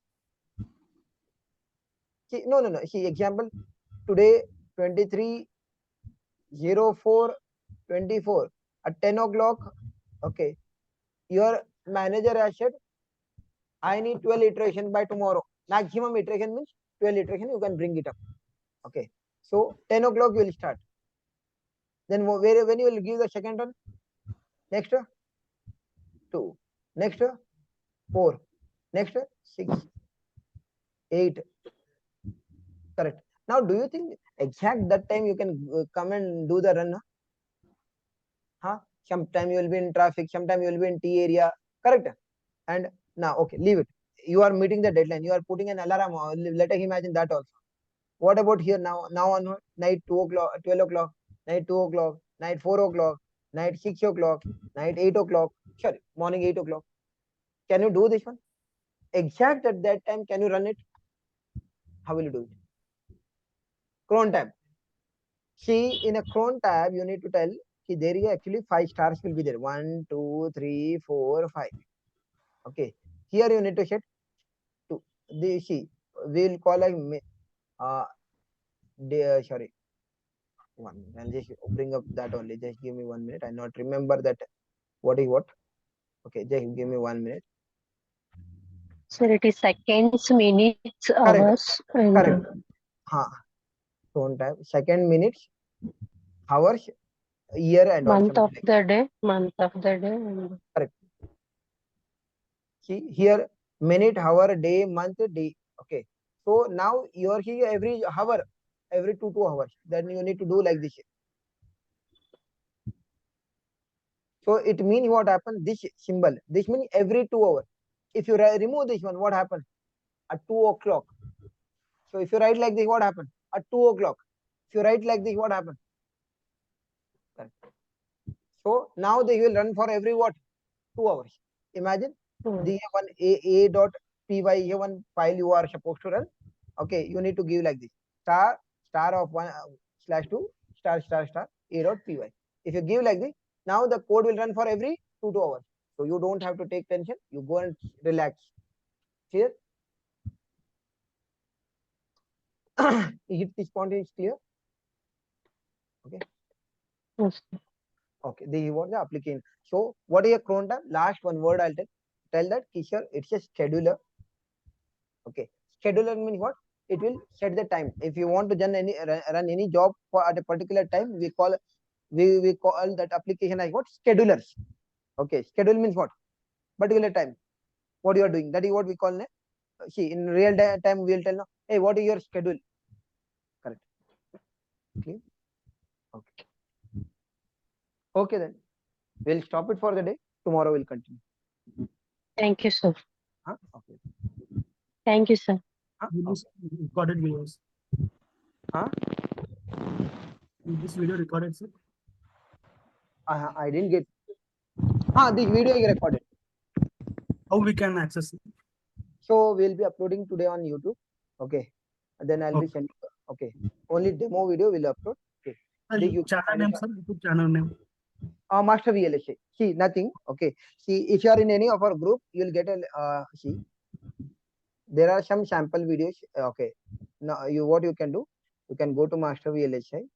Speaker 1: See, no. See, example, today 23/04/24 at 10 o'clock. Okay, your manager has said, I need 12 iteration by tomorrow. Maximum iteration means 12 iteration, you can bring it up. Okay, so 10 o'clock you will start. Then when you will give the second one? Next 2, next 4, next 6, 8. Correct. Now, do you think exact that time you can come and do the run? Huh? Sometime you will be in traffic, sometime you will be in T area. Correct. And now, okay, leave it. You are meeting the deadline. You are putting an alarm. Let us imagine that also. What about here now? Now on night 2 o'clock, 12 o'clock, night 2 o'clock, night 4 o'clock, night 6 o'clock, night 8 o'clock. Sorry, morning 8 o'clock. Can you do this one? Exact at that time, can you run it? How will you do it? Cron tab. See, in a cron tab, you need to tell there is actually 5 stars will be there. 1, 2, 3, 4, 5. Okay. Here you need to set 2. See, we will call like sorry. One. I'll just bring up that only. Just give me 1 minute. I not remember that what is what. Okay, just give me 1 minute.
Speaker 3: Sir, it is seconds, minutes, hours, and
Speaker 1: correct. Cron tab. Second, minutes, hours, year, and
Speaker 3: month of
Speaker 1: like.
Speaker 3: the day, and
Speaker 1: correct. See here, minute, hour, day, month, day. Okay. So now you are here every hour, every 2 hours. Then you need to do like this. So it means what happened? This symbol. This means every 2 hours. If you remove this one, what happened? At 2 o'clock. So if you write like this, what happened? At 2 o'clock. If you write like this, what happened? So now they will run for every what? 2 hours. Imagine the one a dot py here one file you are supposed to run. Okay, you need to give like this star of 1/2 star a dot py. If you give like this, now the code will run for every 2 hours. So you don't have to take tension. You go and relax. Clear? If this point is clear. Okay.
Speaker 3: yes.
Speaker 1: Okay, this is what the application. So what is a cron tab? Last one word I'll tell that Kishore, it's a scheduler. Okay, scheduler means what? It will set the time. If you want to run any job for at a particular time, we call that application as what? Schedulers. Okay, schedule means what? Particular time. What you are doing? That is what we call. See, in real time we will tell now. Hey, what is your schedule? Correct. Clear? Okay. Okay then. We'll stop it for the day. Tomorrow we'll continue.
Speaker 3: Thank you, sir.
Speaker 1: Okay.
Speaker 3: Thank you, sir.
Speaker 5: This recorded videos. This video recorded, sir.
Speaker 1: I didn't get. This video is recorded.
Speaker 5: How we can access it?
Speaker 1: So we'll be uploading today on YouTube. Okay. And then I'll be sending. Okay. Only demo video will upload. Okay.
Speaker 5: Channel name, sir. YouTube channel name.
Speaker 1: Master VLSI. See, nothing. Okay. See, if you are in any of our group, you'll get a see. There are some sample videos. Okay. Now what you can do? You can go to Master VLSI.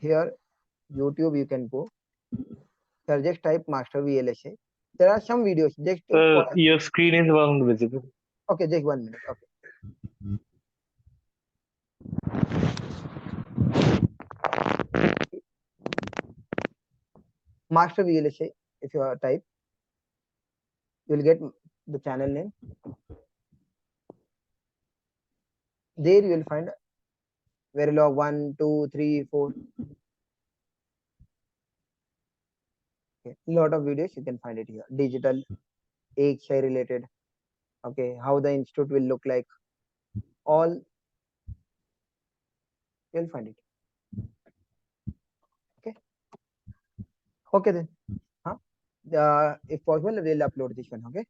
Speaker 1: Here, YouTube you can go. Here, just type Master VLSI. There are some videos. Just
Speaker 7: your screen is not visible.
Speaker 1: okay, just 1 minute. Okay. Master VLSI. If you type, you will get the channel name. There you will find Verilog 1, 2, 3, 4. Okay. Lot of videos you can find it here. Digital, AXI related. Okay, how the institute will look like. All you'll find it. Okay. Okay then. If possible, we'll upload this one. Okay.